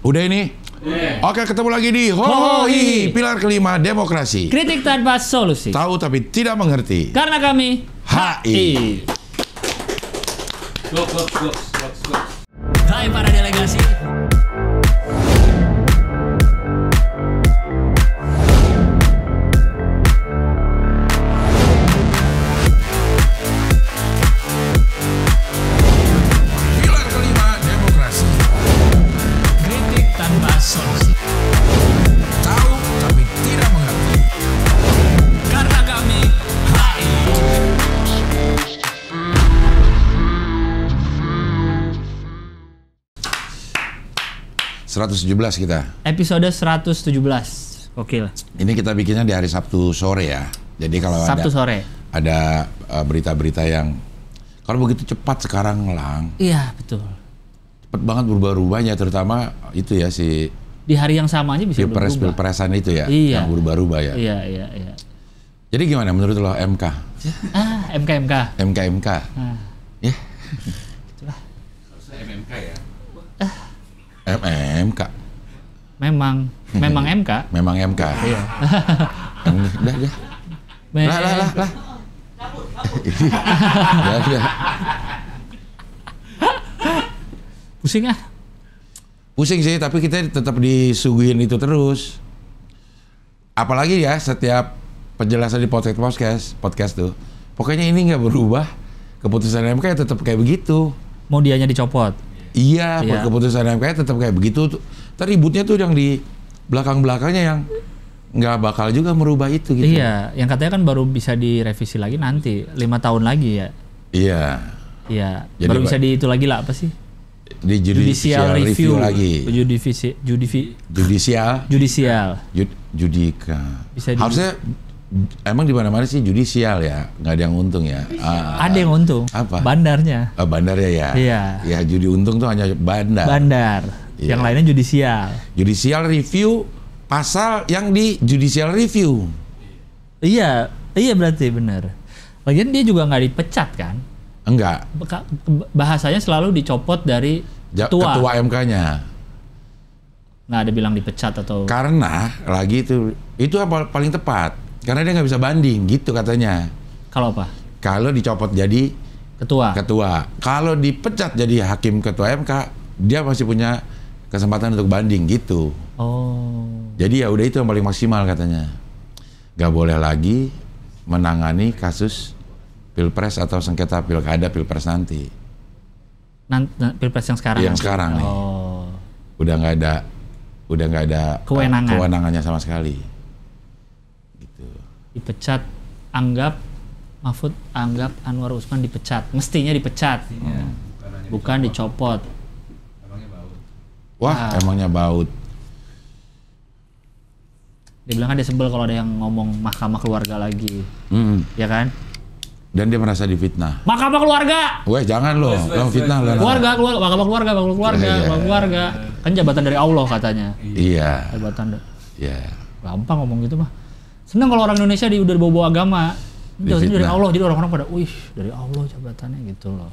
Udah ini? Oke, ketemu lagi di Hohi, pilar kelima demokrasi. Kritik tanpa solusi. Tahu tapi tidak mengerti. Karena kami HI. Hai para delegasi. Pilar kelima demokrasi. Kritik tanpa solusi. Tahu tapi tidak mengerti. Karena kami HI. 117 kita. Episode 117. Oke lah. Ini kita bikinnya di hari Sabtu sore ya. Jadi kalau Sabtu sore. ada berita-berita yang kalau begitu cepat sekarang Lang. Iya, betul. Cepet banget berubah-ubahnya, terutama itu ya si Di hari yang sama aja bisa berubah. pilpresan itu ya, Iya. yang berubah-ubah ya. Iya. Jadi gimana menurut lo MK? MK. MK. Ya. Itulah. Harusnya MMK ya. MK. Memang MK. Memang MK. Iya. Udah. Lah. Udah. Pusing ah. Pusing sih, tapi kita tetap disuguhin itu terus. Apalagi ya setiap penjelasan di podcast tuh. Pokoknya ini nggak berubah. Keputusan MK ya tetap kayak begitu. Mau dianya dicopot. Iya, Iya. keputusan MK tetap kayak begitu. Ntar ributnya tuh yang di belakang-belakangnya yang nggak bakal juga merubah itu gitu. Iya, yang katanya kan baru bisa direvisi lagi nanti 5 tahun lagi ya. Iya. Iya, Jadi baru bisa di itu lagi lah apa sih? Di judicial review lagi. Judika. Bisa Harusnya emang di mana-mana sih judicial ya, nggak ada yang untung ya. Ada yang untung. Apa? Bandarnya. Bandar ya. Iya. Ya judi untung tuh hanya bandar. Iya. Yang lainnya judicial. Judicial review pasal yang di judicial review. Iya berarti benar. Lagian dia juga nggak dipecat kan? Enggak. Bahasanya selalu dicopot dari Ketua MK-nya. Nggak ada bilang dipecat atau. Karena lagi itu apa paling tepat. Karena dia nggak bisa banding gitu katanya. Kalau apa? Kalau dicopot jadi Ketua. Kalau dipecat jadi hakim ketua MK, dia masih punya kesempatan untuk banding gitu. Oh. Jadi ya udah itu yang paling maksimal katanya. Gak boleh lagi menangani kasus pilpres atau sengketa pilkada pilpres nanti. Pilpres yang sekarang. Yang sekarang nih. Oh. Udah nggak ada kewenangannya sama sekali. Gitu. Dipecat, Mahfud anggap Anwar Usman dipecat. Mestinya dipecat. Bukan dicopot. Emangnya baut. Wah, emangnya baut. Dia bilang kan dia sebel kalau ada yang ngomong mahkamah keluarga lagi. Ya kan? Dan dia merasa difitnah. Mahkamah keluarga! Weh, jangan loh, lo fitnah lo. Mahkamah keluarga. Kan jabatan dari Allah katanya. Iya. Jabatan. Iya. Gampang ngomong gitu mah. Senang kalau orang Indonesia udah bawa agama. Jabatannya dari Allah, jadi orang-orang pada, wih dari Allah jabatannya gitu loh.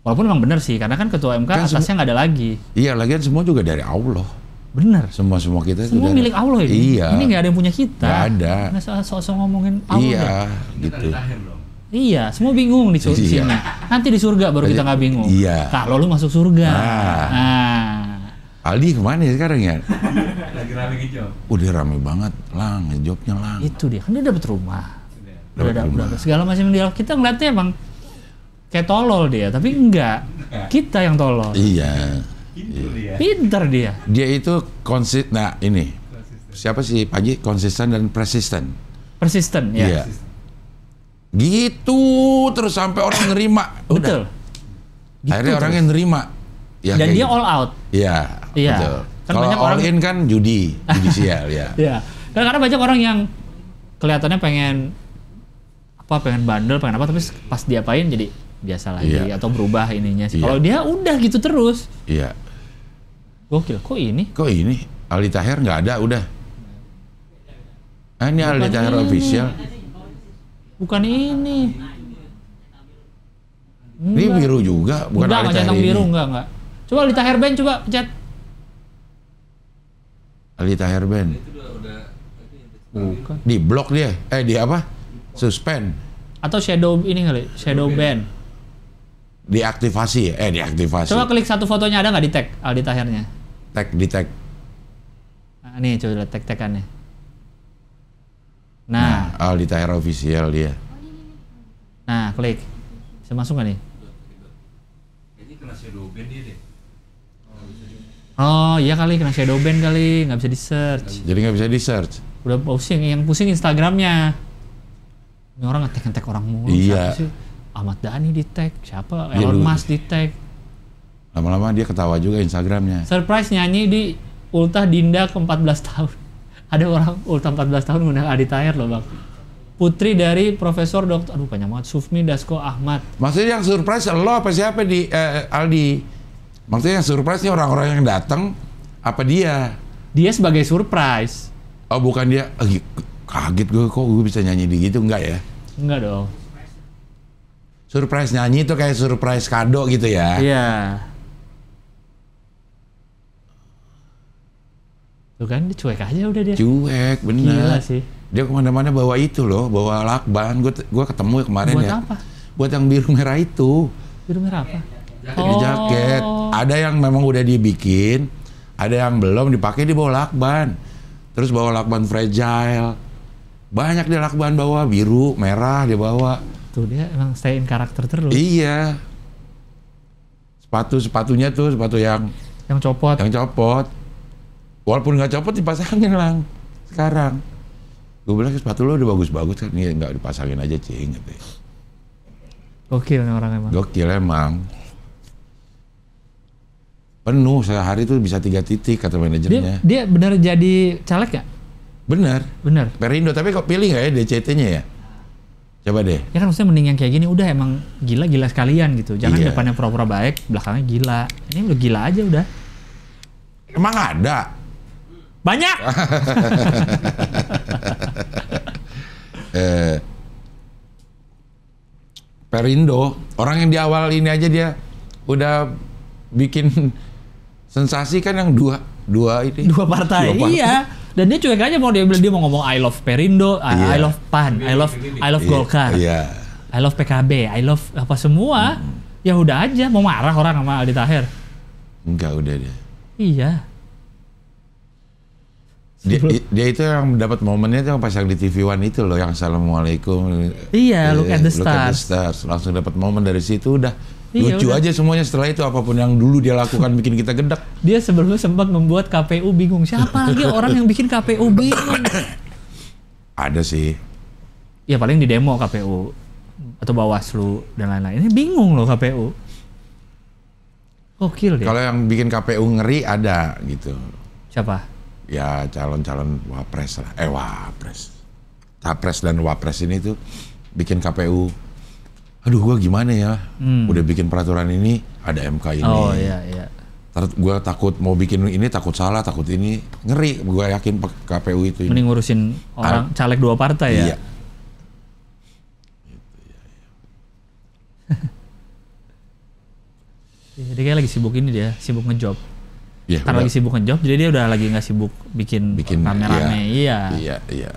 Walaupun memang benar sih, karena kan ketua MK Kan atasnya nggak ada lagi. Iya, lagian semua juga dari Allah. Bener. Semua kita itu Semua milik Allah ini. Iya. Ini nggak ada yang punya kita. Nggak ada. Nggak sok-sok ngomongin Allah. Iya, Kita gitu. ditahir dong. Iya, semua bingung di sini. Iya. Nanti di surga baru kita nggak bingung. Iya. Kalau lu masuk surga. Nah. Aldi kemana ya sekarang ya? Lagi rame hijau. Udah rame banget, Lang, jobnya Lang. Itu dia, kan dia dapat rumah. Dapat rumah. Udah segala macam dia. Kita ngeliatnya emang kayak tolol dia, tapi enggak. Kita yang tolol. Iya. Pintu dia. Pinter dia. Dia itu nah ini. Siapa sih Panji? Konsisten dan persisten. Persisten ya. Iya. Gitu terus sampai orang nerima. Betul. Gitu Akhirnya terus. orangnya nerima. Ya, Dan kayak dia gitu. all out. Iya. Iya. Betul. Kan Kalau banyak all orang- in kan judicial ya. Iya. Karena banyak orang yang kelihatannya pengen bandel, pengen apa, tapi pas diapain jadi biasa lagi Iya. atau berubah ininya sih. Iya. Kalau dia udah gitu terus. Iya. Gokil. Kok ini? Kok ini Aldi Taher nggak ada udah? Ini Bukan Aldi Taher ini. official. Bukan ini. Ini biru juga, bukan Enggak, Aldi nggak Taher centang ini. biru, enggak. Coba Aldi Taher Band, coba pencet. Aldi Taher Band. Itu udah Bukan. Di blok dia. Di apa? Suspend. Atau shadow ini kali, shadow band. Diaktifasi ya? Diaktifasi. Coba klik satu fotonya, ada nggak di tag Aldi Tahernya? Di tag. Nah, nih coba lihat tag-tagannya. Nah, Aldi Taher official dia. nah klik. Bisa masuk nggak nih? Kayaknya kena shadow band dia deh. Oh iya kali, kena shadow band kali, nggak bisa di search. Jadi nggak bisa di search. Udah pusing, yang pusing Instagramnya. Ini orang nge-tag orang mulu. Iya. Siapa sih? Ahmad Dhani di tag, siapa? Iya, Elon lu- Musk di tag. Lama-lama dia ketawa juga Instagramnya. Surprise nyanyi di ultah Dinda ke 14 tahun. Ada orang ultah 14 tahun ngundang Aldi Taher loh bang. Putri dari Profesor Dokter, aduh banyak banget, Sufmi Dasko Ahmad. Maksudnya yang surprise lo apa siapa di Aldi? Maksudnya yang surprise nih orang-orang yang datang apa dia? Dia sebagai surprise. Oh bukan dia. Kaget gue kok gue bisa nyanyi di gitu, enggak ya? Enggak dong. Surprise nyanyi itu kayak surprise kado gitu ya? Iya. Tuh kan, dia cuek aja udah dia. Cuek, bener. Gila sih. Dia kemana-mana bawa itu loh, bawa lakban. Gue ketemu kemarin Buat ya. apa? Buat yang biru merah itu. Biru merah apa? Di jaket. Ada yang memang udah dibikin, ada yang belum dipakai dia bawa lakban. Terus bawa lakban fragile. Banyak dia lakban bawa, biru, merah dia bawa. Tuh dia emang stay in karakter terus. Iya. Sepatunya tuh sepatu yang Yang copot. Walaupun nggak copot dipasangin lang. Sekarang. Gue bilang sepatu lo udah bagus-bagus kan, nih nggak dipasangin aja cing. Gitu. Gokil nih orang emang. Gokil emang. Penuh sehari tuh bisa 3 titik kata manajernya. Dia benar jadi caleg ya? Bener. Bener. Perindo, tapi kok pilih nggak ya DCT-nya ya? Coba deh. Ya kan maksudnya mending yang kayak gini udah emang gila sekalian gitu. Jangan Iya. depannya pura-pura baik, belakangnya gila. Ini udah gila aja udah. Emang ada. Banyak. Perindo, orang yang di awal ini aja dia udah bikin sensasi kan yang dua ini. Dua partai. Iya. Dan dia cuek aja mau dia bilang dia mau ngomong I love Perindo, Iya. I love PAN, I love Iya, Golkar, Iya. I love PKB, I love apa semua. Ya udah aja mau marah orang sama Aldi Taher. Enggak udah dia. Iya. Dia itu yang dapat momennya tuh pas yang di TV One itu loh, yang assalamualaikum. Iya, look at the Look at the stars. stars. Langsung dapat momen dari situ udah. Iya, Lucu udah. aja semuanya setelah itu, apapun yang dulu dia lakukan bikin kita gedek. Dia sebelumnya sempat membuat KPU bingung. Siapa lagi orang yang bikin KPU bingung? Ada sih. Ya paling di demo KPU atau Bawaslu dan lain-lain. Ini bingung loh KPU. Gokil dia. Kalau yang bikin KPU ngeri ada gitu. Siapa? Ya calon-calon wapres lah. Wapres. Capres dan wapres ini tuh bikin KPU. Aduh gua gimana ya? Udah bikin peraturan ini, ada MK ini. Oh iya iya. Gue takut mau bikin ini, takut salah, takut ini. Ngeri, gue yakin KPU itu ini. Mending ngurusin orang caleg 2 partai ya. Iya. Dia kayak lagi sibuk ini dia, sibuk ngejob. Iya, Karena lagi sibuk ngejob, jadi dia udah lagi nggak sibuk bikin rame-rame. Iya. Iya.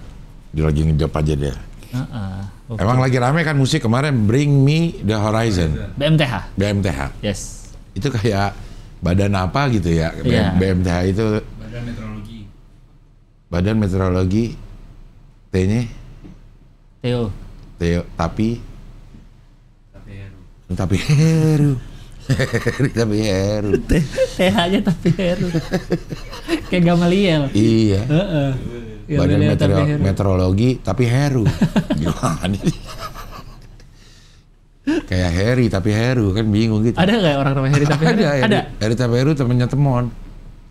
Dia lagi ngejob aja dia. Heeh. Oke. Emang lagi rame kan musik kemarin, Bring Me The Horizon. BMTH. BMTH. Yes. Itu kayak badan apa gitu ya. Iya. BMTH itu Badan Meteorologi. Badan Meteorologi. T-nya Theo. tapi KPRU. tapi Heru. Tapi Heru. TH-nya tapi Heru. Kayak Gamaliel. Iya. Heeh. Badan Gamaliel tapi Heru. Meteorologi tapi Heru. Gimana sih? Kayak Heri tapi Heru kan bingung gitu. Ada nggak orang namanya Heri tapi Heru? Ada. Heri tapi Heru temennya Temon.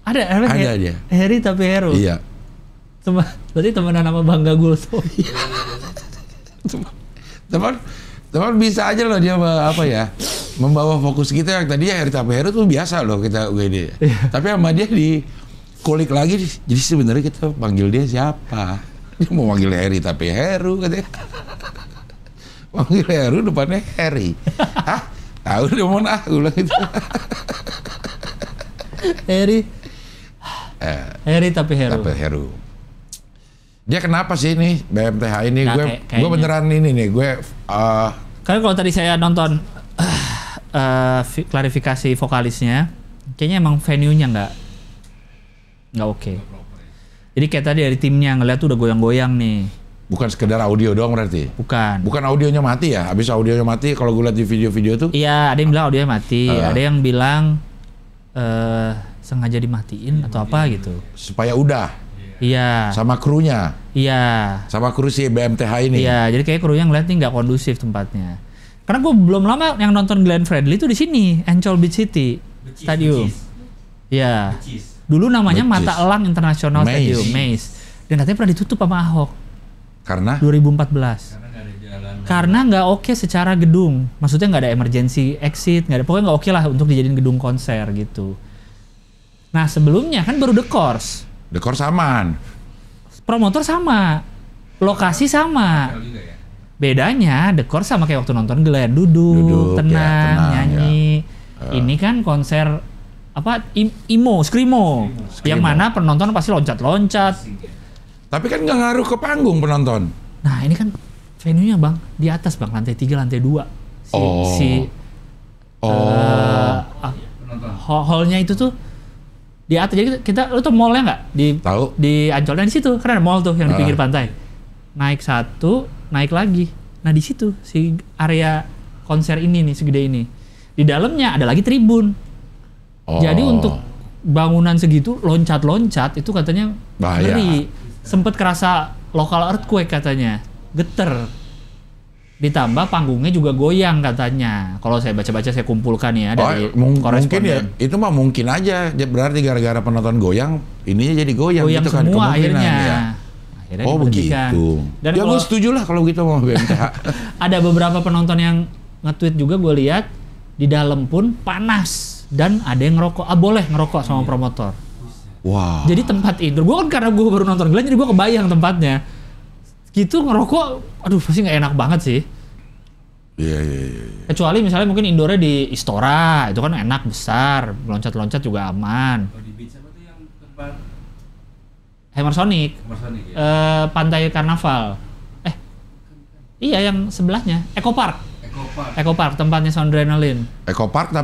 Ada dia. Heri tapi Heru. Iya. Berarti temenan sama Bangga Gulso. Teman bisa aja loh dia apa ya, membawa fokus kita yang tadinya Heri tapi Heru tuh biasa loh kita gini. Tapi sama dia di kulik lagi, jadi sebenarnya kita panggil dia siapa? Dia mau manggil Heri tapi Heru katanya. Manggil Heru depannya Heri. Hah? Tahu dia mau gue bilang gitu. Heri. Harry tapi Heru. Tapi Heru. Dia kenapa sih ini BMTH ini? Nah, gue kayaknya. beneran ini nih, gue Karena kalau tadi saya nonton klarifikasi vokalisnya, kayaknya emang venue-nya nggak oke. Jadi kayak tadi dari timnya ngeliat tuh udah goyang-goyang nih. bukan sekedar audio doang berarti. Bukan Audionya mati ya? Habis audionya mati, kalau gue lihat di video-video tuh. Iya, ada yang bilang audionya mati, ada yang bilang sengaja dimatiin atau apa gitu. Supaya udah. Iya. Sama krunya. Iya. Sama kru si BMTH ini. Iya, jadi kayak krunya ngeliat nih nggak kondusif tempatnya. Karena gue belum lama yang nonton Glenn Fredly itu di sini, Ancol Beach City Stadium. Iya. Dulu namanya Becis. Mata Elang International Maze. Stadium, Maze. Dan katanya pernah ditutup sama Ahok Karena 2014. Karena nggak ada jalan. Karena nggak oke secara gedung. Maksudnya nggak ada emergency exit, nggak ada, pokoknya nggak oke lah untuk dijadiin gedung konser gitu. Nah sebelumnya kan baru The Course. dekor samaan. Promotor sama, lokasi sama. Hotel juga ya. Bedanya The Course sama kayak waktu nonton Glenn, duduk ya, tenang, tenang, nyanyi. Ini kan konser apa screamo, yang mana penonton pasti loncat-loncat. Tapi kan nggak ngaruh ke panggung penonton. Nah ini kan venue-nya bang di atas bang, lantai 3, lantai 2. Penonton. Hall-nya itu tuh di atas. Jadi kita, lu tuh mall-nya nggak Tahu? di Ancol, nah di situ kan ada mall tuh yang di pinggir pantai. Naik satu, naik lagi. Nah di situ si area konser ini nih segede ini. Di dalamnya ada lagi tribun. Jadi untuk bangunan segitu loncat-loncat itu katanya Bahaya. ngeri. Sempet kerasa local earthquake katanya, geter. Ditambah panggungnya juga goyang katanya. Kalau saya baca-baca, saya kumpulkan ya dari mungkin koresponden. ya, itu mah mungkin aja. Berarti gara-gara penonton goyang, ininya jadi goyang Goyang gitu kan semua kemungkinan akhirnya. ya. Akhirnya Oh diberhentikan. begitu. Dan Ya kalau gue setuju lah kalau gitu sama BMTH. ada beberapa penonton yang nge-tweet juga, gue lihat di dalam pun panas dan ada yang ngerokok. Boleh ngerokok sama promotor. Wah. Jadi tempat indoor, gue kan karena gue baru nonton Glenn, jadi gue kebayang tempatnya. Gitu ngerokok, aduh pasti nggak enak banget sih. Iya. Kecuali misalnya mungkin indoornya di Istora, itu kan enak, besar, loncat-loncat juga aman. Oh di beach apa tuh yang tempat Hammersonic, Hammersonic ya? Pantai Karnaval. Iya yang sebelahnya, Eco Park. Eco Park, tempatnya Soundrenalin. Eco Park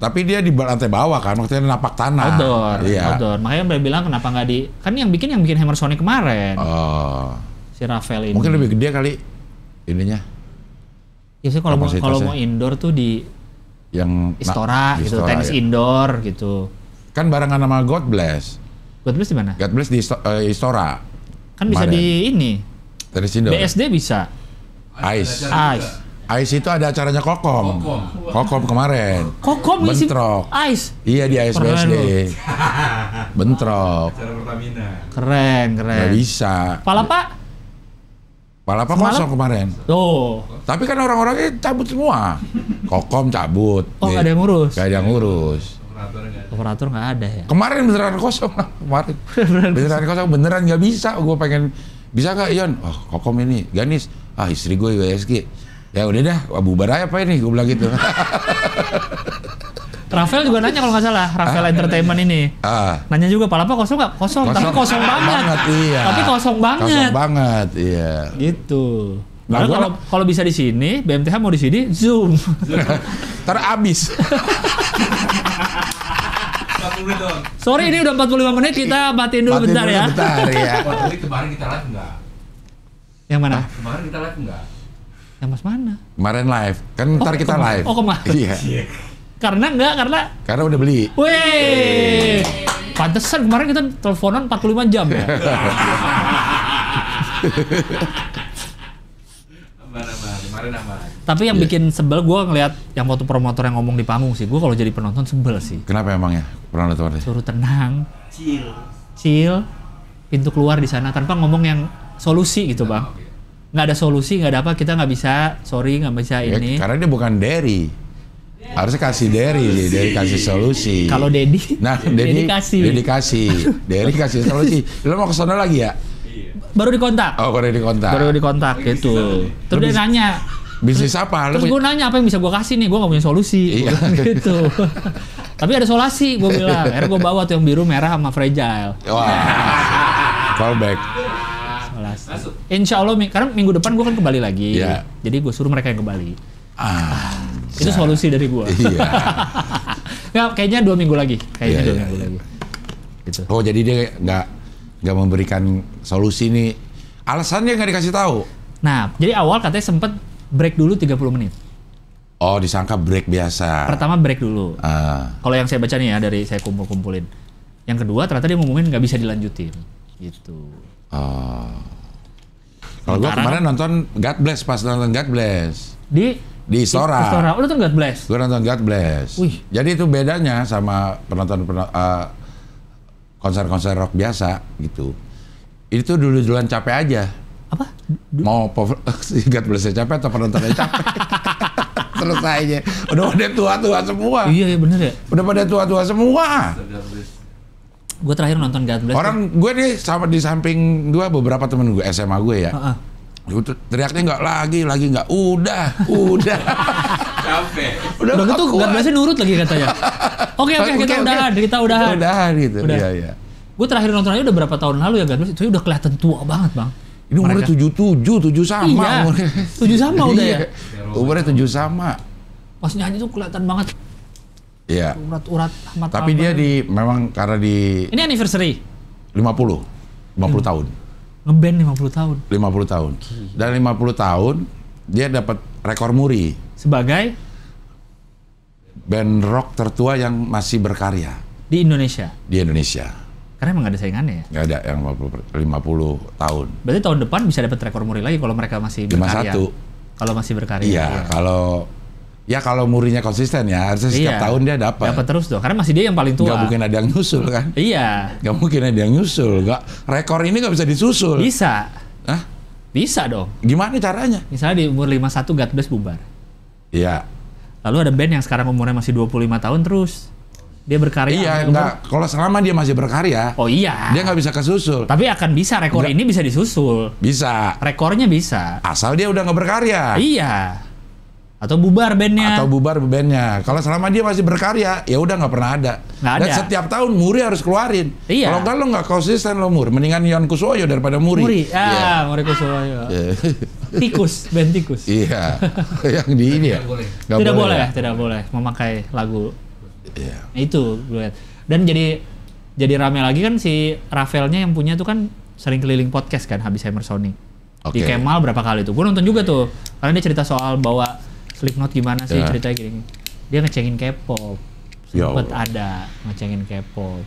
tapi dia di lantai bawah kan, maksudnya napak tanah. Outdoor, Iya. outdoor. Makanya mereka bilang kenapa nggak di, kan yang bikin Hammersonic kemarin, Oh. si Rafael ini. Mungkin lebih gede kali ininya. Ya sih kalau kapasitasnya. mau indoor tuh di Yang Istora di gitu, Istora, tenis ya. indoor gitu. Kan barengan sama God Bless. God Bless di mana? God Bless di Istora. Kan bisa Kemarin. di ini. Tenis indoor. BSD bisa. Ice. Ice. Ice itu ada acaranya Kokom. Kokom kemarin. Kokom ngisi Bentrok. Ice. Iya di Ice Keren BSD. loh. Bentrok. Acara Pertamina. Keren. Gak bisa. Palapa? Palapa Semalam? kosong kemarin. Tuh. Tapi kan orang-orangnya cabut semua. Kokom cabut. Oh nggak ada yang ngurus. Gak ada yang ngurus. Operatornya nggak ada. Operator nggak ada ya. Kemarin beneran kosong. Kemarin beneran kosong. Beneran nggak bisa. Gue pengen bisa nggak Ion? Oh Kokom ini. Ganis. Ah istri gue USG. Ya udah dah. Bubar aja apa ini? Gue bilang gitu. Rafael juga nanya kalau nggak salah. Rafael Entertainment ini. Nanya juga Palapa kosong nggak? Kosong. Tapi kosong banget. Iya. Tapi kosong banget. Kosong banget. Iya. Gitu. Nah, Nah, kalau bisa di sini, BMTH mau di sini, Zoom. Ntar abis. 40 menit dong. Sorry ini udah 45 menit, kita matiin dulu bentar ya. Bentar ya. Oh, tapi kemarin kita live nggak? Yang mana? Kemarin kita live nggak? Yang mas mana? Kemarin live. Kan ntar kita live. Oh kemarin. Iya. Karena Karena udah beli. weh, pantesan kemarin kita teleponan 45 jam ya. Aman. Kemarin aman. Tapi yang bikin sebel gue ngelihat yang foto promotor yang ngomong di panggung sih. Gue kalau jadi penonton sebel sih. Kenapa emangnya? Pernah lihat tempatnya? Suruh tenang, Chill. pintu keluar di sana tanpa ngomong yang solusi gitu bang. Nggak ada solusi, nggak ada apa, kita nggak bisa, sorry nggak bisa Ya, ini. karena dia bukan Derry. Harusnya kasih Derry kasih solusi. Kalau Dedi, Nah, Dedi kasih. Derry kasih solusi. Lo mau ke sana lagi ya? Baru dikontak. Oh, baru dikontak. Baru dikontak gitu. Terus dia nanya, Bisnis apa? Lo terus gue nanya apa yang bisa gue kasih nih, gue nggak punya solusi. Iya. Gua bilang gitu. Tapi ada solasi, gue bilang. Akhirnya gue bawa tuh yang biru, merah, sama fragile. Wah, callback. Solasi. Insya Allah, karena minggu depan gue kan ke Bali lagi. Iya. Jadi gue suruh mereka yang ke Bali. Itu Iya. solusi dari gue. Iya. Nggak, kayaknya 2 minggu lagi. Kayaknya Iya, 2 iya, minggu iya. lagi. Gitu. Oh, jadi dia nggak memberikan solusi nih. Alasannya nggak dikasih tahu. Nah, jadi awal katanya sempet break dulu 30 menit. Oh, disangka break biasa. Pertama break dulu. Ah. Kalau yang saya baca nih ya, dari saya kumpul-kumpulin. Yang kedua ternyata dia ngomongin nggak bisa dilanjutin. Gitu. Oh. Kalau gua Sekarang- kemarin nonton God Bless, pas nonton God Bless Di di Istora. Oh, lu tuh God bless. Gua nonton God Bless. Wih. Jadi itu bedanya sama konser-konser rock biasa gitu. Itu dulu-duluan capek aja. Apa? Mau si God Bless-nya capek atau penontonnya capek. Selesainya. Udah pada tua-tua semua. Iya, bener ya. Udah pada tua-tua semua. Gue terakhir nonton God bless. Orang gue nih sama di samping gua beberapa temen gue SMA gue ya. Heeh. Itu teriaknya nggak lagi nggak. Udah. Capek. Udah nggak gitu kuat. God bless nurut lagi katanya. Oke, kita Oke. udahan. Udahan gitu. Udah. Iya. Gue terakhir nonton aja udah berapa tahun lalu ya God bless. Itu udah kelihatan tua banget, Bang. Ini umurnya Mereka. 7 sama Iya. umurnya. 7 sama udah ya. Iya. Umurnya 7 sama. Pas nyanyi tuh kelihatan banget Iya. urat-urat amat. Tapi dia memang karena di Ini anniversary 50 tahun. ngeband 50 tahun 50 tahun. Dan 50 tahun dia dapat rekor muri sebagai band rock tertua yang masih berkarya di Indonesia. di Indonesia. Karena emang gak ada saingannya ya. Nggak ada yang 50 tahun. Berarti tahun depan bisa dapat rekor muri lagi kalau mereka masih berkarya. 51. Kalau masih berkarya. Iya, kalau murinya konsisten ya, harusnya setiap Iya. tahun dia dapat. Dapat terus dong. Karena masih dia yang paling tua. Nggak mungkin ada yang nyusul kan? Iya. Nggak mungkin ada yang nyusul. Rekor ini nggak bisa disusul. Bisa. Hah? Bisa dong. Gimana caranya? Misalnya di umur 51 God bless bubar. Iya. Lalu ada band yang sekarang umurnya masih 25 tahun terus. Dia berkarya. Iya, sampai enggak. Kalau selama dia masih berkarya, Oh iya. dia nggak bisa kesusul. Tapi akan bisa rekor Nggak. ini bisa disusul. Bisa. Rekornya bisa. Asal dia udah nggak berkarya. Iya. Atau bubar bandnya. Atau bubar bandnya. Kalau selama dia masih berkarya, ya udah nggak pernah ada. Nggak Dan ada. setiap tahun Muri harus keluarin. Iya. Kalau enggak lo nggak konsisten lo Muri. Mendingan Yon Kusuwoyo daripada Muri. Muri. Iya. Muri Kusuwoyo. Iya. Tikus, band tikus. Iya. Yang di ini ya. Nggak Tidak boleh, ya? tidak boleh memakai lagu. Iya. Nah, itu gue lihat. Dan jadi rame lagi kan si Rafaelnya yang punya tuh kan sering keliling podcast kan habis Hammer Sonic. Di Oke. Kemal berapa kali tuh. Gue nonton juga tuh. Karena dia cerita soal bawa Slipknot gimana sih Ya. ceritanya gini. Dia ngecengin K-pop. Ya Sempet Allah. ada ngecengin K-pop.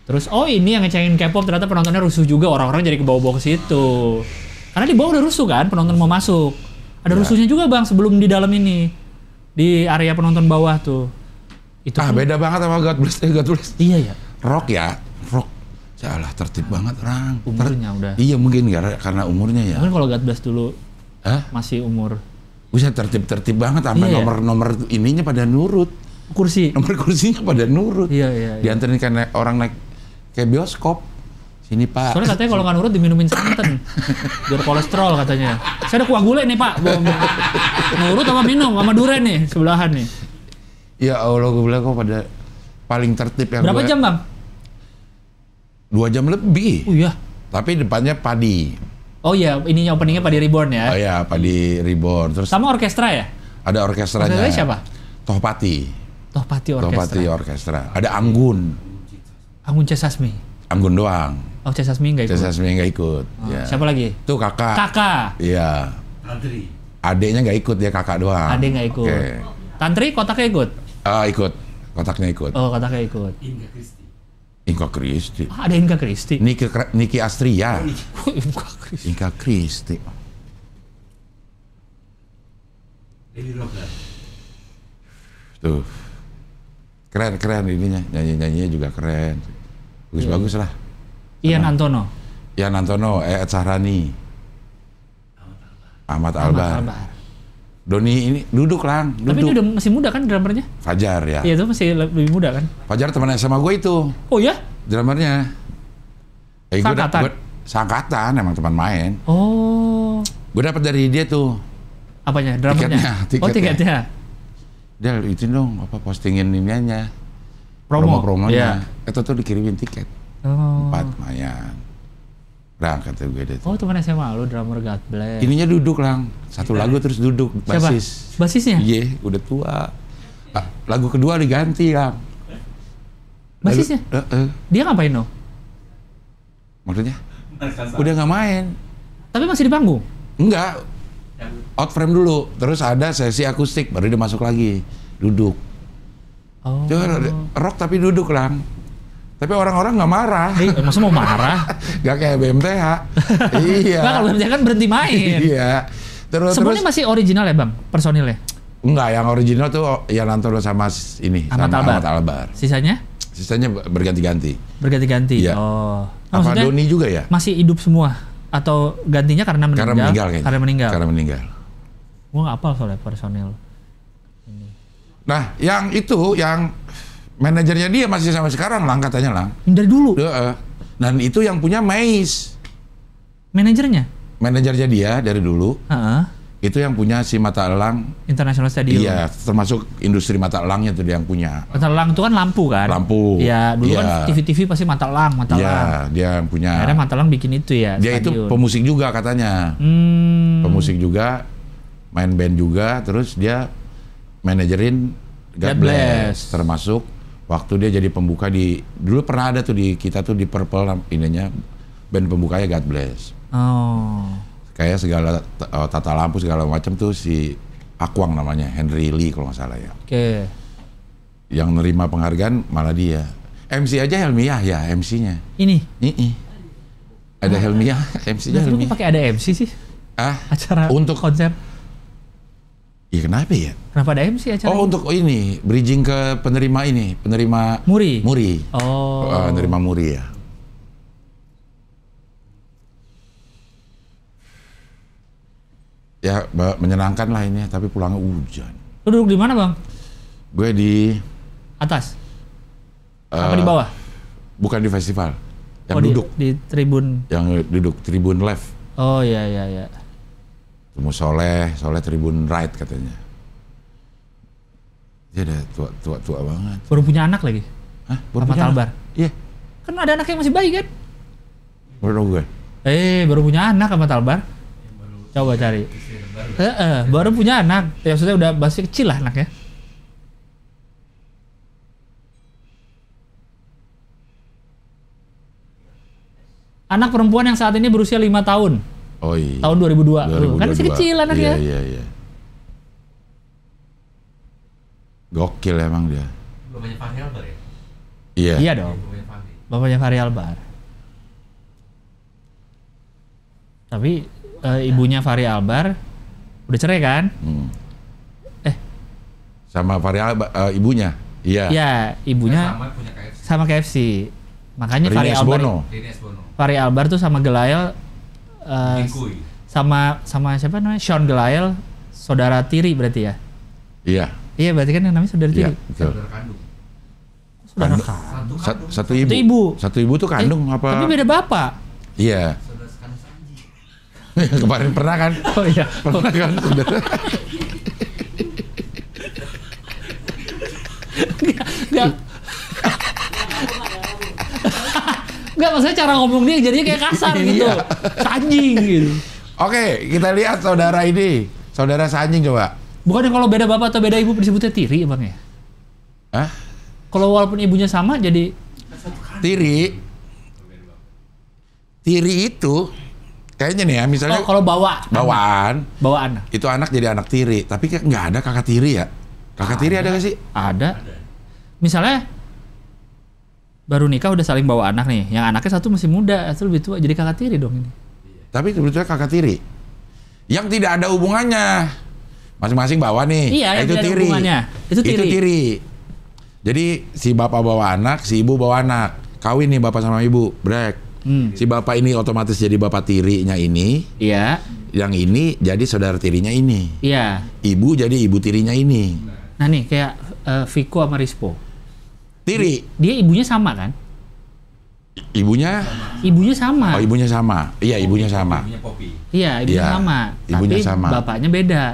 Terus ini yang ngecengin K-pop ternyata penontonnya rusuh juga, orang-orang jadi kebawa-bawa ke situ. Karena di bawah udah rusuh kan, penonton mau masuk. Ada Ya. rusuhnya juga Bang sebelum di dalam ini. Di area penonton bawah tuh. Itu pun- Beda banget sama God Bless. God Bless. Iya ya. Rock ya. Rock. Salah tertib banget orang. Umurnya udah. Iya mungkin karena umurnya ya. Mungkin kalau God bless dulu Hah? masih umur Bisa tertib banget sampai Iya, ya. nomor ininya pada nurut. kursi. Nomor kursinya pada nurut. Iya iya. iya. Dianterin kan orang naik kayak bioskop. Sini Pak. Soalnya katanya kalau nggak nurut diminumin santan biar kolesterol katanya. Saya ada kuah gulai nih Pak. Nurut sama minum sama durian nih sebelahan nih. Ya Allah, gue bilang kok pada paling tertib yang Berapa jam Bang? 2 jam lebih. Oh iya. Tapi depannya padi. Oh iya, ininya openingnya Padi Reborn ya. Oh ya, padi reborn. Terus Sama orkestra ya? ada orkestranya. Orkestranya siapa? Tohpati. Tohpati Orkestra. Tohpati orkestra. Ada Anggun. Anggun C. Sasmi. Anggun doang. Oh C. Sasmi nggak ikut. Cesasmi nggak ikut. Oh, Ya. Siapa lagi? Itu kakak. Kakak. Iya. Tantri. Adeknya nggak ikut, dia kakak doang. Adek nggak ikut. Oke. Tantri kotaknya ikut. Ikut. Kotaknya ikut. Oh kotaknya ikut. Inga Kristi. Inka Kristi. Ah, ada Inka Kristi. Niki Astria. Inka Kristi. Inka Kristi. Lady Rocker. Tuh. Keren ininya. Nyanyinya juga keren. Bagus-bagus lah. Ian Antono. Yan Antono, Ed Sahrani. Ahmad Albar. Doni ini duduk lang, Tapi ini duduk. udah masih muda kan drummernya? Fajar ya. Iya itu masih lebih muda kan? Fajar teman SMA gue itu, Oh ya? drummernya. Seangkatan? Seangkatan, emang teman main. Oh. Gue dapat dari dia tuh. Apanya? Drummernya? Tiketnya. Oh tiketnya. Del, itu dong, apa postingin ininya. promonya. Iya. Itu tuh dikirimin tiket. Oh. 4 lumayan. Berangkat tuh gue deh. Oh, teman SMA lu drummer God Bless. Ininya duduk lang. Satu lagu terus duduk. Siapa? Basis. Basisnya? Iya, udah tua. Lagu kedua diganti lang. Basisnya? Dia ngapain no? Maksudnya? Udah nggak main. Tapi masih di panggung? Enggak. Out frame dulu. Terus ada sesi akustik. Baru dia masuk lagi. Duduk. Oh. Dia rock tapi duduk lang. Tapi orang-orang nggak marah. Masa mau marah? Gak kayak BMTH. Iya. Nah, kalau BMTH kan berhenti main. Iya. Semuanya masih original ya bang, personilnya? Enggak, yang original tuh Ian Antoro sama ini. Ahmad Albar. Sisanya? Sisanya berganti-ganti. Berganti-ganti? Iya. Oh. Apa Doni juga ya? Masih hidup semua? Atau gantinya karena meninggal? Karena meninggal. Karena meninggal. Gua nggak hafal soalnya personil. Nah, yang itu, yang manajernya dia masih sama sekarang lang katanya lang. Dari dulu? Dan itu yang punya Mais. Manajernya? Manajernya dia dari dulu. Itu yang punya si Mata Elang International Stadium. Iya, termasuk industri Mata Elangnya tuh dia yang punya. Mata Elang itu kan lampu kan? Lampu. Iya, dulu kan TV-TV pasti Mata Elang. Iya, dia yang punya. Akhirnya Mata Elang bikin itu ya. Dia stadion. itu pemusik juga katanya. Pemusik juga, main band juga, terus dia manajerin God Bless. Termasuk waktu dia jadi pembuka dulu pernah ada tuh di kita tuh di Purple ininya band pembukanya God Bless. Oh. Kayak segala tata lampu segala macam tuh si Aquang namanya, Henry Lee kalau nggak salah ya. Oke. Yang nerima penghargaan malah dia. MC aja Helmiah ya MC-nya. Ini? Ada Helmiah, MC-nya Helmiah. Kenapa pakai ada MC sih? Acara untuk konser? Iya kenapa ya? Kenapa ada MC acara? Untuk ini, bridging ke penerima Muri. Oh. Nerima Muri ya. Ya menyenangkan lah ini, tapi pulangnya hujan. Lu duduk di mana bang? Gue di atas. Apa di bawah? Bukan di festival. Yang duduk di tribun. Yang duduk tribun left. Oh iya. Temu Soleh tribun right katanya. Dia udah tua banget. Baru punya anak lagi? Hah? Baru punya Albar? Iya. Kan ada anak yang masih bayi kan? Baru gue. Baru punya anak sama Albar. Coba cari. Baru punya anak. Ya maksudnya udah masih kecil lah anaknya. Anak perempuan yang saat ini berusia 5 tahun. Oh iya. Tahun 2002. Kan masih kecil anaknya. Iya. Gokil emang dia. Bapaknya Fahri Albar ya? Iya. Iya dong. Bapaknya Fahri Albar. Tapi ibunya Fahri Albar udah cerai kan? Sama Fahri Albar ibunya? Iya. Iya, ibunya sama KFC. Makanya Fahri Albar tuh sama Gelael sama siapa namanya? Sean Gelael, saudara tiri berarti ya? Iya. Iya, berarti kan yang namanya saudara tiri. Iya, betul. Saudara kandung. Saudara kandung. Satu ibu. Satu ibu tuh kandung apa? Tapi beda bapak. Iya. Kemarin pernah kan? Oh iya. Pernah kan? Enggak, maksudnya cara ngomong dia jadinya kayak kasar gitu. Sanjing gitu. Oke, kita lihat saudara ini. Saudara Sanjing coba. Bukannya kalau beda bapak atau beda ibu disebutnya tiri ya bang ya? Hah? Kalau walaupun ibunya sama jadi tiri. Tiri itu kayaknya nih ya, misalnya kalau bawaan itu anak jadi anak tiri, tapi nggak ada kakak tiri ya. Kakak tiri ada nggak sih? Ada. Misalnya baru nikah udah saling bawa anak nih, yang anaknya satu masih muda, satu lebih tua, jadi kakak tiri dong ini. Tapi sebetulnya kakak tiri yang tidak ada hubungannya, masing-masing bawa nih. Iya, itu tiri. Itu tiri. Jadi si bapak bawa anak, si ibu bawa anak, kawin nih bapak sama ibu, brek. Si bapak ini otomatis jadi bapak tirinya ini. Iya. Yang ini jadi saudara tirinya ini. Iya. Ibu jadi ibu tirinya ini. Nah nih kayak Viko sama Rispo. Tiri. Dia ibunya sama kan? Ibunya sama. Oh, ibunya sama. Iya, ibunya sama. Iya, ibunya sama. Ibunya tapi sama. bapaknya beda.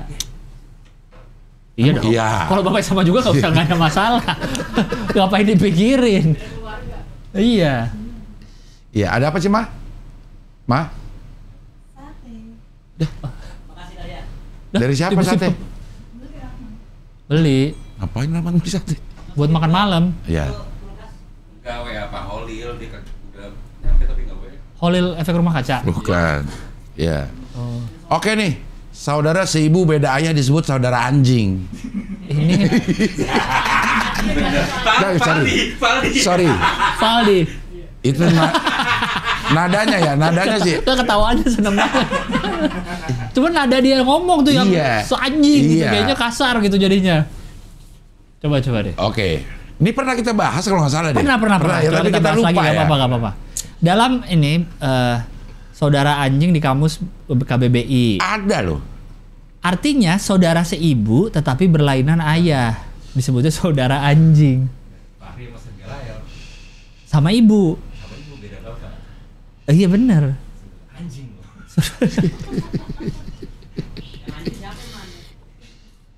Iya dong. Iya. Kalau bapaknya sama juga nggak ada masalah. Ngapain dipikirin? Iya. Iya, ada apa sih, Ma? Ma? Dari siapa sate? Beli Ngapain namanya sate? buat makan malam. Iya. Gawe apa Holil dia udah nyampe tapi gawe. Holil efek rumah kaca. Bukan. Iya. Oh. Oke nih, saudara seibu beda ayah disebut saudara anjing. Ini Sorry. Valdi. Itu nadanya sih. Itu ketawaannya seneng banget. Cuman nada dia ngomong tuh yang Iya. so anjing gitu, Iya. kayaknya kasar gitu jadinya. Coba deh. Oke. Ini pernah kita bahas kalau nggak salah deh. Pernah. Ya, Coba tapi kita bahas lupa lagi, ya. nggak apa-apa. Dalam ini saudara anjing di kamus KBBI. Ada loh. Artinya saudara seibu tetapi berlainan ayah. Disebutnya saudara anjing. Fahri sama Segala ya. Sama ibu. Sama ibu beda bapak. Iya bener. Anjing loh.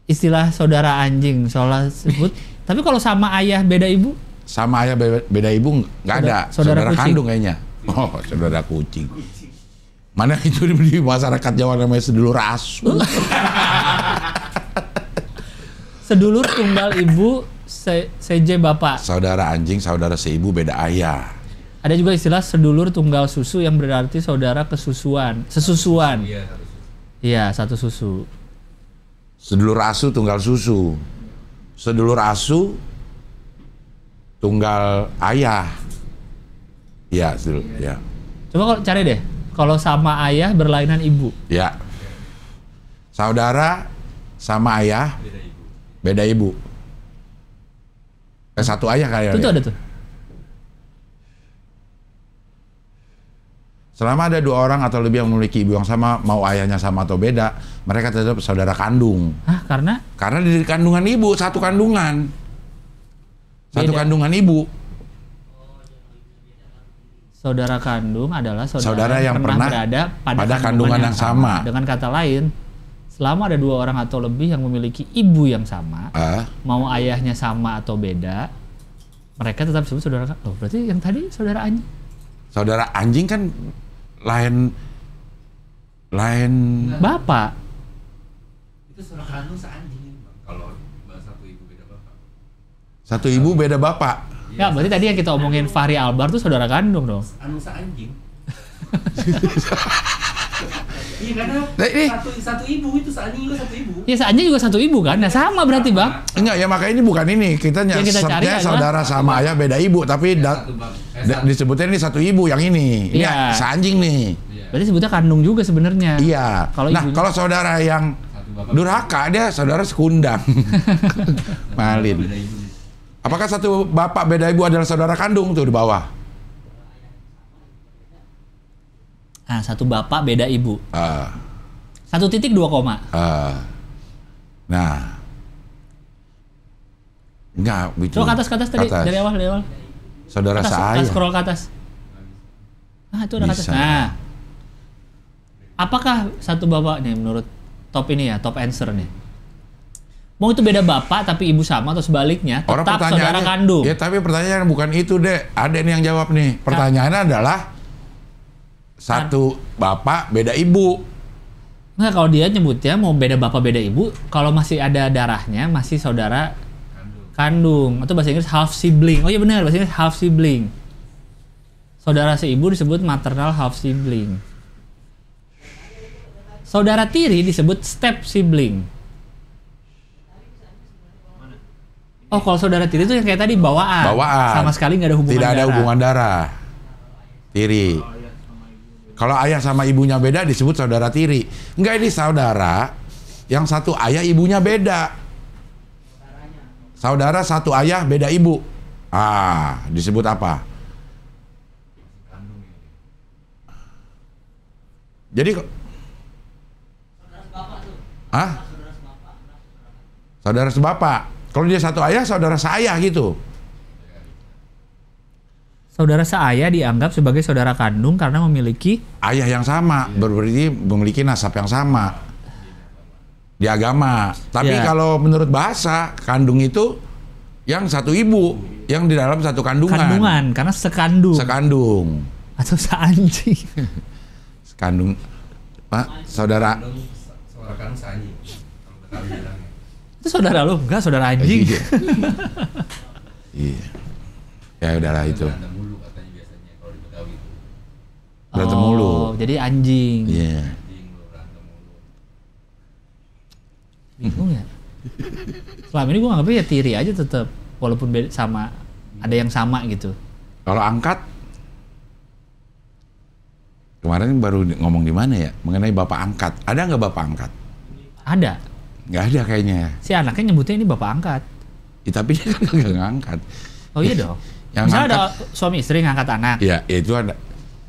Istilah saudara anjing soalnya sebut. Tapi kalau sama ayah beda ibu, Sama ayah beda ibu nggak ada. Saudara kucing. Kandung kayaknya. Oh, saudara kucing. Mana itu di masyarakat Jawa namanya sedulur asu. sedulur tunggal ibu, seje bapak. Saudara anjing, saudara seibu beda ayah. Ada juga istilah sedulur tunggal susu yang berarti saudara sesusuan. Iya satu susu. Iya, satu susu. Sedulur asu tunggal susu. Sedulur asu tunggal ayah. Iya, sedulur. Ya. Coba kalau cari deh, kalau sama ayah berlainan ibu. Ya. Saudara sama ayah beda ibu. Satu ayah kayaknya. Itu ada tuh. Selama ada dua orang atau lebih yang memiliki ibu yang sama, mau ayahnya sama atau beda, mereka tetap saudara kandung. Hah, karena Karena di kandungan ibu, satu kandungan. Satu Beda. kandungan ibu. saudara kandung adalah Saudara yang pernah berada pada kandungan yang sama. Dengan kata lain, selama ada dua orang atau lebih yang memiliki ibu yang sama, mau ayahnya sama atau beda, mereka tetap disebut saudara kandung. Loh, berarti yang tadi saudara anjing? Saudara anjing kan lain Bapak. Itu saudara kandung seanjing bang. Kalau satu ibu beda bapak. satu ibu beda bapak. Ya, berarti tadi yang kita omongin Fahri Albar tuh saudara kandung dong. Anu seanjing. Iya karena Nah, ini satu ibu itu seanjing juga satu ibu. Ya, seanjing juga satu ibu kan? Nah, sama berarti, Bang. enggak ya, makanya ini bukan ini. Kita Yang kita cari searchnya adalah saudara sama ayah beda ibu, tapi disebutnya ini satu ibu yang ini. Ini Iya. seanjing nih. Berarti sebutnya kandung juga sebenarnya. Iya. Kalau Nah, ibunya- kalau saudara yang durhaka, dia saudara sekundang. Malin. Beda ibu. Apakah satu bapak beda ibu adalah saudara kandung tuh di bawah? Nah, satu bapak beda ibu. Ah, 1.2 koma. nah, enggak gitu. Coba ke atas tadi Ke atas. dari awal. Saudara Atas, saya. scroll ke atas. Nah, itu udah ke atas. Bisa. Nah, apakah satu bapak nih menurut top ini ya, top answer nih? Mau itu beda bapak tapi ibu sama atau sebaliknya, Orang tetap saudara pertanyaannya, kandung. ya tapi pertanyaannya bukan itu deh. Ada nih yang jawab nih. Pertanyaannya adalah satu bapak beda ibu. Nah, kalau dia nyebutnya mau beda bapak beda ibu, kalau masih ada darahnya masih saudara kandung. Atau bahasa Inggris half sibling. Oh iya benar, bahasa Inggris half sibling. Saudara seibu disebut maternal half sibling. Saudara tiri disebut step sibling. Oh, kalau saudara tiri itu yang kayak tadi bawaan. Bawaan. Sama sekali nggak ada hubungan Tidak ada darah. hubungan darah. Tiri. Kalau ayah sama ibunya beda disebut saudara tiri. Enggak, ini saudara yang satu ayah ibunya beda. Saudara satu ayah beda ibu. Disebut apa? Jadi saudara sebapak. Kalau dia satu ayah, saudara seayah gitu. Saudara seayah dianggap sebagai saudara kandung karena memiliki Ayah yang sama, berarti memiliki nasab yang sama. di agama. Tapi Ya. kalau menurut bahasa, kandung itu yang satu ibu, yang di dalam satu kandungan. Kandungan, karena sekandung. Sekandung. Atau seanjing. Sekandung. Pak, saudara. Suara kandung seanjing. Kalau Betawi bilangnya. Itu saudara lu? Enggak, saudara anjing. Iya. Iya. Ya udahlah itu. Berantem mulu katanya biasanya kalau di Betawi itu. Berantem mulu. Jadi anjing. Iya. Anjing lu berantem mulu. Bingung ya. Selama ini gue nganggapnya ya tiri aja tetap, walaupun beda, sama ada yang sama gitu. Kalau angkat, kemarin baru ngomong di mana ya mengenai bapak angkat. Ada nggak bapak angkat? Ada. Nggak ada kayaknya. Si anaknya nyebutnya ini bapak angkat. Ya, tapi dia kan nggak ngangkat. Oh iya dong. Yang Misalnya ada ngangkat- suami istri ngangkat anak, Ya itu ada.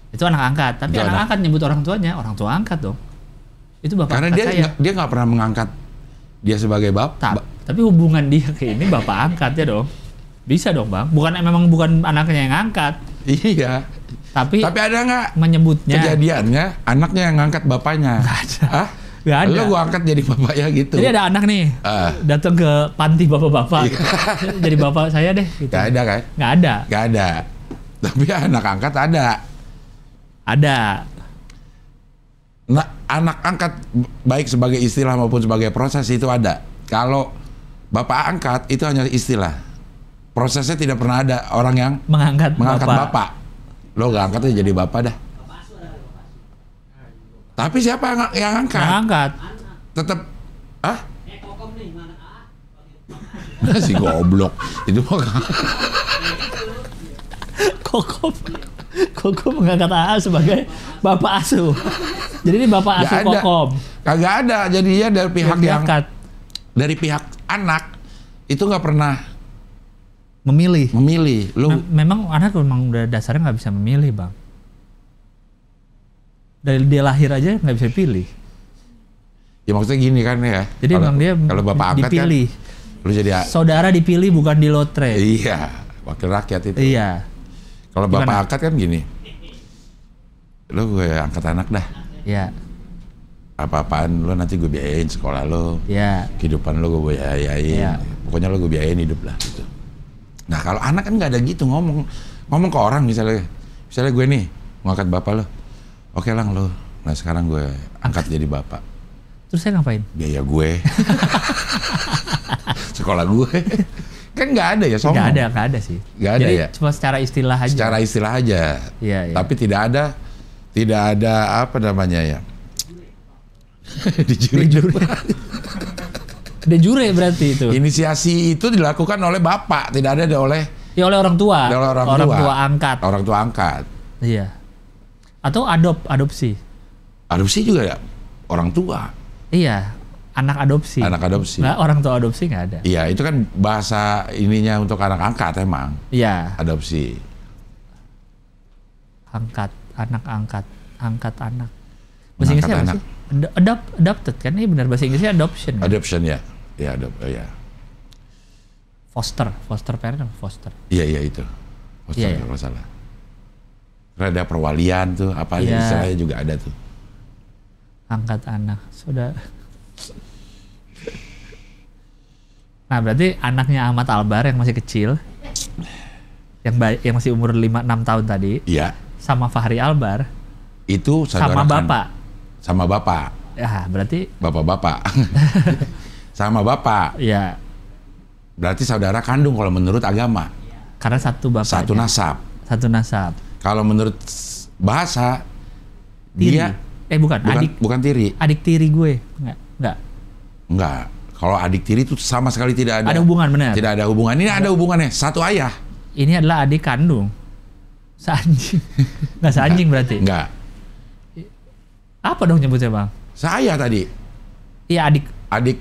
itu anak angkat. Tapi Itu anak anak. angkat nyebut orang tuanya, orang tua angkat dong. Itu bapak Karena angkat saya. dia nggak pernah mengangkat dia sebagai bapak. Tapi hubungan dia ke ini bapak angkat ya dong. Bisa dong bang. Memang bukan anaknya yang ngangkat, Iya. tapi Tapi ada nggak menyebutnya. kejadiannya anaknya yang ngangkat bapaknya? Nggak ada. Hah? Nggak ada. Lo gua angkat jadi bapaknya gitu. Jadi ada anak nih Ah. datang ke panti bapak-bapak. Iya. Jadi bapak saya deh. Gitu. Nggak ada kan? Nggak ada. Nggak ada. Tapi anak angkat ada. Ada. Nah, anak angkat baik sebagai istilah maupun sebagai proses itu ada. Kalau bapak angkat itu hanya istilah. Prosesnya tidak pernah ada orang yang Mengangkat bapak. Lo gak angkat aja jadi bapak dah. Tapi siapa yang angkat? Mengangkat. Tetap si goblok. Itu mah Kokom mengangkat AA sebagai bapak asuh. Jadi ini bapak Nggak asuh ada. Kokom. kagak ada. Jadinya dari pihak yang Diangkat. dari pihak anak itu nggak pernah Memilih. memilih. Lo Memang anak memang udah dasarnya nggak bisa memilih bang. Dari dia lahir aja nggak bisa pilih. ya maksudnya gini kan ya. Jadi Kalau- memang dia kalau bapak angkat dipilih. kan, lu jadi Saudara dipilih bukan di lotre. iya wakil rakyat itu. Iya. Kalau Gimana? bapak angkat kan gini, lo gue angkat anak dah. Iya. Apa-apaan lo nanti gue biayain sekolah lo, Iya. kehidupan lo gue biayain. Iya. Pokoknya lo gue biayain hidup lah gitu. Nah kalau anak kan nggak ada gitu ngomong ke orang misalnya gue nih mau angkat bapak lo, oke lang lo. Nah sekarang gue angkat jadi bapak, Terus saya ngapain? biaya gue, sekolah gue, kan nggak ada ya sombong. Nggak ada sih. Nggak ada Jadi ya? cuma secara istilah aja. Secara istilah aja. Iya, iya. Tapi tidak ada apa namanya ya. De jure. De jure berarti itu. Inisiasi itu dilakukan oleh bapak, tidak ada oleh Ya oleh orang tua. oleh orang tua. angkat. Orang tua angkat. Iya. Atau adopsi. Adopsi juga ya orang tua, Iya, anak adopsi. anak adopsi. Nggak, orang tua adopsi nggak ada. Iya, itu kan bahasa ininya untuk anak angkat emang. Iya, Adopsi. angkat anak. Bahasa Mengangkat Inggrisnya apa anak. sih? Adopted kan? Ini benar bahasa Inggrisnya adoption. Kan? Adoption ya. Ya, ya. Foster parent apa foster? Iya itu. Iya, iya. Kalau salah. Terus ada perwalian tuh, apa Iya. istilahnya juga ada tuh. Angkat anak. Sudah. Nah, berarti anaknya Ahmad Albar yang masih kecil, yang masih umur 5-6 tahun tadi, Iya. sama Fahri Albar, Itu saudara sama bapak. Sama bapak. Ya, berarti Bapak-bapak. Sama bapak. ya Berarti saudara kandung kalau menurut agama. karena satu bapak. Satu nasab. Satu nasab. Kalau menurut bahasa Tiri. dia Bukan, bukan tiri. adik tiri gue. Enggak. Kalau adik tiri itu sama sekali tidak ada. Ada hubungan benar. Tidak ada hubungan. Ini ada hubungannya. Satu ayah. Ini adalah adik kandung. Seanjing. Enggak seanjing berarti. Enggak. Apa dong nyebutnya, Bang? Saya tadi. Iya, adik. Adik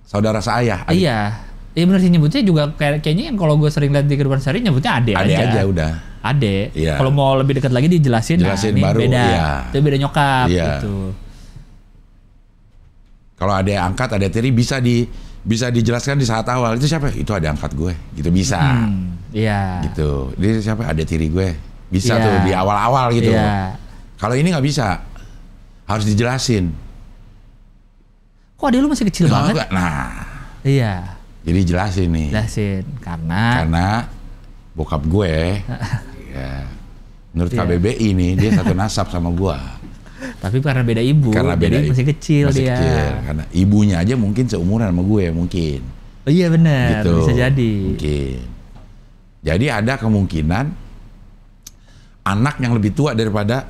saudara saya. Adik. Iya. Iya benar sih nyebutnya juga kayaknya yang kalau gue sering lihat di kehidupan sehari nyebutnya ade Adik aja udah. Ade. Iya. Kalau mau lebih dekat lagi dijelasin, Jelasin ini baru, beda. iya. Itu beda nyokap Iya. gitu. Kalau ada yang angkat, ada tiri bisa dijelaskan di saat awal. Itu siapa? Itu ada angkat gue. Gitu bisa. Iya. Gitu. Ini siapa? Ada tiri gue. Bisa Iya. tuh di awal-awal gitu. Iya. Kalau ini nggak bisa. Harus dijelasin. Kok adek lu masih kecil banget? Enggak. Nah, Iya, jadi jelasin nih. jelasin. Karena Bokap gue, ya, menurut Iya. KBBI nih dia satu nasab sama gua. tapi karena beda ibu, Karena beda jadi masih kecil masih dia. kecil. Karena ibunya aja mungkin seumuran sama gue mungkin. Oh iya benar, Gitu. bisa jadi. Mungkin. Jadi ada kemungkinan anak yang lebih tua daripada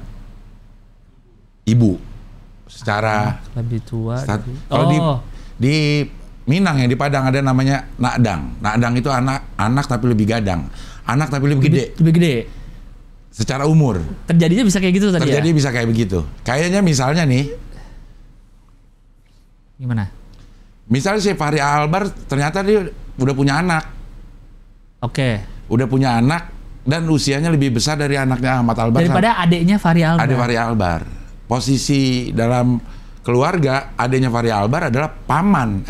ibu. Secara Lebih tua. kalau di Minang yang di Padang ada namanya nakdang. Nakdang itu anak tapi lebih gadang. Anak tapi lebih gede Lebih gede. secara umur. Terjadinya bisa kayak gitu tadi Terjadi ya? bisa kayak begitu. Kayaknya misalnya nih, Gimana? misalnya si Fahri Albar ternyata dia udah punya anak. Oke. Udah punya anak dan usianya lebih besar dari anaknya Ahmad Albar. Daripada adeknya Fahri Albar. Ada Fahri Albar. Posisi dalam keluarga adanya Fahri Albar adalah paman,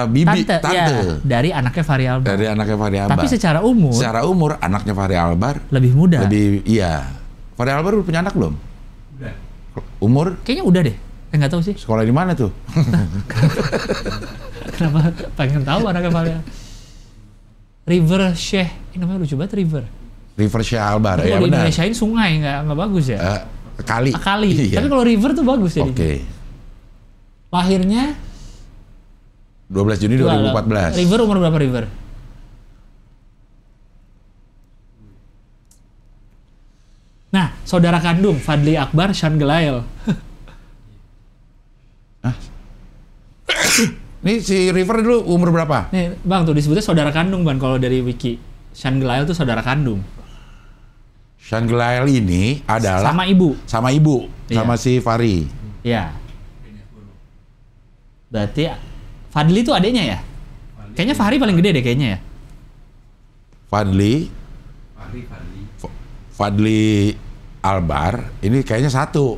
bibi, tante. Ya, dari anaknya Fahri Albar. Dari anaknya Fahri Albar. Tapi secara umur anaknya Fahri Albar lebih muda. iya. Fahri Albar udah punya anak belum? Udah. Umur Kayaknya udah deh. Nggak tahu sih. sekolah di mana tuh? Kenapa pengen tahu anaknya Fahri Albar? River Sheikh. Ini namanya lucu banget River. River Syekh Albar. Tapi Ya kalau di benar. Indonesiain sungai nggak bagus ya. Kali. Kali. Iya. Tapi kalau river tuh bagus ya. Oke. Lahirnya 12 Juni 2014. River umur berapa River? Nah, saudara kandung Fadli Akbar Shan Gelael. Nih si River dulu umur berapa? Nih, Bang tuh disebutnya saudara kandung Bang kalau dari wiki. Shan Gelael tuh saudara kandung. Shan Gelael ini adalah Sama ibu. sama ibu, Iya. sama si Fahri. Ya. Berarti Fadli itu adiknya ya? Kayaknya Fahri paling gede deh kayaknya ya. Fadli Fahri. Fadli Albar ini kayaknya satu.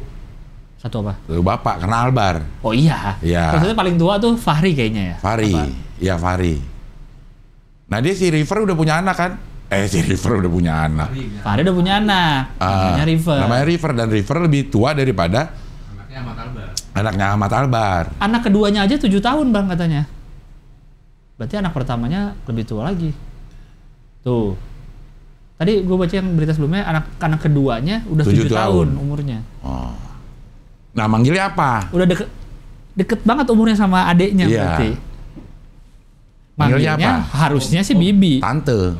Satu apa? Tuh, bapak karena Albar. Oh iya. Iya. Maksudnya paling tua tuh Fahri kayaknya ya. Fahri. Apa? Iya Fahri. Nah dia si River udah punya anak kan? Si River udah punya anak. Fahri udah punya anak. Namanya River. Namanya River dan River lebih tua daripada Anaknya Ahmad Albar. anaknya Ahmad Albar. Anak keduanya aja 7 tahun Bang katanya. Berarti anak pertamanya lebih tua lagi. Tuh. Tadi gue baca yang berita sebelumnya anak keduanya udah 7 7 tahun tahun. umurnya. Oh. Nah manggilnya apa? Udah deket banget umurnya sama adeknya Iya. berarti. Manggilnya Manggilnya apa? harusnya sih Bibi. Tante.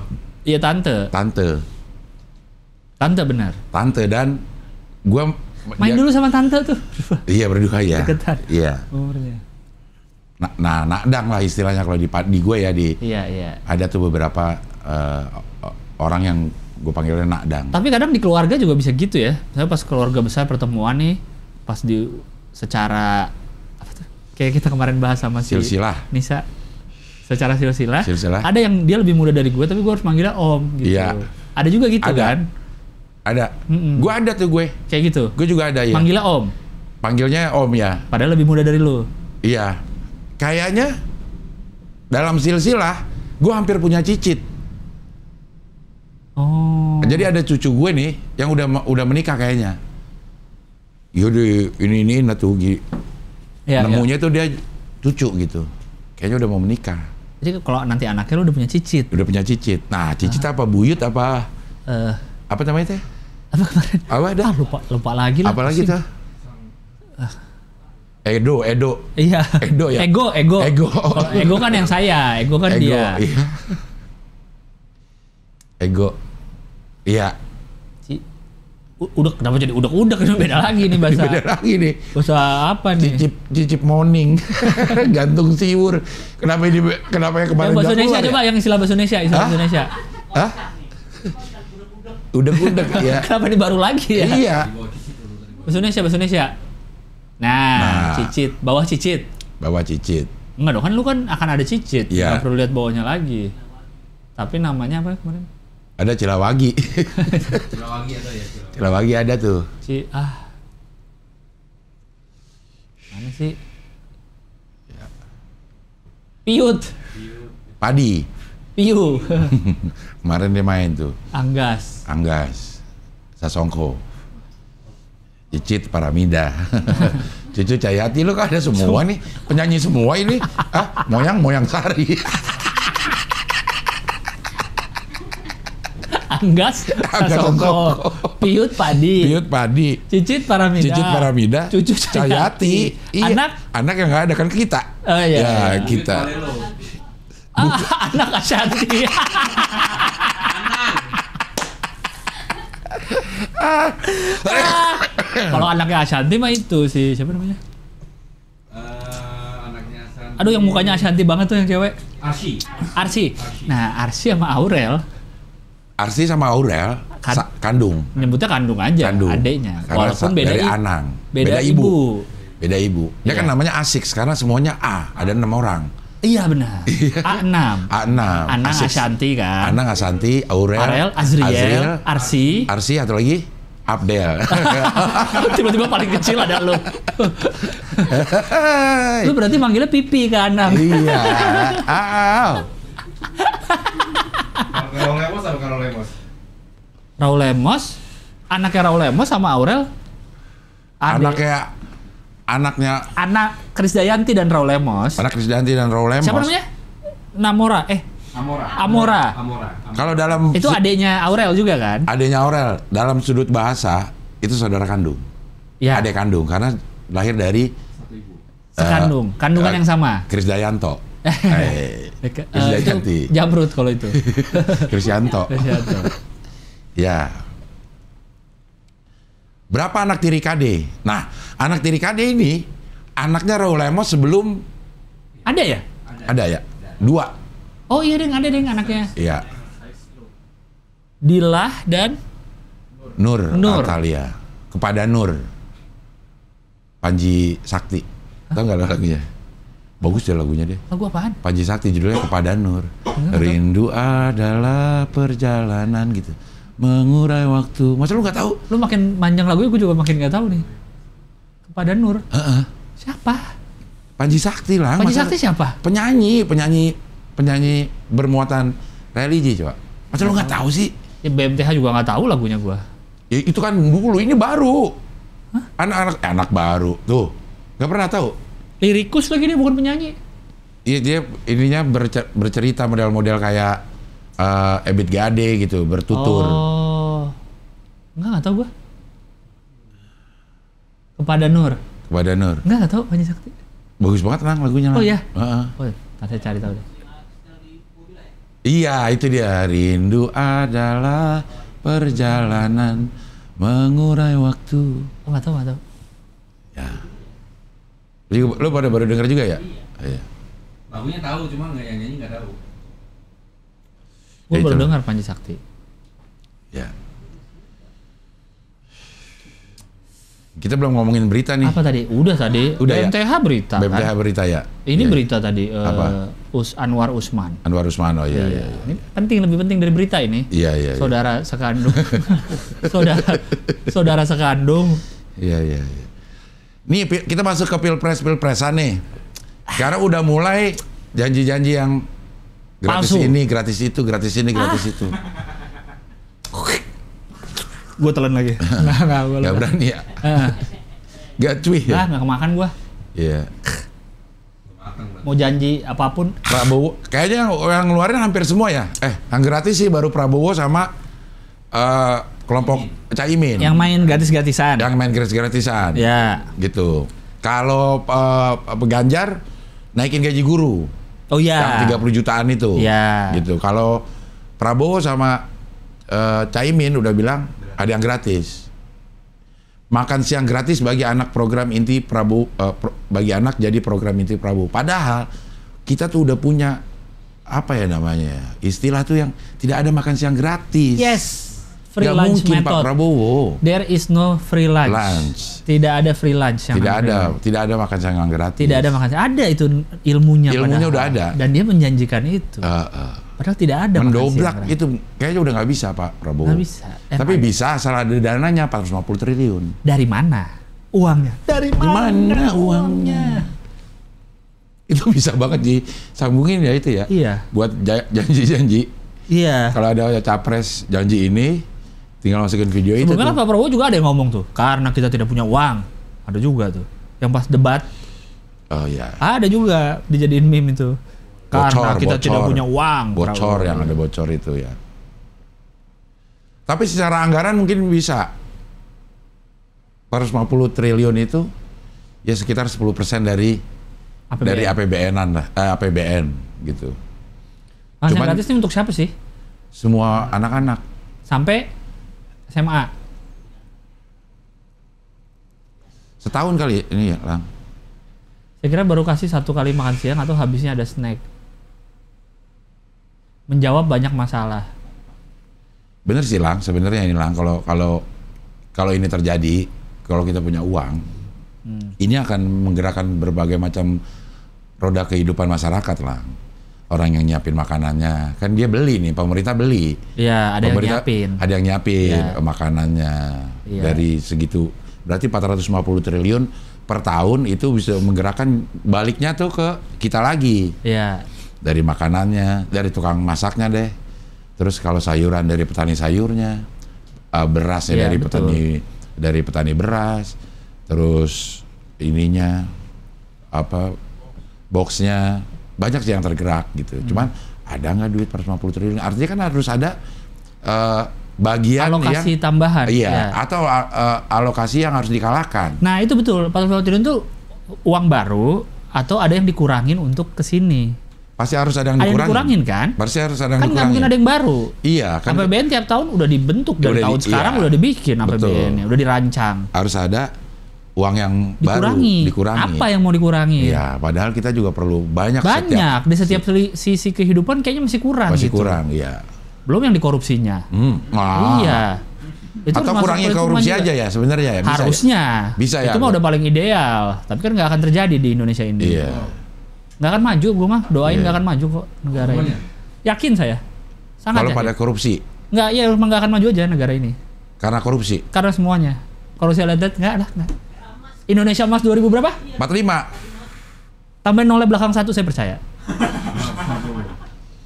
Iya tante. Tante Benar. dan gua Main dulu sama tante tuh. Iya berdua ya. Deketan. Iya. Umurnya. Nah, nakdang lah istilahnya kalau di gue ya Iya. ada tuh beberapa orang yang gue panggilnya nakdang. Tapi kadang di keluarga juga bisa gitu ya. Misalnya pas keluarga besar pertemuan nih, pas secara apa tuh? Kayak kita kemarin bahas sama si Silsilah. Nisa. Secara silsilah. Silsilah. Ada yang dia lebih muda dari gue, tapi gue harus manggilnya Om gitu. Iya. Ada juga gitu Ada. kan? Ada. Mm-mm. Gue ada tuh gue. Kayak gitu. Gue juga ada ya. Manggilnya Om. Panggilnya Om ya. Padahal lebih muda dari lu. Iya. Kayaknya dalam silsilah gue hampir punya cicit. Oh. Jadi ada cucu gue nih yang udah menikah kayaknya. Yaudah ini tuh Iya, nemunya tuh dia cucu gitu. Kayaknya udah mau menikah. Jadi kalau nanti anaknya lu udah punya cicit. Udah punya cicit. Nah, cicit apa buyut apa apa namanya teh? Apa kemarin? Apa ada? Lupa lagi lah. Apa lagi pusing. tuh? Edo. Iya. Edo ya? Ego. Kalau ego kan yang saya, ego kan dia. Iya. Ego. Iya. Udah kenapa jadi udah ini beda lagi nih bahasa. Beda lagi nih. Bahasa apa nih? Cicip morning. Gantung siwur. Kenapa yang kemarin Yang bahasa nggak Indonesia keluar coba ya? yang istilah bahasa Indonesia, Hah? Indonesia. Hah? Udah ya. Kenapa ini baru lagi ya? Iya. Bahasa Indonesia. Nah, cicit, bawah cicit. Bawa cicit. Enggak dong, kan lu kan akan ada cicit. Iya. Nggak perlu lihat bawahnya lagi. Tapi namanya apa kemarin? Ada Cilawagi. Cilawagi ada ya. Cilawagi ada tuh. Mana sih? Piut. Padi. Piu. Kemarin dia main tuh. Anggas. Anggas. Sasongko. Cicit Paramida. Cucu Cahyati, lu kan ada semua nih, penyanyi semua ini. Moyang Sari. Anggas Sasongko, Piut Padi, Cicit Paramida, Cucu Cahyati. Iya. Anak yang nggak ada kan kita. Oh, iya. Ya kita. Anak Ashanti. Kalau anaknya Ashanti mah itu si siapa namanya? Anaknya Ashanti. Aduh, yang mukanya Ashanti banget tuh yang cewek. Arsi. Nah, Arsi sama Aurel. Arsi sama Aurel kandung. Nyebutnya kandung aja, adeknya. Karena Walaupun beda dari Anang. Beda ibu. Beda ibu. Dia kan namanya Asik karena semuanya A, ada 6 orang. Iya benar. A6. Anang Ashanti kan. Anang Ashanti, Aurel, Azriel, Arsi atau lagi Abdel. Tiba-tiba paling kecil ada lu. Lu berarti manggilnya Pipi ke Anang. Iya. Raul Lemos. Anaknya Raul Lemos sama Aurel. Anaknya anak Krisdayanti dan Raul Lemos. Siapa namanya? Amora. Kalau dalam itu adiknya Aurel juga kan? Adiknya Aurel dalam sudut bahasa itu saudara kandung. Ya. Adik kandung karena lahir dari sekandung, kandungan yang sama. Krisdayanto. Krisdayanti. Jamrut kalau itu. Krisyanto. Ya. Berapa anak tiri KD? Nah, anak tiri KD ini anaknya Raul Lemos sebelum ada ya? Ada ya? 2. Oh iya, ada anaknya. Iya. Dilah dan Nur. Atalia. Kepada Nur. Panji Sakti. Tahu nggak lagunya? Bagus ya lagunya deh. Lagu apaan? Panji Sakti judulnya Kepada Nur. Rindu adalah perjalanan gitu. Mengurai waktu. Masa lu nggak tahu? Lu makin panjang lagunya, gue juga makin nggak tahu nih. Kepada Nur. Siapa? Panji Sakti lah. Panji Sakti siapa? Penyanyi bermuatan religi coba. Masa lu nggak tahu sih? Ya BMTH juga nggak tahu lagunya gua. Ya, itu kan dulu, ini baru. Anak baru tuh. Nggak pernah tahu. Lirikus lagi, dia bukan penyanyi. Iya, dia ininya bercerita model-model kayak Ebit Gade gitu, bertutur. Oh. Nggak tahu gua. Kepada Nur. Nggak tahu Panji Sakti. Bagus banget Nang lagunya. Oh iya? Oh, nanti saya cari tahu deh. Iya, itu dia. Rindu adalah perjalanan mengurai waktu. Oh, nggak tahu. Ya. Lu pada baru dengar juga ya? Iya. Lagunya tahu, cuma yang nyanyi nggak tahu. Gue baru dengar Panji Sakti. Ya. Kita belum ngomongin berita nih. Apa tadi? Udah BMTH ya? Berita. BMTH kan? Berita ya. Ini ya, berita tadi. Apa? Anwar Usman. Oh iya. Ini penting, lebih penting dari berita ini. Iya. Saudara sekandung. saudara sekandung. Iya. Nih kita masuk ke pilpresan nih. Karena udah mulai janji-janji yang gratis palsu. Ini, gratis itu, gratis ini, gratis itu. Gue telan lagi. Gak berani ya? Gak cuy ya? Gak kemakan gue. Iya. Mau janji apapun. Prabowo, kayaknya yang ngeluarin hampir semua ya? Yang gratis sih baru Prabowo sama kelompok Caimin. Yang main gratis-gratisan. Ya. Gitu. Kalau Ganjar, naikin gaji guru. Oh iya. Yang 30 jutaan itu. Iya. Gitu. Kalau Prabowo sama Caimin udah bilang ada yang gratis. Makan siang gratis bagi anak program inti Prabowo, bagi anak jadi program inti Prabowo. Padahal kita tuh udah punya apa ya namanya? Istilah tuh yang tidak ada makan siang gratis. Yes. Free Gak lunch mungkin method. Pak Prabowo. There is no free lunch. Tidak ada free lunch yang tidak ada makan siang yang gratis. Tidak ada makan siang. Ada itu ilmunya. Ilmunya udah ada. Dan dia menjanjikan itu. Padahal tidak ada. Mendobrak itu kayaknya udah nggak bisa Pak Prabowo. Nggak bisa. Tapi bisa asal ada dananya 450 triliun. Dari mana uangnya? Dari mana uangnya? Itu bisa banget disambungin ya itu ya. Iya. Buat janji-janji. Iya. Kalau ada capres janji ini, Tinggal masukin video itu Sebelumnya tuh. kan Pak Prabowo juga ada yang ngomong tuh, karena kita tidak punya uang. Ada juga tuh, yang pas debat Oh iya. ada juga dijadiin meme itu. Karena kita tidak punya uang. Bocor Prabowo. yang ada bocor itu ya. Tapi secara anggaran mungkin bisa. 450 triliun itu ya sekitar 10% dari APBN. dari APBN-an lah, APBN gitu. Makan Cuman- gratis ini untuk siapa sih? Semua anak-anak. Sampai SMA. Setahun kali ini ya, Lang. Saya kira baru kasih 1 kali makan siang atau habisnya ada snack. Menjawab banyak masalah. Bener sih, Lang. Sebenarnya ini, Lang, kalau ini terjadi, kalau kita punya uang, ini akan menggerakkan berbagai macam roda kehidupan masyarakat, Lang. Orang yang nyiapin makanannya, kan dia beli nih, pemerintah beli. Iya, ada yang Pemerintah nyiapin. Ada yang nyiapin Iya. makanannya Iya. dari segitu. Berarti 450 triliun per tahun itu bisa menggerakkan baliknya tuh ke kita lagi. Iya. Dari makanannya, dari tukang masaknya deh. Terus kalau sayuran dari petani sayurnya, berasnya Iya, dari betul. petani beras, terus ininya apa boxnya banyak sih yang tergerak gitu. Cuman ada nggak duit 450 triliun? Artinya kan harus ada bagian Alokasi yang tambahan. iya, Iya. atau alokasi yang harus dikalahkan. Nah itu betul, 40 triliun itu uang baru atau ada yang dikurangin untuk kesini. Pasti harus ada yang Ada yang dikurangin. dikurangin kan? Pasti harus ada yang Kan nggak dikurangin. mungkin ada yang baru. Iya, kan APBN tiap tahun udah dibentuk dari Udah tahun sekarang iya. udah dibikin Betul. APBN-nya, udah dirancang. harus ada uang yang Dikurangi. baru dikurangi. Apa yang mau dikurangi? Iya, padahal kita juga perlu banyak Banyak di setiap sisi kehidupan kayaknya masih kurang masih gitu. kurang, iya. Belum yang di korupsinya. Ah. Iya. Itu Atau termasuk kurangnya perhitungan korupsi juga. aja ya sebenarnya ya. Bisa ya? Harusnya. Bisa ya, Itu mah Bu? udah paling ideal. Tapi kan nggak akan terjadi di Indonesia ini. Iya. Nggak akan maju, gue mah doain Iya. nggak akan maju kok negara ini. Semuanya? Yakin saya. Sangat Kalau yakin. pada korupsi, Nggak, ya emang nggak akan maju aja negara ini. karena korupsi. Karena semuanya. Korupsi lihat nggak lah. Nggak. Indonesia emas 2000 berapa? 45. Tambahin nolnya belakang 1 saya percaya.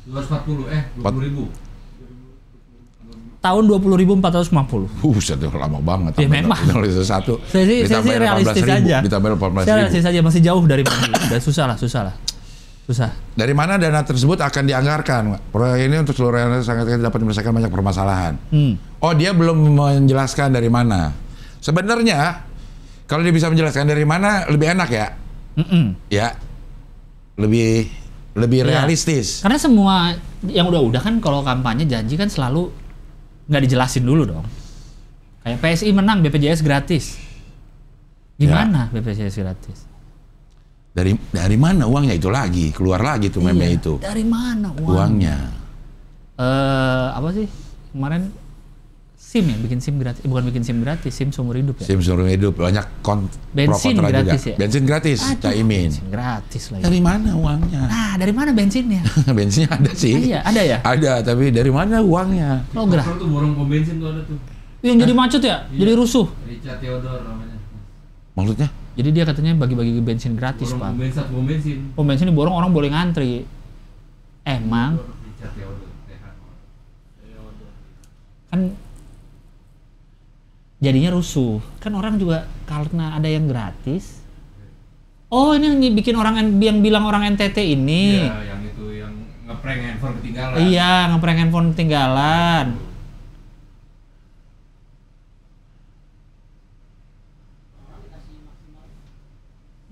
240 20.000. Tahun 20.450. Buset, itu lama banget. Ya, memang. Satu. Saya sih Ditambahin realistis 18.000, aja. Ditambah 18.000. Saya realistis aja, masih jauh dari udah susah lah. Susah. Dari mana dana tersebut akan dianggarkan? Proyek ini untuk seluruh Indonesia sangat dapat menyelesaikan banyak permasalahan. Oh, dia belum menjelaskan dari mana. Sebenarnya kalau dia bisa menjelaskan dari mana lebih enak ya. Ya. Lebih Iya. realistis. Karena semua yang udah kan kalau kampanye janji kan selalu nggak dijelasin dulu dong. Kayak PSI menang, BPJS gratis. Gimana BPJS gratis? Dari mana uangnya itu lagi? Keluar lagi tuh meme Iya, itu. Dari mana Uangnya. Apa sih? Kemarin SIM ya, bikin SIM gratis. Bukan bikin SIM gratis, SIM seumur hidup ya. SIM seumur hidup banyak Bensin pro kontra gratis juga. ya? Bensin gratis, Aduh, Caimin. bensin gratis lagi. Dari mana uangnya? Nah, dari mana bensinnya? Bensinnya ada sih. Iya, ada ya? Ada, tapi dari mana uangnya? Oh, gerah. Tuh borong pom bensin tuh ada tuh. Yang jadi macet ya? Jadi rusuh. Richard Theodore namanya. Maksudnya? Jadi dia katanya bagi-bagi bensin gratis, Borong Pak. pom bensin, satu pom bensin. Pom bensin diborong orang boleh ngantri. Emang Richard Theodore. kan jadinya rusuh. Kan orang juga karena ada yang gratis. Oh, ini yang bikin orang yang bilang orang NTT ini. Iya, yang itu yang ngeprank handphone ketinggalan. Iya, ngeprank handphone ketinggalan.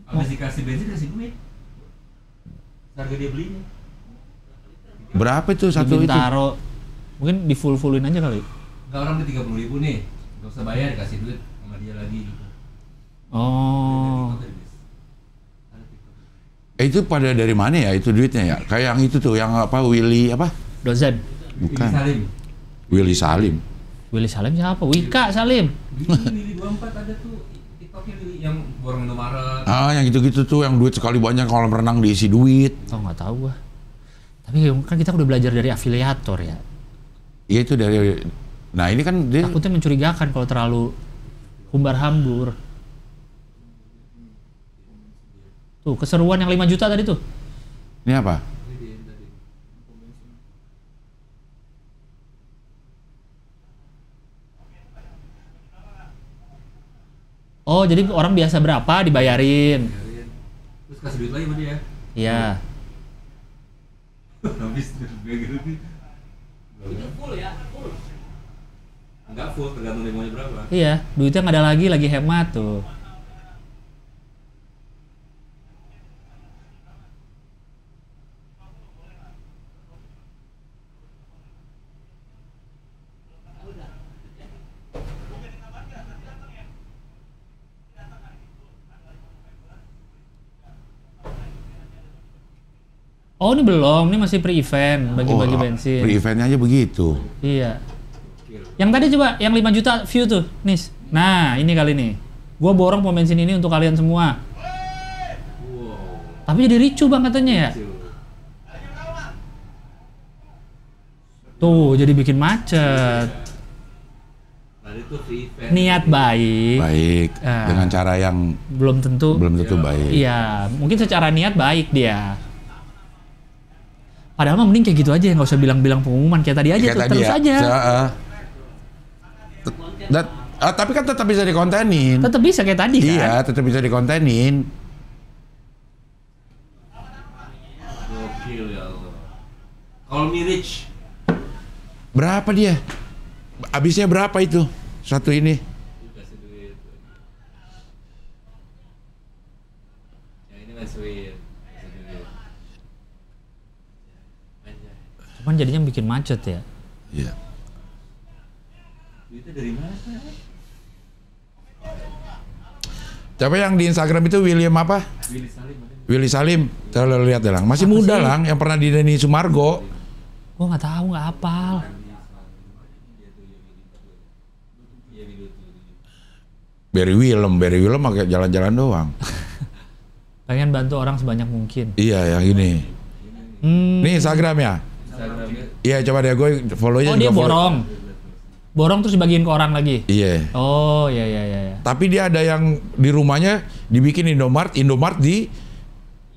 Habis dikasih bensin kasih duit. Harga dia belinya. Berapa itu satu itu? Bintaro. Mungkin di full-fullin aja kali. Enggak, orang beli 30.000 nih. Enggak usah bayar, kasih duit sama dia lagi gitu. Oh. Itu pada dari mana ya itu duitnya ya? Kayak yang itu tuh, yang apa Willy apa? Dozen. Bukan. Salim. Willy Salim. Willy Salim siapa? Wika Salim. Willy 24 ada tuh TikToknya Willy yang borong Indomaret. Ah, yang gitu-gitu tuh, yang duit sekali banyak kolam renang diisi duit. Oh, nggak tahu gua. Tapi kan kita udah belajar dari afiliator ya. Iya itu dari. Nah ini kan dia. Takutnya mencurigakan kalau terlalu humbar hambur. Tuh, keseruan yang 5 juta tadi tuh. Ini apa? Oh, jadi orang biasa berapa dibayarin? Terus kasih duit lagi sama dia. Iya. Habis gitu. Itu full ya, full. Enggak full, tergantung dia maunya berapa. Iya, duitnya nggak ada lagi hemat tuh. Oh ini belum, ini masih pre-event, bagi-bagi bensin. Pre-eventnya aja begitu. Iya. Yang tadi coba, yang 5 juta view tuh, Nis. Nah, ini kali nih. Gua borong pom bensin ini untuk kalian semua. Wow. Tapi jadi ricu bang katanya ya. Tuh, jadi bikin macet. Tadi tuh free event. Niat baik. Baik, dengan cara yang Belum tentu baik. Iya, mungkin secara niat baik dia. Padahal mah mending kayak gitu aja, nggak usah bilang-bilang pengumuman kayak tadi aja Kayak tuh, tadi terus ya. aja. Tapi kan tetap bisa dikontenin. Tetap bisa kayak tadi kan. Iya, tetap bisa dikontenin. Gokil ya Allah. Call me rich. Berapa dia? Habisnya berapa itu? Satu ini. Kasih duit. Yang ini masih duit. Kasih duit. Anjay. Cuman jadinya bikin macet ya. Iya. Duitnya dari mana? Siapa yang di Instagram itu William apa? Willy Salim ada. Willy Salim. Coba lihat deh, Lang. Masih Apa muda, sih? Lang, yang pernah di Denny Sumargo. Gua nggak tahu, nggak hafal. Barry Willem pakai jalan-jalan doang. Pengen bantu orang sebanyak mungkin. Iya, yang ini. Nih Instagram ya. Instagramnya Iya, coba deh gue follow-nya Oh dia juga follow. borong terus dibagiin ke orang lagi. Iya. Oh iya. Tapi dia ada yang di rumahnya dibikin Indomart di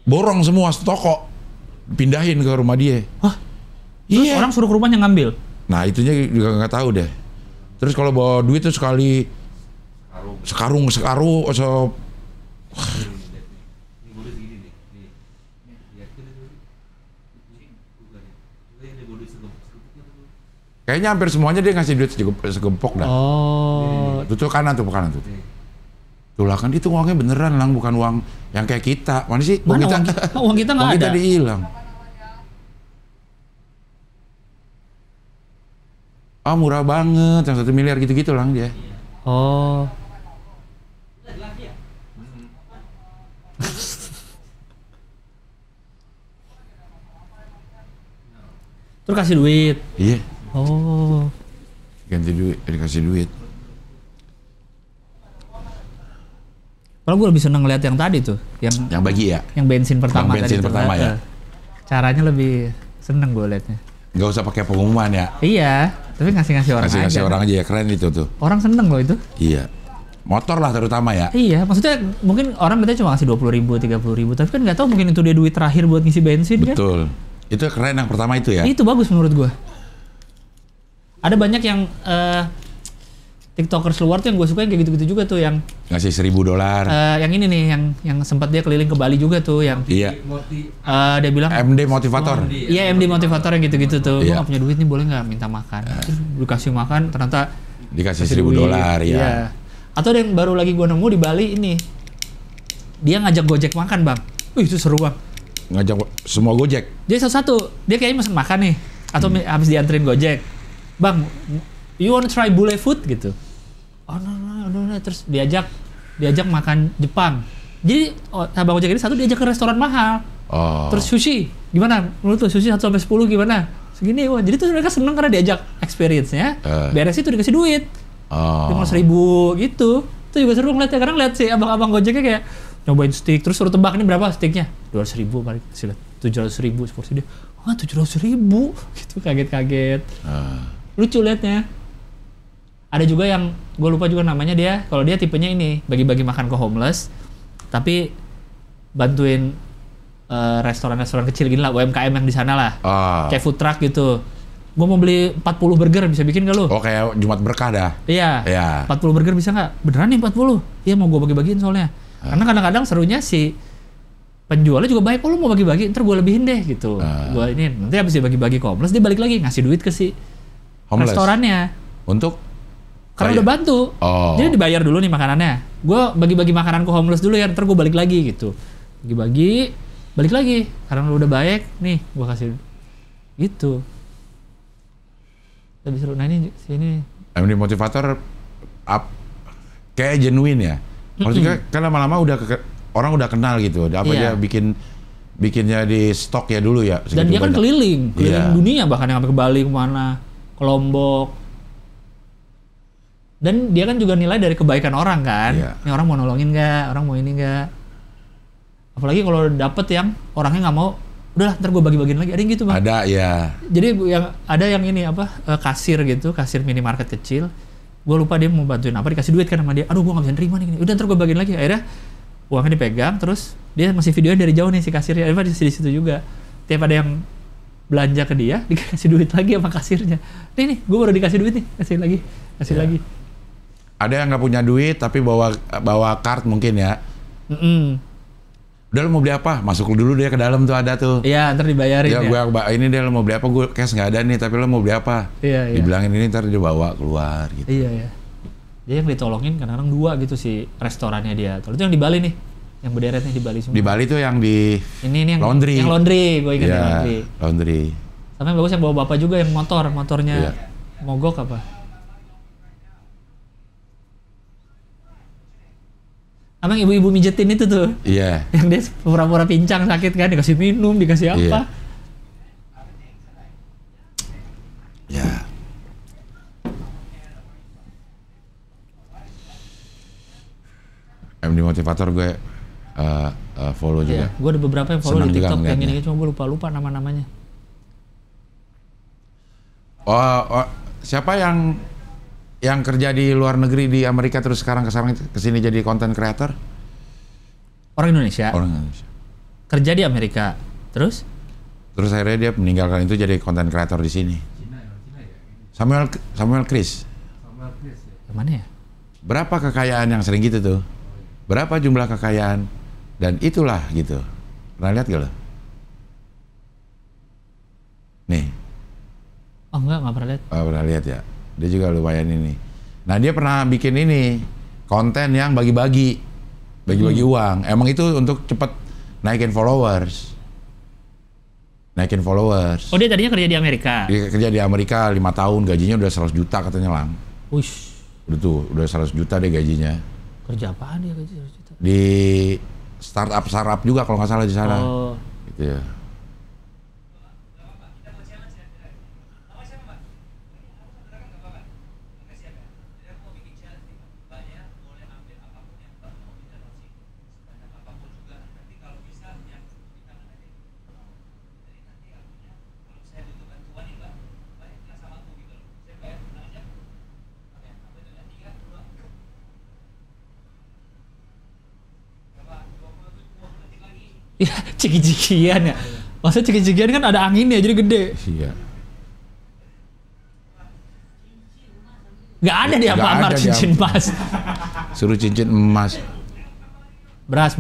borong semua toko. Pindahin ke rumah dia. Hah? Terus Iya. orang suruh ke rumahnya ngambil. Nah, itunya juga nggak tahu deh. Terus kalau bawa duit tuh sekali sekarung ini boleh segini nih. Nih. Lihat kita dulu. Bukan ya. Kita yang boleh segepok-segepoknya tuh. kayaknya hampir semuanya dia ngasih duit segempok dah. Oh. Tuh kanan tuh. Tuh lah kan itu uangnya beneran, Lang, bukan uang yang kayak kita. Mana sih? Mana uang kita nggak uang kita ada. dihilang. Ah, murah banget, yang 1 miliar gitu-gitu, Lang, dia. Oh. Terus kasih duit. Iya, Oh. ganti duit, dikasih duit. Kalau gue lebih seneng ngeliat yang tadi tuh, Yang bagi ya, yang bensin pertama Yang bensin tadi tuh. pertama ya? Caranya lebih seneng gue liatnya. nggak usah pakai pengumuman ya. Iya, tapi ngasih orang Kasih aja. orang aja ya, keren itu tuh. Orang seneng loh itu. Iya. Motor lah terutama ya. Iya, maksudnya mungkin orang berarti cuma ngasih 20.000, 30.000, tapi kan nggak tahu mungkin itu dia duit terakhir buat ngisi bensin kan? Betul. Itu keren yang pertama itu ya. Itu bagus menurut gua. Ada banyak yang TikTokers luar tuh yang gue suka yang kayak gitu-gitu juga tuh yang Ngasih $1.000. yang ini nih yang sempat dia keliling ke Bali juga tuh yang Iya. dia bilang MD motivator. iya MD motivator yang gitu-gitu tuh. Gue Iya. nggak punya duit nih, boleh nggak minta makan? Terus dikasih makan ternyata Dikasih kasih $1.000 duit. ya. Iya. Atau ada yang baru lagi gue nemu di Bali ini. Dia ngajak Gojek makan, Bang. Itu seru, Bang. Ngajak semua Gojek. Dia satu-satu, dia kayaknya mesen makan nih atau habis dianterin Gojek. Bang, you wanna try bule food gitu. Oh no, terus diajak makan Jepang. Jadi Abang Gojek ini satu diajak ke restoran mahal. Oh. Terus sushi, gimana? Menurut lu sushi 1 sampai 10 gimana? Segini, wah. Jadi tuh mereka seneng karena diajak experience-nya. Beres itu dikasih duit. Oh. 500.000 gitu. Itu juga seru ngeliatnya. Karena ngeliat si abang-abang Gojeknya kayak nyobain steak, terus suruh tebak ini berapa steaknya? 200.000 paling. 700.000 seporsi dia. Wah 700.000 gitu, kaget-kaget. Lucu liatnya. Ada juga yang gue lupa juga namanya dia. Kalau dia tipenya ini bagi-bagi makan ke homeless, tapi bantuin restoran-restoran kecil gini lah, UMKM yang di sana lah, Oh. kayak food truck gitu. Gue mau beli 40 burger, bisa bikin gak lu? Oh kayak Jumat Berkah dah. Iya. Iya. 40 burger bisa nggak? Beneran nih 40? Iya, mau gue bagi-bagiin soalnya. Karena kadang-kadang serunya si penjualnya juga baik. Oh lu mau bagi-bagi, ntar gue lebihin deh gitu. Gue ini nanti habis dia bagi-bagi ke homeless, dia balik lagi ngasih duit ke si Homeless. restorannya. Untuk? Karena udah bantu. Oh. Jadi dibayar dulu nih makanannya. Gue bagi-bagi makanan ke homeless dulu ya, ntar gue balik lagi gitu. Bagi-bagi, balik lagi. Karena lu udah baik, nih gue kasih gitu. Lebih seru. Nah ini sini. MD Motivator kayak genuine ya. Maksudnya kan lama-lama orang udah kenal gitu. Apa dia bikinnya di stok ya dulu ya. Dan dia kan keliling dunia, bahkan yang sampai ke Bali kemana, ke Lombok. Dan dia kan juga nilai dari kebaikan orang kan. Ini orang mau nolongin nggak, orang mau ini nggak. Apalagi kalau dapet yang orangnya nggak mau, udahlah ntar gue bagi-bagiin lagi. Ada yang gitu bang. Ada ya. Jadi ada yang ini kasir gitu, kasir minimarket kecil. Gue lupa dia mau bantuin apa, dikasih duit kan sama dia. Aduh gue nggak bisa nerima nih. Udah ntar gue bagiin lagi. Akhirnya uangnya dipegang, terus dia masih videonya dari jauh nih si kasirnya. Akhirnya di situ juga. Tiap ada yang belanja ke dia, dikasih duit lagi sama kasirnya. Nih gue baru dikasih duit nih, kasih lagi. Ada yang nggak punya duit tapi bawa card mungkin ya. Udah lo mau beli apa? Masuk dulu dia ke dalam tuh ada tuh. Iya, ntar dibayarin ya. Ini dia lo mau beli apa? Gue cash nggak ada nih, tapi lo mau beli apa? Iya. Dibilangin ini ntar dia bawa keluar gitu. Iya. Dia yang ditolongin kadang-kadang 2 gitu si restorannya dia. Kalau itu yang di Bali nih, yang berderet nih di Bali semua. Di Bali tuh yang di ini yang laundry. Yang laundry, gue ingat ya, laundry. Sama yang bagus yang bawa bapak juga yang motornya mogok apa? Abang ibu-ibu mijetin itu tuh. Iya. Yang dia pura-pura pincang sakit kan, dikasih minum, dikasih apa. Iya. MD Motivator gue follow juga. Gue ada beberapa yang follow Senang di TikTok juga yang ini, cuma gue lupa nama-namanya. Siapa yang kerja di luar negeri di Amerika terus sekarang kesini jadi content creator? Orang Indonesia. Orang Indonesia. Kerja di Amerika, terus akhirnya dia meninggalkan itu jadi content creator di sini. Samuel Chris. Yang mana ya? Berapa kekayaan yang sering gitu tuh? Berapa jumlah kekayaan? Dan itulah gitu. Pernah lihat gak lo? Nih. Oh enggak pernah lihat. Oh, pernah lihat ya. Dia juga lumayan ini. Nah dia pernah bikin ini konten yang bagi-bagi uang. Emang itu untuk cepet naikin followers. Oh dia tadinya kerja di Amerika. Dia kerja di Amerika 5 tahun, gajinya udah 100 juta katanya lang. Wush. Udah 100 juta deh gajinya. Kerja apaan dia gaji 100 juta? Di startup juga kalau nggak salah di sana. Oh. Gitu ya. Ya, ciki-cikian ya. Maksudnya ciki-cikian kan ada anginnya jadi gede. Iya. Gak ada di Alfamart cincin emas. Suruh cincin emas. Beras.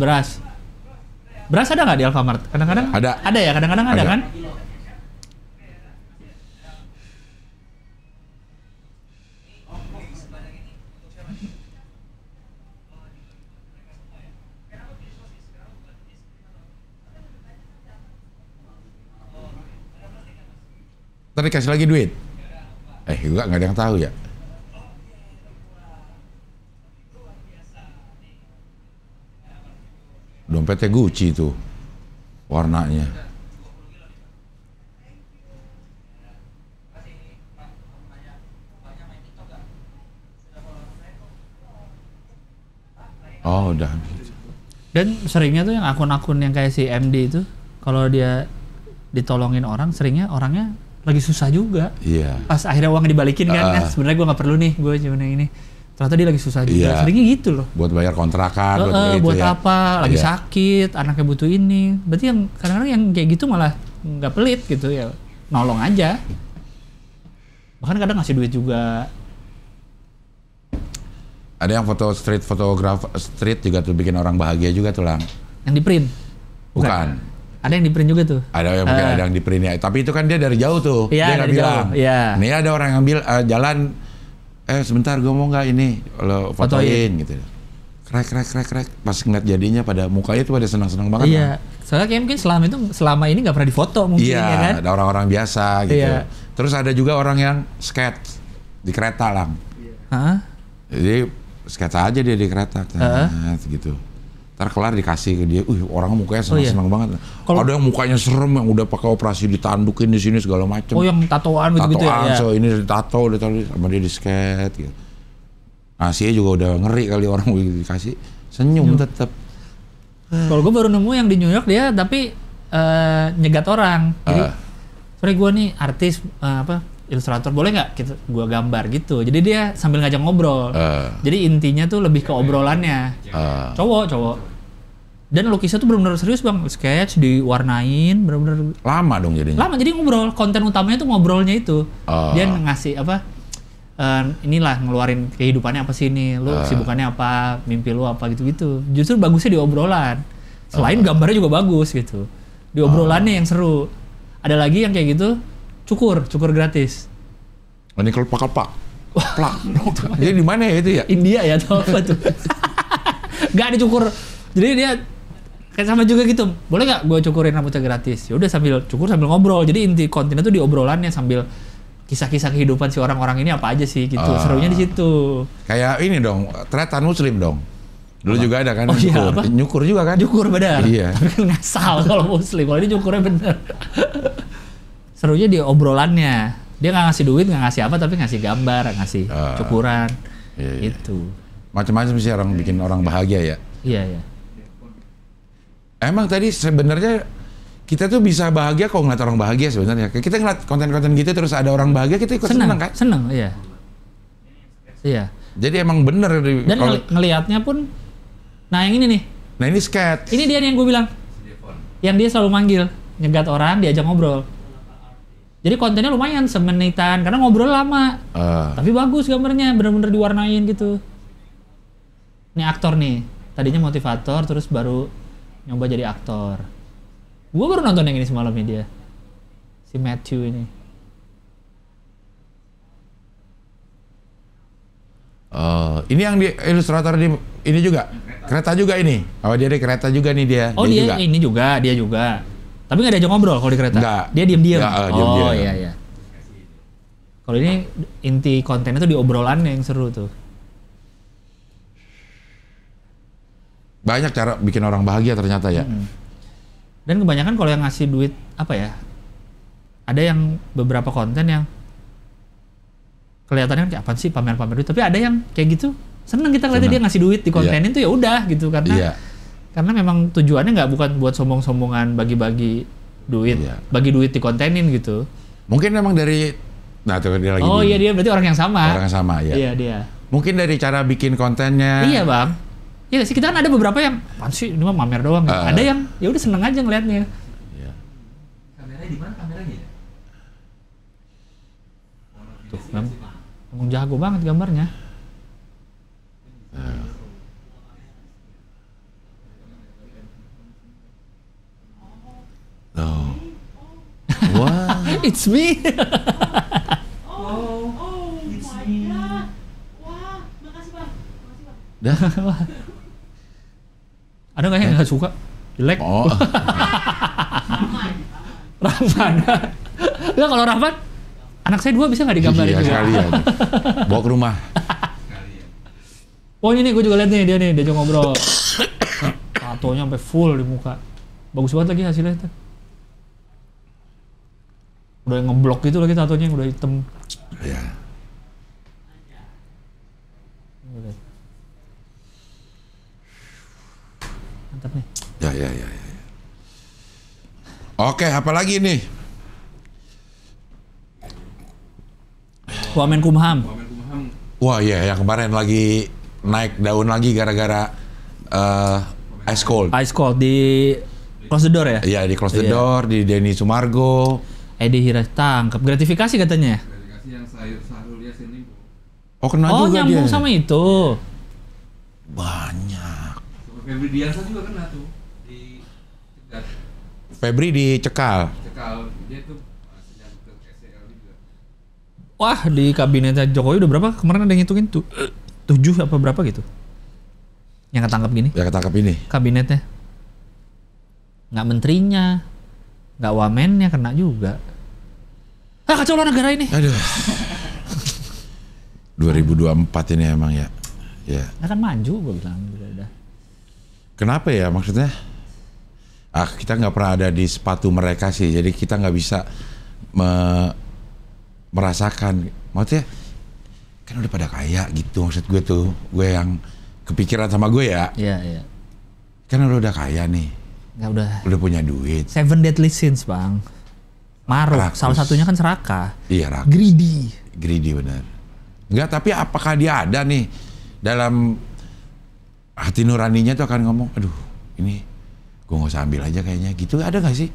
Beras ada nggak di Alfamart? Kadang-kadang ada. Ada ya, kadang-kadang ada kan? Tadi kasih lagi duit. Juga nggak ada yang tahu ya. Dompetnya Gucci itu warnanya. Oh udah. Dan seringnya tuh yang akun-akun yang kayak si MD itu, kalau dia ditolongin orang, seringnya orangnya lagi susah juga. Iya. Pas akhirnya uang dibalikin kan, sebenarnya gue nggak perlu nih, gue cuma yang ini. Ternyata dia lagi susah juga. Iya. Seringnya gitu loh. Buat bayar kontrakan, buat ya. apa? Lagi sakit, anaknya butuh ini. Berarti yang kadang-kadang yang kayak gitu malah nggak pelit gitu ya, nolong aja. Bahkan kadang ngasih duit juga. Ada yang foto street juga tuh bikin orang bahagia juga tuh Lang. Yang di print? Bukan. Ada yang di print juga tuh? Ada yang mungkin ada yang di print ya. Tapi itu kan dia dari jauh tuh. Iya, Dia nggak dari bilang. jauh, iya. Nih ada orang yang jalan. Sebentar gue mau nggak ini lo fotoin gitu. Krek. Pas ngeliat jadinya pada mukanya tuh pada senang-senang banget. Iya. Soalnya kayak mungkin selama ini nggak pernah difoto mungkin Iya, ya kan? ada orang-orang biasa gitu. Iya. Terus ada juga orang yang skate di kereta Lang. Hah? Jadi skate aja dia di kereta, gitu. Ntar kelar dikasih ke dia, orang mukanya senang-senang banget. Ada yang mukanya serem yang udah pakai operasi ditandukin di sini segala macem. Oh yang tatoan gitu-gitu ya? So ini ditato, sama dia di skate gitu. Nah sih juga udah ngeri kali orang begitu dikasih, senyum tetap. Kalau gue baru nemu yang di New York dia tapi nyegat orang. Jadi sorry gue nih artis ilustrator, boleh nggak kita gua gambar gitu. Jadi dia sambil ngajak ngobrol. Jadi intinya tuh lebih ke obrolannya. Cowok. Dan lukisnya tuh benar-benar serius bang, sketch diwarnain, benar-benar lama dong jadinya. Lama, jadi ngobrol. Konten utamanya tuh ngobrolnya itu. Dia ngasih inilah ngeluarin kehidupannya apa sih ini, lu kesibukannya apa, mimpi lu apa gitu-gitu. Justru bagusnya di obrolan. Selain gambarnya juga bagus gitu. Di obrolannya yang seru. Ada lagi yang kayak gitu, cukur gratis. Ini kelpak. Plak. Jadi di mana ya itu ya? India ya atau apa tuh? Gak dicukur. Jadi dia kayak sama juga gitu. Boleh nggak gue cukurin rambutnya gratis? Ya udah sambil cukur sambil ngobrol. Jadi inti kontennya tuh di obrolannya sambil kisah-kisah kehidupan si orang-orang ini apa aja sih gitu. Serunya di situ. Kayak ini dong, ternyata muslim dong. Dulu juga ada kan nyukur juga kan? Nyukur benar. Iya. Tapi kan ngasal kalau muslim. Kalau ini nyukurnya bener. Serunya di obrolannya. Dia nggak ngasih duit, nggak ngasih apa, tapi ngasih gambar, ngasih cukuran. Iya. Itu. Macam-macam sih orang bikin orang bahagia ya. Iya. Emang tadi sebenarnya kita tuh bisa bahagia kalau ngeliat orang bahagia sebenarnya. Kita ngeliat konten-konten gitu terus ada orang bahagia, kita ikut senang kan? Seneng, iya. Iya. Jadi emang bener. Dan ngelihatnya pun, nah yang ini nih. Nah ini sketch. Ini dia nih yang gue bilang. Yang dia selalu manggil, nyegat orang, diajak ngobrol. Jadi kontennya lumayan, semenitan, karena ngobrol lama. Tapi bagus gambarnya, bener-bener diwarnain gitu. Ini aktor nih, tadinya motivator, terus baru nyoba jadi aktor. Gue baru nonton yang ini semalam nih dia. Si Matthew ini. Ini yang di ilustrator di ini juga? Kereta juga ini? Oh dia di kereta juga nih dia? Oh dia juga. Dia juga. Tapi nggak diajak ngobrol kalau di kereta? Nggak. Dia diem-diem? Diem-diem. Oh iya. Kalau ini inti kontennya tuh di obrolannya yang seru tuh. Banyak cara bikin orang bahagia ternyata ya. Dan kebanyakan kalau yang ngasih duit apa ya? Ada yang beberapa konten yang kelihatannya kayak apaan sih pamer-pamer duit, tapi ada yang kayak gitu seneng kita ngeliatnya dia ngasih duit di kontenin tuh ya udah gitu karena memang tujuannya nggak bukan buat sombong-sombongan bagi-bagi duit, bagi duit di kontenin gitu. Mungkin memang dari dia lagi. Oh iya dia berarti orang yang sama. Orang yang sama ya. Iya dia. Mungkin dari cara bikin kontennya. Iya bang. Iya sih kita kan ada beberapa yang apaan sih ini mah pamer doang. Ada yang ya udah seneng aja ngeliatnya. Iya. Kameranya di mana kameranya? Tuh, emang jago banget gambarnya. Oh. Wah. It's me. It's me. Wah, makasih bang. Dah. Ada nggak yang nggak suka? Jelek. Oh. Rahman. Enggak kalau Rahman, anak saya 2 bisa nggak digambarin juga? Sekalian. Bawa ke rumah. Oh ini nih gue juga liat nih dia diajak ngobrol. Tatonya sampai full di muka. Bagus banget lagi hasilnya itu. Udah yang ngeblok gitu lagi tatonya yang udah hitam. Iya. Mantap nih. Ya. Oke, apa lagi nih? Wamenkumham. Wah iya, yang kemarin lagi naik daun lagi gara-gara Ice Cold. Ice Cold di Close the Door ya? Iya, di Close the Door, di Denny Sumargo. Edi Hiras tangkap. Gratifikasi katanya. Gratifikasi yang sayur Sahrul Yassin Limpo. Oh kena Oh, juga nyambung dia. sama itu. Banyak. Sama Febri Diansyah juga kena tuh di cegat Febri dicekal. cekal dia tuh sejak ke SCL juga. Wah, di kabinetnya Jokowi udah berapa? Kemarin ada yang ngitungin tuh 7 apa berapa gitu. Yang ketangkap gini. Ya ketangkap ini. Kabinetnya. Nggak menterinya, nggak wamennya kena juga. Kacau lah negara ini. Aduh. 2024 ini emang ya. Ya. Nggak akan maju, gue bilang. Udah. Kenapa ya maksudnya? Kita nggak pernah ada di sepatu mereka sih, jadi kita nggak bisa merasakan. Maksudnya kan udah pada kaya gitu, maksud gue tuh. Gue yang kepikiran sama gue ya. Iya. Kan lu udah kaya nih, Nggak udah. udah punya duit. 7 deadly sins, Bang. Maruk, Rakus. salah satunya kan serakah. Iya, rak. Greedy. Bener. Enggak, tapi apakah dia ada nih dalam hati nuraninya tuh akan ngomong, aduh ini gue nggak usah ambil aja kayaknya gitu, ada nggak sih?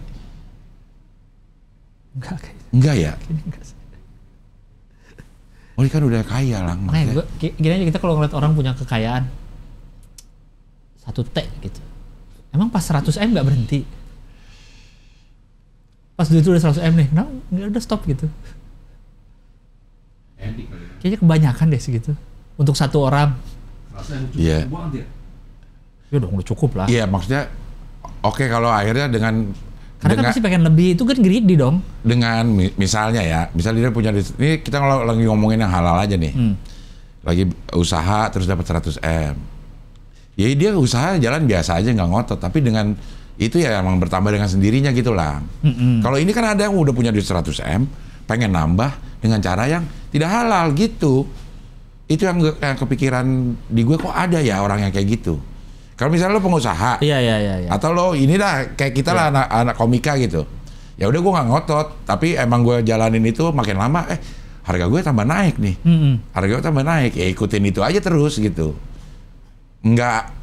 Enggak kayaknya. Enggak ya? Gini enggak sih. Oh ini kan udah kaya lah. Makanya gue, gini aja kita kalau ngeliat orang punya kekayaan 1T gitu. Emang pas 100M nggak berhenti? Pas duit udah 100M nih, nah nggak udah stop gitu. Edik kali ya. Kayaknya kebanyakan deh segitu. Untuk satu orang. Rasanya lucu Iya. banget ya. Ya dong udah cukup lah. Iya maksudnya, oke kalau akhirnya dengan Karena kan pasti pengen lebih, itu kan greedy dong. dengan misalnya ya, misalnya dia punya ini kita kalau lagi ngomongin yang halal aja nih, lagi usaha terus dapat 100M, ya dia usaha jalan biasa aja nggak ngotot, tapi dengan itu ya emang bertambah dengan sendirinya gitu lah. Kalau ini kan ada yang udah punya duit 100M, pengen nambah dengan cara yang tidak halal gitu. Itu yang kepikiran di gue, kok ada ya orang yang kayak gitu. Kalau misalnya lo pengusaha, Iya. atau lo ini dah kayak kita lah anak komika gitu, ya udah gue nggak ngotot, tapi emang gue jalanin itu makin lama, harga gue tambah naik nih, harga gue tambah naik, ya ikutin itu aja terus gitu. Enggak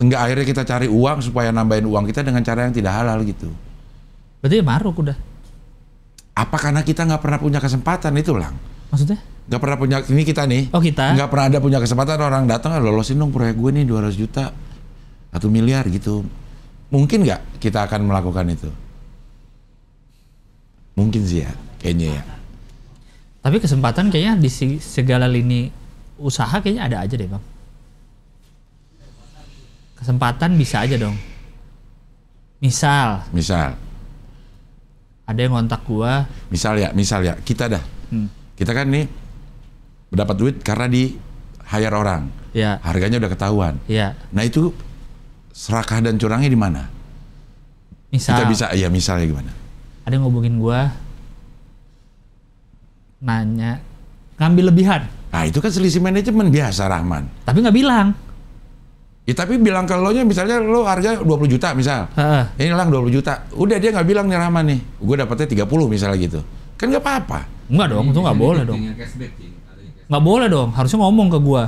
akhirnya kita cari uang supaya nambahin uang kita dengan cara yang tidak halal gitu. Berarti ya maruk udah. Apa karena kita nggak pernah punya kesempatan itu Lang? Maksudnya? Nggak pernah punya, ini kita nih. Oh kita? Nggak pernah ada punya kesempatan orang datang, lolosin dong proyek gue nih 200 juta. 1 miliar gitu. Mungkin nggak kita akan melakukan itu? Mungkin sih ya, kayaknya ya. Tapi kesempatan kayaknya di segala lini usaha kayaknya ada aja deh Bang. Kesempatan bisa aja dong. Misal ada yang ngontak gua. Misal ya, kita dah. Kita kan nih dapat duit karena di hire orang. Ya. Harganya udah ketahuan. Ya. Nah itu serakah dan curangnya di mana? Misal. Kita bisa, ya misalnya gimana? Ada yang ngubungin gua. Nanya. Ngambil lebihan. Nah itu kan selisih manajemen biasa Rahman. Tapi nggak bilang. Ya tapi bilang ke lo nya misalnya lo harga 20 juta misal. Heeh. Ini Lang 20 juta. Udah dia nggak bilang nih Rahman nih. Gue dapetnya 30 misalnya gitu. Kan nggak apa-apa. Enggak dong, itu nggak boleh dong. Cashback, Cing. Ada yang cashback. Nggak boleh dong, harusnya ngomong ke gua.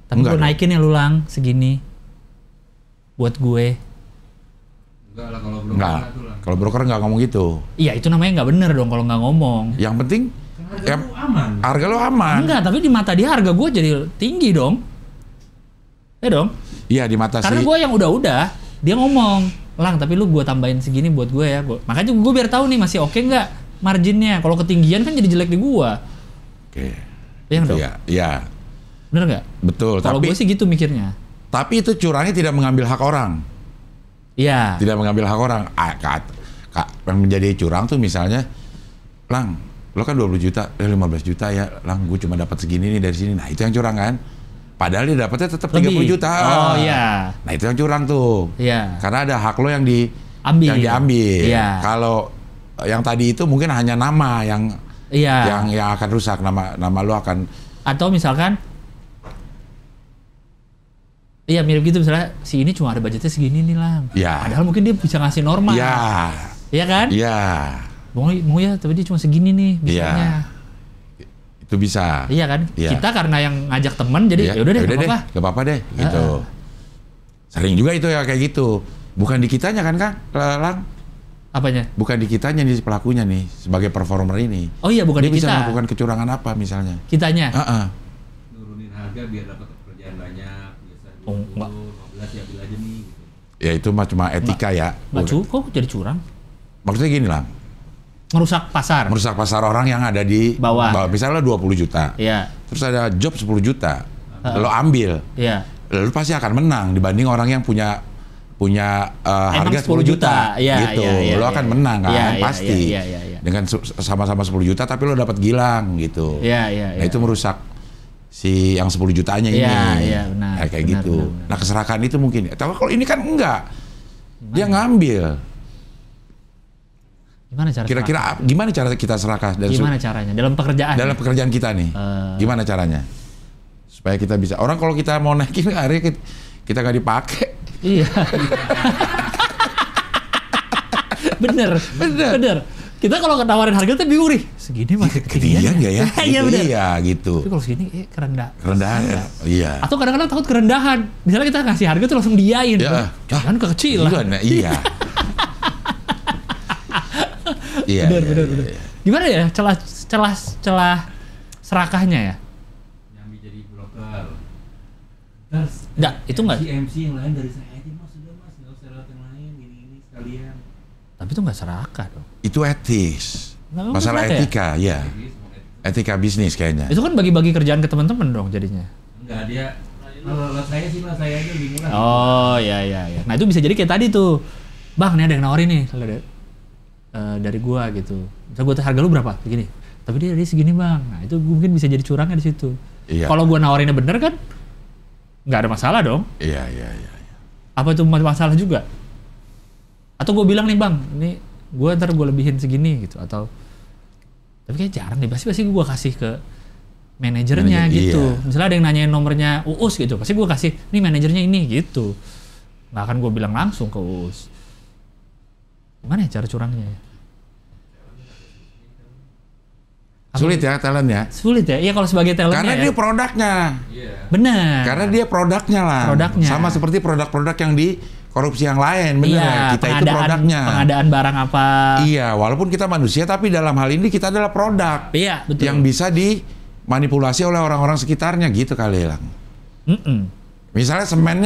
Tapi Enggak gua dong. naikin ya lu Lang segini. Buat gue. Enggak lah kalau belum Nggak. ada tuh lah. Kalau broker nggak ngomong gitu. Iya itu namanya nggak bener dong kalau nggak ngomong. Yang penting Kan ya, harga lu aman. harga lo aman. Enggak, tapi di mata dia harga gue jadi tinggi dong. Ya dong. Iya di mata Karena si. gue yang udah, dia ngomong, Lang tapi lu gue tambahin segini buat gue ya. Makanya gue biar tahu nih masih oke nggak marginnya. Kalau ketinggian kan jadi jelek di gue. Oke. Iya dong. Iya. Bener nggak? Betul. Kalau Tapi gue sih gitu mikirnya. tapi itu curangnya tidak mengambil hak orang. Iya. Tidak mengambil hak orang. Yang menjadi curang tuh misalnya, Lang, lo kan 20 juta, 15 juta ya, Lang, gue cuma dapat segini nih dari sini. Nah itu yang curang kan? Padahal dia dapatnya tetap 30 Lebih. juta. Oh iya. Nah itu yang curang tuh. Iya. Karena ada hak lo yang Ambil. yang diambil. Iya. Kalau yang tadi itu mungkin hanya nama yang Iya. yang akan rusak, nama lo akan. Atau misalkan iya mirip gitu misalnya si ini cuma ada budgetnya segini nih Lang. Iya. Padahal mungkin dia bisa ngasih normal. Iya. Iya kan? Iya. Mau ya, tapi dia cuma segini nih bisanya. Itu bisa. Iya kan? Iya. Kita karena yang ngajak temen jadi Iya, ya udah deh, yaudah nggak apa-apa. Gak apa-apa deh, gitu. Sering juga itu ya kayak gitu. Bukan di kitanya kan, Lang? Apanya? Bukan di kitanya nih pelakunya nih sebagai performer ini. Oh iya, bukan Dia di bisa kita. melakukan kecurangan apa misalnya? Kitanya. Nurunin harga biar dapat pekerjaan banyak, biasa Oh, enggak. 15 ya ambil aja nih gitu. Ya itu mah cuma etika ya. Nggak kok jadi curang? Maksudnya gini lah, Merusak pasar. merusak pasar orang yang ada di Bawah. Misalnya 20 juta, Iya. terus ada job 10 juta, lo ambil, Iya. lo pasti akan menang dibanding orang yang punya Emang harga 10 juta, Iya, gitu. iya, Lo iya, akan iya. menang kan, Iya, iya, pasti. iya, iya, iya. Dengan sama-sama 10 juta tapi lo dapat gilang gitu. Iya, iya, Nah iya. itu merusak si yang 10 jutanya ini. Iya, iya, benar. Ya, kayak Benar, gitu. benar. Nah keserakahan itu mungkin. Tapi kalau ini kan enggak. Dia ngambil. Gimana cara? Kira-kira gimana cara kita serakah dan Gimana caranya? Dalam pekerjaan. dalam pekerjaan kita nih? Gimana caranya? Supaya kita bisa. Orang kalau kita mau naikin akhirnya kita nggak dipakai. Iya. Bener. Kita kalau ketawarin harga tuh bingung nih. Segini mah Ketinggian nggak ya? Iya Gitu, bener. Iya gitu. Tapi kalau segini kerendah. Kerendahan. Iya. Atau kadang-kadang takut kerendahan. Misalnya kita ngasih harga tuh langsung diain. Ya. Jangan kekecilan. Iya. Iya. Bener. Gimana ya celah serakahnya ya? Nyambi jadi broker. Nggak, itu nggak. MC yang lain dari saya aja mas, sudah mas, nggak usah lewat yang lain, ini sekalian. Tapi itu nggak serakah dong. Itu etis. Nggak Masalah berat ya? etika, ya. Jadi semua Etika bisnis kayaknya. Itu kan bagi-bagi kerjaan ke teman-teman dong jadinya. enggak dia. Kalau saya sih mas, saya aja lebih murah. Oh iya. Nah itu bisa jadi kayak tadi tuh, bang ini ada yang nawarin nih kalau dari gua gitu. Misalnya gua harga lu berapa? Begini. Tapi dia dari segini bang. Nah itu mungkin bisa jadi curangnya di situ. Iya. Kalau gua nawarinnya bener kan, nggak ada masalah dong. Iya. Apa itu masalah juga? Atau gua bilang nih bang, ini gua ntar gua lebihin segini gitu. Atau tapi kayak jarang nih. Pasti gua kasih ke manajernya Manajer, gitu. iya. Misalnya ada yang nanyain nomornya Uus gitu, pasti gue kasih, nih manajernya ini gitu. Nggak akan gue bilang langsung ke Uus. Gimana ya cara curangnya ya? Sulit ya talentnya. Sulit ya? Iya kalau sebagai talentnya Karena ya. dia produknya. Iya. Benar. Karena dia produknya lah. Produknya. Sama seperti produk-produk yang di korupsi yang lain, bener Iya, ya? Kita itu produknya. pengadaan barang apa. Iya, walaupun kita manusia, tapi dalam hal ini kita adalah produk Iya, betul. yang bisa dimanipulasi oleh orang-orang sekitarnya gitu kali lah. Misalnya semen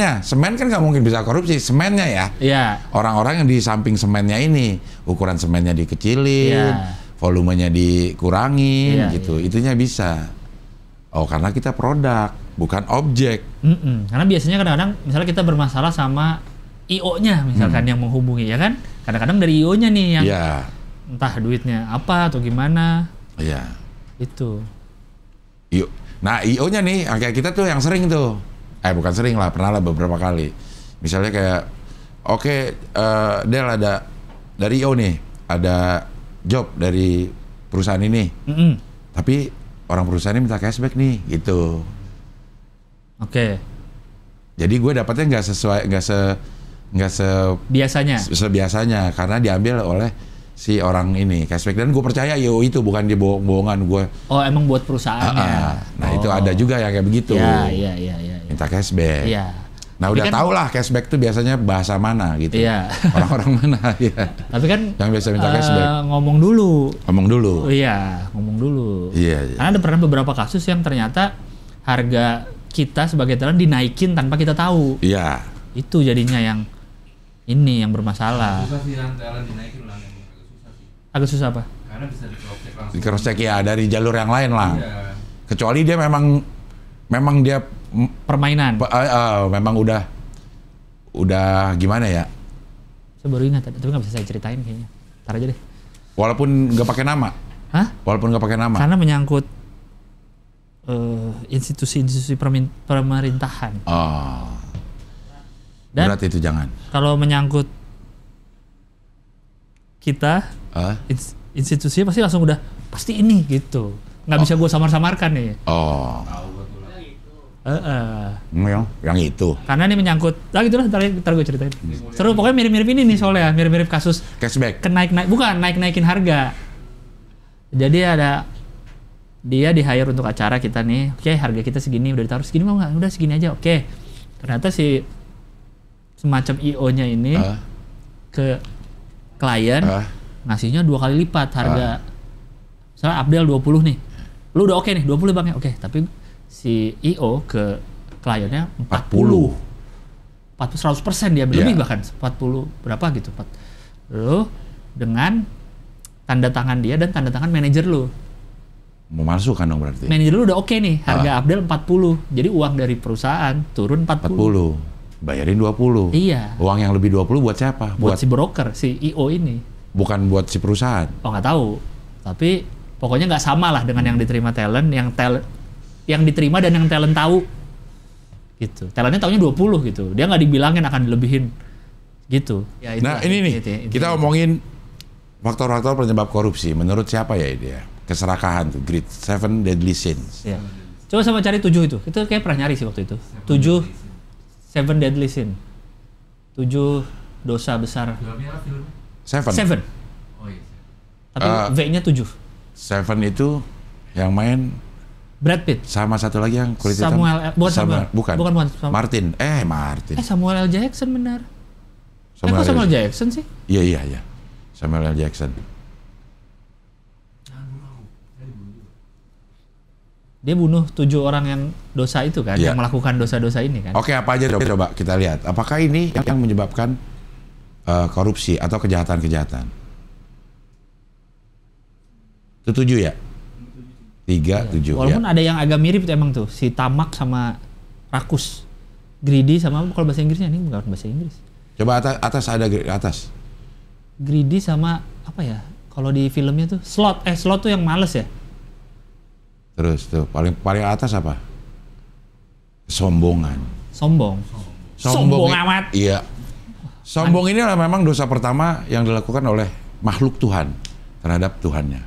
kan nggak mungkin bisa korupsi, semennya ya. Iya. Orang-orang yang di samping semennya ini, ukuran semennya dikecilin, Iya. volumenya dikurangin, Iya, gitu. Itunya bisa. Oh, karena kita produk, bukan objek. Karena biasanya kadang-kadang misalnya kita bermasalah sama IO-nya misalkan yang menghubungi ya kan. Kadang-kadang dari IO-nya nih yang Iya, entah duitnya apa atau gimana. iya. Itu. Nah, IO-nya nih, kayak kita tuh yang sering tuh. Bukan sering lah, pernah lah beberapa kali. Misalnya kayak, oke, Del ada dari IO nih, ada job dari perusahaan ini. Tapi orang perusahaan ini minta cashback nih, gitu. Oke. Jadi gue dapatnya nggak Biasanya. sebiasanya karena diambil oleh si orang ini cashback, dan gue percaya IO itu bukan dia bohongan gue. Oh emang buat perusahaannya. Nah itu ada juga yang kayak begitu. Iya. Minta cashback. Iya. Nah Tapi udah kan- tau lah cashback tuh biasanya bahasa mana gitu. Iya. Orang-orang mana ya. Tapi kan Yang biasa minta cashback. ngomong dulu. Ngomong dulu. Iya, ngomong dulu. Iya. Karena ada pernah beberapa kasus yang ternyata harga kita sebagai talent dinaikin tanpa kita tahu. Iya. Itu jadinya yang yang bermasalah. Susah sih yang talent dinaikin lah, emang agak susah sih. Agak susah apa? Karena bisa di cross check langsung. Di cross check ya dari jalur yang lain lah. Iya. Kecuali dia memang dia Permainan. memang udah gimana ya? Saya baru ingat, tapi nggak bisa saya ceritain kayaknya. Ntar aja deh. Walaupun nggak pakai nama. Hah? Walaupun nggak pakai nama. Karena menyangkut institusi-institusi pemerintahan. Oh. Dan Berat itu jangan. kalau menyangkut kita, institusinya pasti langsung udah pasti ini gitu. Nggak bisa gue samar-samarkan nih. Oh. Tahu betul lah. Yang itu. Karena ini menyangkut, gitulah ntar gue ceritain. Seru, pokoknya mirip-mirip ini nih soalnya, mirip-mirip kasus Cashback. naikin harga. Jadi dia di hire untuk acara kita nih, oke harga kita segini, udah ditaruh segini mau nggak? Udah segini aja, oke. Ternyata si semacam IO-nya ini ke klien ngasihnya 2 kali lipat harga. Misalnya Abdel 20 nih. Lu udah oke nih, 20 Bang ya. Oke, tapi si IO ke kliennya 40. 100% dia lebih bahkan 40 berapa gitu. Lu dengan tanda tangan dia dan tanda tangan manajer lu. Memalsukan dong berarti. Manajer lu udah oke nih, harga Abdel 40. Jadi uang dari perusahaan turun 40. Bayarin 20. Iya. Uang yang lebih 20 buat siapa? Buat si broker, si IO ini. Bukan buat si perusahaan. Oh nggak tahu. Tapi pokoknya nggak sama lah dengan yang diterima talent, yang diterima dan yang talent tahu. Gitu. Talentnya taunya 20 gitu. Dia nggak dibilangin akan dilebihin gitu. Ya, nah ini nih, kita ngomongin faktor-faktor penyebab korupsi. Menurut siapa ya ini ya? Keserakahan tuh, greed, 7 deadly sins. Ya. Coba sama cari 7 itu. Itu kayak pernah nyari sih waktu itu. 7 deadly sin. 7 dosa besar. Filmnya apa filmnya? 7. Oh iya. Tapi V-nya 7. 7 itu yang main Brad Pitt. sama satu lagi yang kulit hitam. Bukan. Martin. Samuel L. Jackson benar. Samuel Jackson sih? Iya. Samuel L. Jackson. Dia bunuh 7 orang yang dosa itu kan, yang melakukan dosa-dosa ini kan. Oke, apa aja coba kita lihat. Apakah ini yang menyebabkan korupsi atau kejahatan-kejahatan? Itu 7 ya? 3, 7 Walaupun ada yang agak mirip tuh emang tuh, si Tamak sama Rakus. Greedy sama, kalau bahasa Inggrisnya ini bukan bahasa Inggris. Coba atas ada atas. Greedy sama apa ya? Kalau di filmnya tuh Slot tuh yang males ya. Terus tuh paling atas apa? Sombongan. Sombong amat. Iya. Sombong ini adalah memang dosa pertama yang dilakukan oleh makhluk Tuhan terhadap Tuhannya.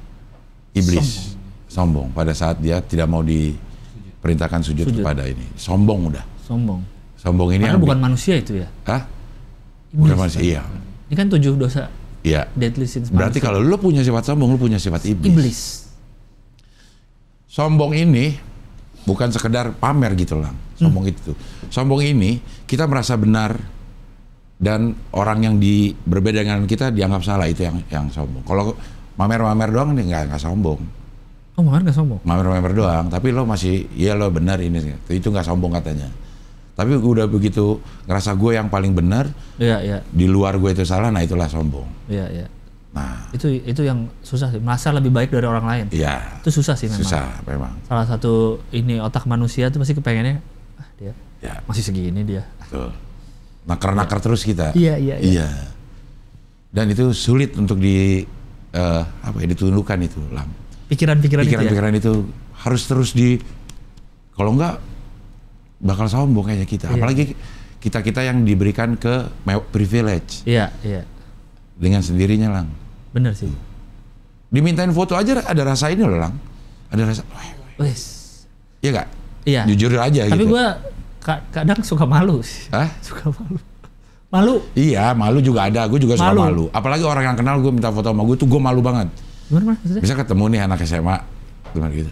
Iblis. Sombong pada saat dia tidak mau diperintahkan sujud kepada ini. Sombong udah. Sombong ini karena bukan manusia itu ya? Hah? Iblis, bukan manusia, iya. Ini kan 7 dosa. Iya. Deadly sins. Berarti kalau lu punya sifat sombong, lu punya sifat iblis. Sombong ini bukan sekedar pamer gitu lah. Sombong ini kita merasa benar dan orang yang berbeda dengan kita dianggap salah, itu yang sombong. Kalau mamer-mamer doang nih nggak sombong. Oh, mamer nggak sombong? Mamer-mamer doang, tapi lo masih, iya lo benar ini, itu nggak sombong katanya. Tapi udah begitu ngerasa gue yang paling benar, di luar gue itu salah, nah itulah sombong. Iya. Nah, itu yang susah sih, merasa lebih baik dari orang lain. Iya. Itu susah sih memang. Susah memang. Salah satu ini otak manusia tuh pasti kepengennya dia masih segini dia. Betul. Nakar-nakar terus kita. Iya. Dan itu sulit untuk ditundukkan itu, Lam. Pikiran-pikiran itu harus terus kalau enggak bakal sombong kayaknya kita. Apalagi kita yang diberikan ke privilege. Iya. Dengan sendirinya, Lang. Bener sih. Dimintain foto aja ada rasa ini loh, Lang. Ada rasa, iya nggak? Iya. Jujur aja. Tapi gitu. gue kadang suka malu. Hah? Suka malu. Iya, malu juga ada. Gue juga suka malu. Apalagi orang yang kenal gue minta foto sama gue tuh gue malu banget. Gimana maksudnya? Bisa ketemu nih anak SMA, gimana gitu.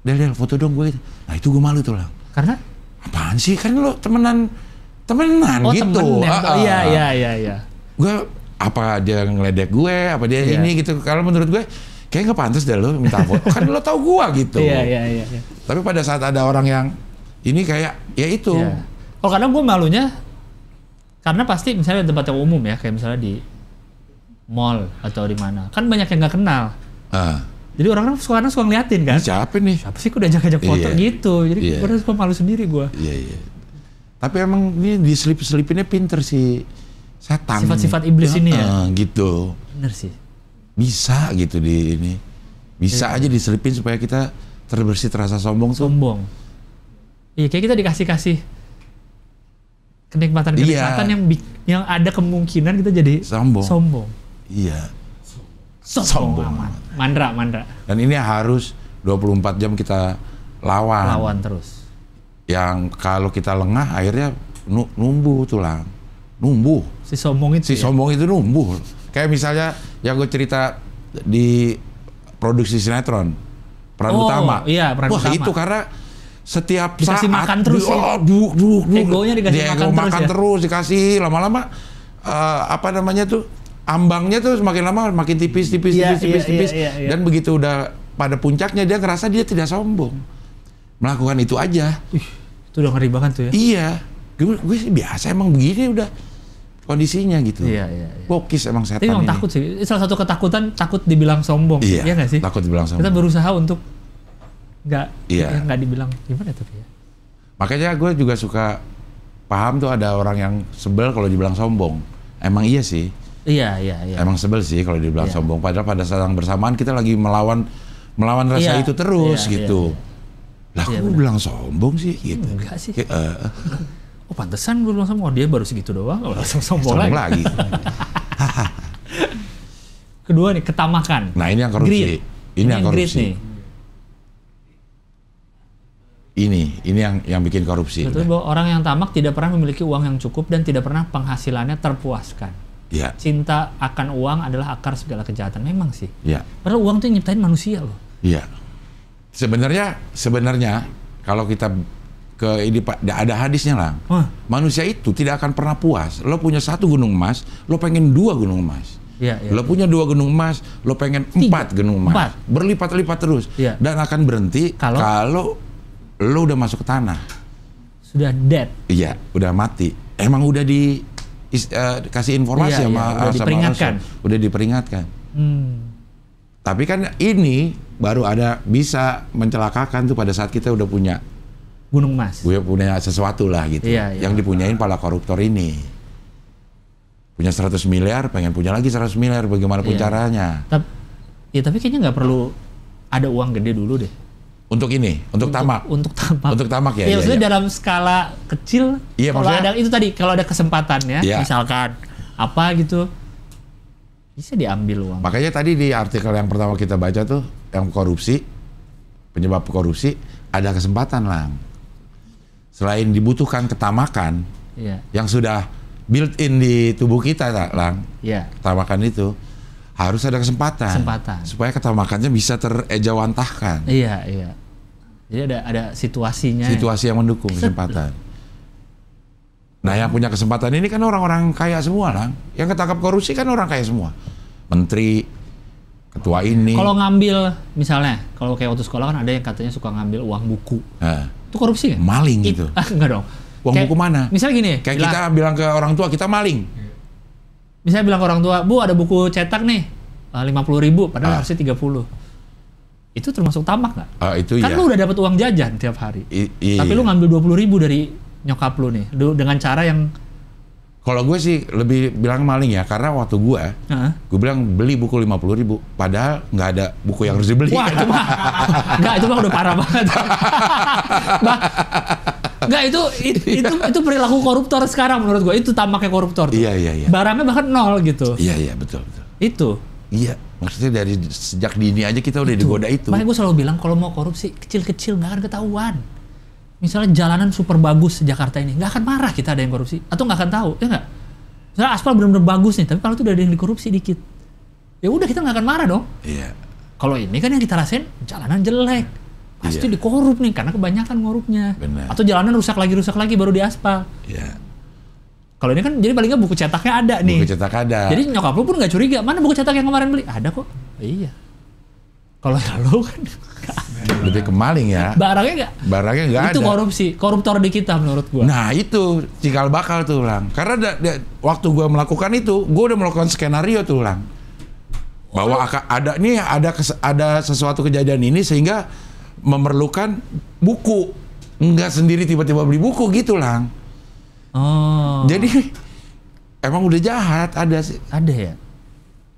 Del, foto dong gue gitu. Nah itu gue malu tuh, Lang. Karena? Apaan sih? Kan lo temenan gitu. Iya. Gue apa dia ngeledek gue, apa dia ini gitu. Kalau menurut gue kayak nggak pantas deh lo minta foto. Kan lo tau gue gitu. Iya. Tapi pada saat ada orang yang ini kayak ya itu. Iya. Kalau kadang gue malunya karena pasti misalnya tempat yang umum ya, kayak misalnya di mall atau di mana, kan banyak yang nggak kenal. Jadi orang-orang suka ngeliatin kan. Siapa nih? Siapa sih kok diajak-ajak foto gitu. Jadi gue suka malu sendiri gue. Iya. Tapi emang ini diselip-selipinnya pinter sih. Setan. Sifat-sifat iblis ini ya. Gitu. Bener sih. Bisa gitu bisa aja diselipin supaya kita terbersih rasa sombong tuh. Iya, kayak kita dikasih kenikmatan yang ada kemungkinan kita jadi sombong. Iya. Sombong amat. Mandra. Dan ini harus 24 jam kita lawan terus. Yang kalau kita lengah akhirnya numbuh tulang. Numbuh. Si sombong itu numbuh. Kayak misalnya yang gue cerita di produksi sinetron peran utama. Iya, peran utama. Itu karena setiap dikasih saat makan terus egonya dikasih makan terus, dikasih lama-lama ambangnya tuh semakin lama makin tipis. Iya. Dan begitu udah pada puncaknya dia ngerasa dia tidak sombong. Melakukan itu aja. Itu udah ngeri banget tuh ya. Iya. Gue sih biasa emang begini udah kondisinya gitu. Iya. Bokis emang setan Tapi emang ini. takut sih. Salah satu ketakutan takut dibilang sombong. Iya nggak sih? takut dibilang sombong. Kita berusaha untuk nggak dibilang gimana tapi ya. Makanya gue juga suka paham tuh ada orang yang sebel kalau dibilang sombong. Emang iya sih. Iya. Emang sebel sih kalau dibilang Iya. sombong. Padahal pada saat yang bersamaan kita lagi melawan rasa Iya. itu terus Iya, gitu. Lah Iya, kok benar. bilang sombong sih gitu. Enggak sih. Ya, Oh pantesan gue bilang sombong. Oh, dia baru segitu doang. Oh, langsung sombong sombong lagi. lagi. Kedua nih ketamakan. Nah ini yang korupsi. Greed. Ini yang greed korupsi. nih. Ini yang bikin korupsi. Betul bahwa orang yang tamak tidak pernah memiliki uang yang cukup dan tidak pernah penghasilannya terpuaskan. Iya. Cinta akan uang adalah akar segala kejahatan. Memang sih. Iya. Padahal uang tuh yang nyiptain manusia loh. Iya. Sebenarnya kalau kita ke ini Pak, ada hadisnya lah. Wah. Manusia itu tidak akan pernah puas. Lo punya 1 gunung emas, lo pengen 2 gunung emas. Iya. Lo punya 2 gunung emas, lo pengen 4 gunung emas. 4. Berlipat-lipat terus. Iya. Dan akan berhenti kalau lo udah masuk ke tanah. Sudah dead. Iya, udah mati. Emang udah kasih informasi Iya, sama udah diperingatkan. Rasul. Udah diperingatkan. Tapi kan ini baru ada bisa mencelakakan tuh pada saat kita udah punya Gunung emas. gue punya sesuatu lah gitu. Iya. Yang dipunyain para koruptor ini. Punya 100 miliar, pengen punya lagi 100 miliar bagaimanapun Iya. caranya. Tapi kayaknya nggak perlu ada uang gede dulu deh. Untuk ini, untuk tamak. Untuk tamak. Untuk tamak ya. Iya, maksudnya iya. dalam skala kecil. Iya, kalau maksudnya- ada itu tadi, kalau ada kesempatannya, Iya. misalkan apa gitu, bisa diambil uang. Makanya tadi di artikel yang pertama kita baca tuh, yang korupsi, penyebab korupsi, ada kesempatan lang. Selain dibutuhkan ketamakan, Iya. yang sudah built-in di tubuh kita lang, Iya. ketamakan itu, harus ada kesempatan. Supaya ketamakannya bisa terejawantahkan. Iya. Jadi ada situasinya. Situasi yang mendukung kesempatan. Nah, yang punya kesempatan ini kan orang-orang kaya semua lang. Yang ketangkap korupsi kan orang kaya semua. Menteri, ketua ini. Kalau ngambil, misalnya, kalau kayak waktu sekolah kan ada yang katanya suka ngambil uang buku. Nah, Itu korupsi nggak? maling gitu. Enggak dong. Uang buku mana? Misalnya gini. Kayak kita bilang ke orang tua kita maling. Misalnya bilang ke orang tua, Bu ada buku cetak nih, 50.000, padahal harusnya 30. Itu termasuk tamak nggak? Itu Kan ya. lu udah dapat uang jajan tiap hari. Iya. Tapi lu ngambil 20.000 dari nyokap lu nih, dengan cara yang Kalau gue sih lebih bilang maling ya, karena waktu gue bilang beli buku 50.000, padahal nggak ada buku yang harus dibeli. wah itu mah udah parah banget. Nggak, itu perilaku koruptor sekarang menurut gue. Itu tamaknya koruptor tuh. Iya. Barangnya bahkan 0 gitu. Iya, betul. Itu. Iya, maksudnya dari sejak dini aja kita udah digoda itu. Makanya gue selalu bilang kalau mau korupsi kecil-kecil nggak akan ketahuan. Misalnya jalanan super bagus Jakarta ini, nggak akan marah kita ada yang korupsi, atau nggak akan tahu, ya nggak? Misalnya aspal benar-benar bagus nih, tapi kalau itu udah ada yang dikorupsi dikit, ya udah kita nggak akan marah dong. Iya. Kalau ini kan yang kita rasain jalanan jelek, pasti Iya. dikorup nih karena kebanyakan ngorupnya. Benar. Atau jalanan rusak lagi baru diaspal. Iya. Kalau ini kan jadi paling nggak buku cetaknya ada nih. Buku cetak ada. Jadi nyokap lu pun nggak curiga, mana buku cetak yang kemarin beli? Ada kok. Iya. Kalau lu kan lebih ke maling ya. barangnya nggak. Nggak Itu ada. korupsi, koruptor di kita menurut gua. Nah itu cikal bakal tuh lang. Karena waktu gue melakukan itu, gue udah melakukan skenario tuh lang. Bahwa ada sesuatu kejadian ini sehingga memerlukan buku. Nggak sendiri tiba-tiba beli buku gitu lang. Oh. Jadi emang udah jahat ada sih. Ada ya?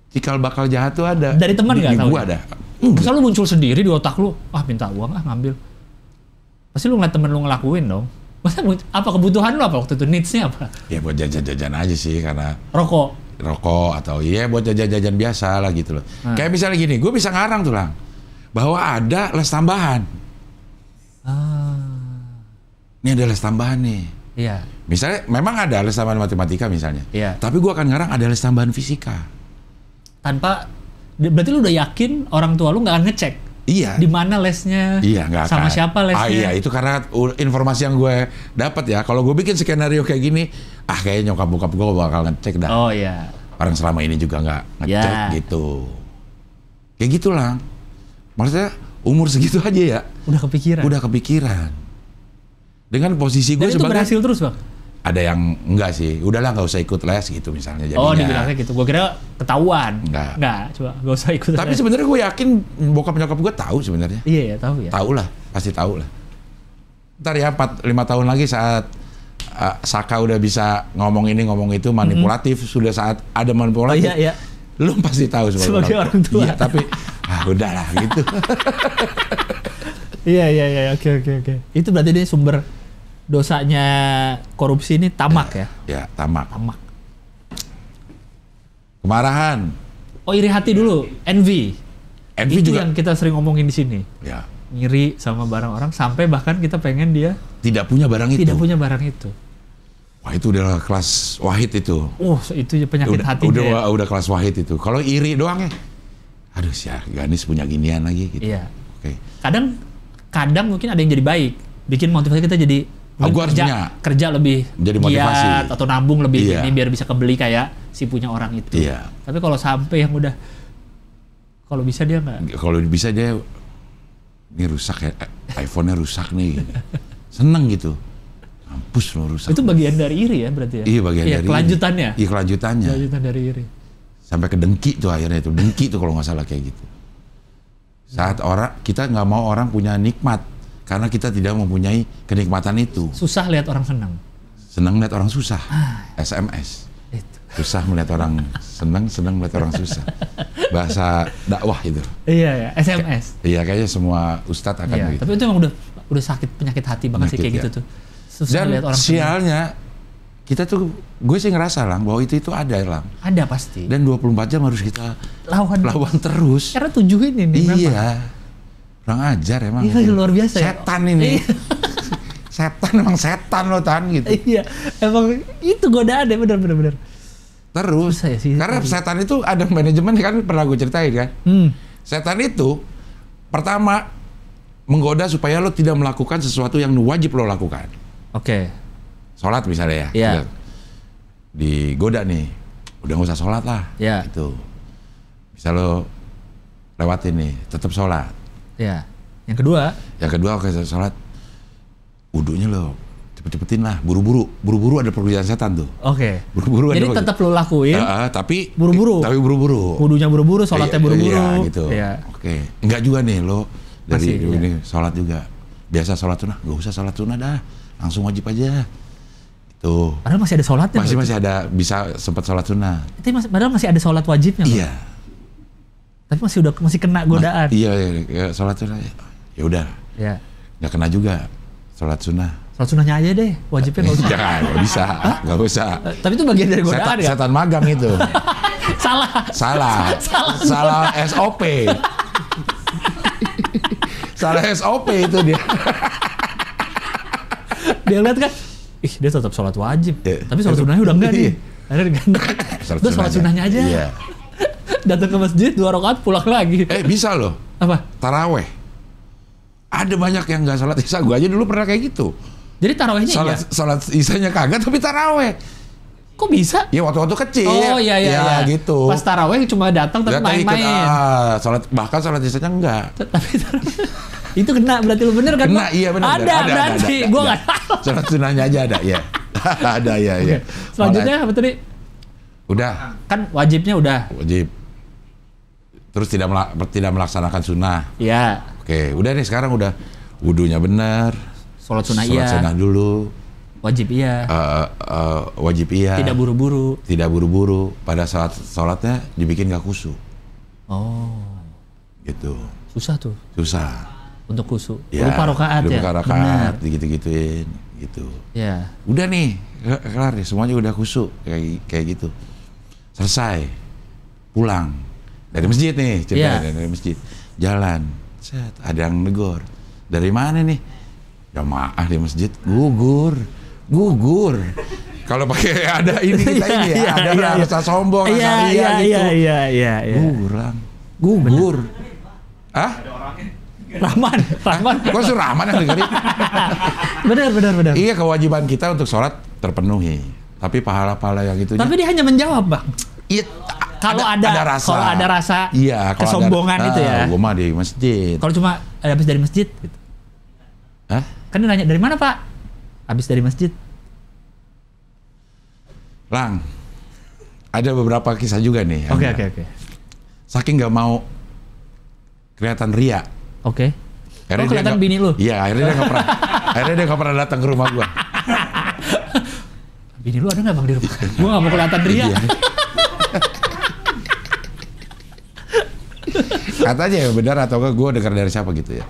Cikal bakal jahat tuh ada. Dari teman nggak Di tahu gua ya? ada. Masa lu muncul sendiri di otak lu, minta uang ngambil. Pasti lu ngeliat temen lu ngelakuin dong. Masa apa kebutuhan lu apa waktu itu, needs-nya apa? Ya buat jajan-jajan aja sih karena Rokok. atau buat jajan-jajan biasa lah gitu loh. Kayak misalnya gini, gue bisa ngarang tuh lang. Bahwa ada les tambahan. Ini ada les tambahan nih. Iya. Misalnya memang ada les tambahan matematika misalnya. Iya. Tapi gue akan ngarang ada les tambahan fisika. Berarti lu udah yakin orang tua lu nggak akan ngecek Iya. di mana lesnya, Iya, nggak sama akan. siapa lesnya. Iya, itu karena informasi yang gue dapat ya. Kalau gue bikin skenario kayak gini, kayaknya nyokap bokap gue bakal ngecek dah. Oh iya. orang selama ini juga nggak ngecek Ya. gitu. Kayak gitulah. Maksudnya umur segitu aja ya, Udah kepikiran. udah kepikiran. Dengan posisi gue Dan itu sebagai berhasil terus bang? ada yang enggak sih, udahlah nggak usah ikut les gitu misalnya jadinya. Oh dibilangnya gitu, gue kira ketahuan. Enggak. Coba gak usah ikut. Tapi sebenarnya gue yakin bokap nyokap gue tahu sebenarnya. Iya ya, tahu ya. Tahu lah, pasti tahu lah. Ntar ya 4-5 tahun lagi saat Saka udah bisa ngomong ini ngomong itu manipulatif, sudah saat ada Oh manipulatif, iya, iya. lu pasti tahu Sebagai orang tua. Iya, tapi udahlah gitu. Iya, oke. Itu berarti dia sumber dosanya korupsi ini tamak ya? Ya, tamak. Tamak. Kemarahan. Oh iri hati dulu, envy. Envy Itu juga. yang kita sering ngomongin di sini. Ya, Ngiri sama barang orang sampai bahkan kita pengen dia tidak punya barang itu. tidak punya barang itu. Wah, itu udah kelas wahid itu. Itu penyakit hati dia. Udah kelas wahid itu. Kalau iri doang ya. Aduh, si Ganis punya ginian lagi gitu. Iya. Oke. Kadang mungkin ada yang jadi baik, bikin motivasi kita jadi mungkin gua harus punya. kerja lebih Jadi motivasi. giat atau nabung lebih Iya. ini biar bisa kebeli kayak si punya orang itu. Iya. Tapi kalau sampai yang udah kalau bisa dia nggak. Kalau bisa dia ini rusak ya, iPhone-nya rusak nih. Seneng gitu. Mampus lo rusak. Itu bagian dari iri ya berarti ya? Iya, bagian dari kelanjutannya. Iya, kelanjutannya. Kelanjutan dari iri. Sampai ke dengki tuh akhirnya itu. Dengki tuh kalau nggak salah kayak gitu. Saat kita nggak mau orang punya nikmat karena kita tidak mempunyai kenikmatan itu. Susah lihat orang senang. Senang lihat orang susah. SMS. Itu. Susah melihat orang senang melihat orang susah. Bahasa dakwah itu. Iya, SMS. Iya, kayaknya semua ustadz akan Iya, begitu. tapi itu emang udah sakit penyakit hati banget sih Penyakit, kayak ya. gitu tuh. Susah Dan lihat orang senang. sialnya kita tuh, gue sih ngerasa Lang bahwa itu ada Lang. Ada pasti. Dan 24 jam harus kita Lawan terus. Karena tujuh ini memang. Iya. Kurang ajar emang. Iya, luar biasa ya. Setan ini. Iya. Setan emang setan loh Tan gitu. Iya, emang itu godaan ya bener. Terus. Susah ya sih. Karena setan itu ada manajemen kan pernah gue ceritain kan. Setan itu pertama menggoda supaya lo tidak melakukan sesuatu yang wajib lo lakukan. Oke. Sholat misalnya ya. Iya. Udah digoda nih. Udah nggak usah sholat lah. Iya. Gitu. Bisa lo lewatin nih, tetap sholat. Ya. Yang kedua, Oke, sholat. Wudunya lo cepet-cepetin lah, buru-buru ada pekerjaan setan tuh. oke. Buru-buru Jadi ada tetap lo lakuin, tapi Buru-buru. Tapi buru-buru. wudunya buru-buru, sholatnya buru-buru. Iya, gitu. Iya. Oke. Enggak juga nih lo dari Masih, ini sholat juga. Biasa sholat sunnah, nggak usah sholat sunnah dah. Langsung wajib aja. Gitu. Padahal masih ada sholatnya. Masih ada bisa sempat sholat sunnah. Padahal masih ada sholat wajibnya. Iya. Tapi masih kena godaan. Iya, sholat sunnah. Ya udah, Iya. nggak kena juga sholat sunnah. Sholat sunnahnya aja deh, wajibnya nggak usah. Jangan, nggak usah. Tapi itu bagian dari godaan ya. Setan magang itu. Salah. Salah SOP. Salah SOP itu dia. Dia lihat kan, dia tetap sholat wajib. Iya. Tapi sholat sunnahnya udah enggak nih. Iya. Akhirnya diganti. Udah sholat sunnahnya aja. Iya. Datang ke masjid 2 rakaat pulang lagi. Bisa loh. Apa? Taraweh. Ada banyak yang nggak sholat isya. Gue aja dulu pernah kayak gitu. Jadi tarawehnya iya. Sholat isyanya kagak tapi taraweh. Kok bisa? Ya waktu kecil. Oh iya. gitu. Pas taraweh cuma datang tapi Datang ikut, main-main. bahkan sholat isyanya enggak. Tapi taraweh itu kena berarti lu bener kan? Kena, Bang? iya benar. Ada berarti. Gua nggak tahu. Sholat sunnahnya aja ada, ya. Ada ya. Oke. Selanjutnya apa tadi? Udah Kan wajibnya udah. wajib. Terus tidak melaksanakan sunnah. Iya. Oke, udah nih sekarang udah wudunya benar. Sholat sunnah Sholat iya. sunnah dulu. Wajib iya. Wajib iya. Tidak buru-buru. Tidak buru-buru. Pada saat sholatnya dibikin gak khusyuk. Oh. Gitu. Susah tuh Susah. untuk khusyuk. Ya, Lupa rakaat ya. lupa rakaat, digitu-gituin gitu. Ya. Udah nih, kelar nih, semuanya udah khusyuk kayak gitu. Selesai. Pulang dari masjid nih, Iya. dari masjid. Jalan. Set, ada yang negor. Dari mana nih? Jamaah di masjid, gugur. Kalau pakai ada ini kita ini ya, ada rasa sombong, rasa ria gitu. Iya. Gugur lang. Gugur. Hah? Rahman. Kok suruh Rahman yang dengerin? Benar. Iya, kewajiban kita untuk sholat terpenuhi. Tapi pahala-pahala yang itu. Tapi dia hanya menjawab, Bang. Iya, Kalau ada rasa iya, kesombongan itu ya. Gue mah di masjid. Kalau cuma habis dari masjid gitu. Hah? Kan dia nanya dari mana, Pak? Habis dari masjid. Lang, ada beberapa kisah juga nih. Oke. Saking nggak mau kelihatan ria. Oke. Akhirnya Kelihatan bini lu? Iya, akhirnya dia nggak pernah datang ke rumah gua. Bini lu ada nggak Bang di rumah? Gua nggak mau kelihatan ria. Iya. Katanya ya benar atau enggak, gue dengar dari siapa gitu ya.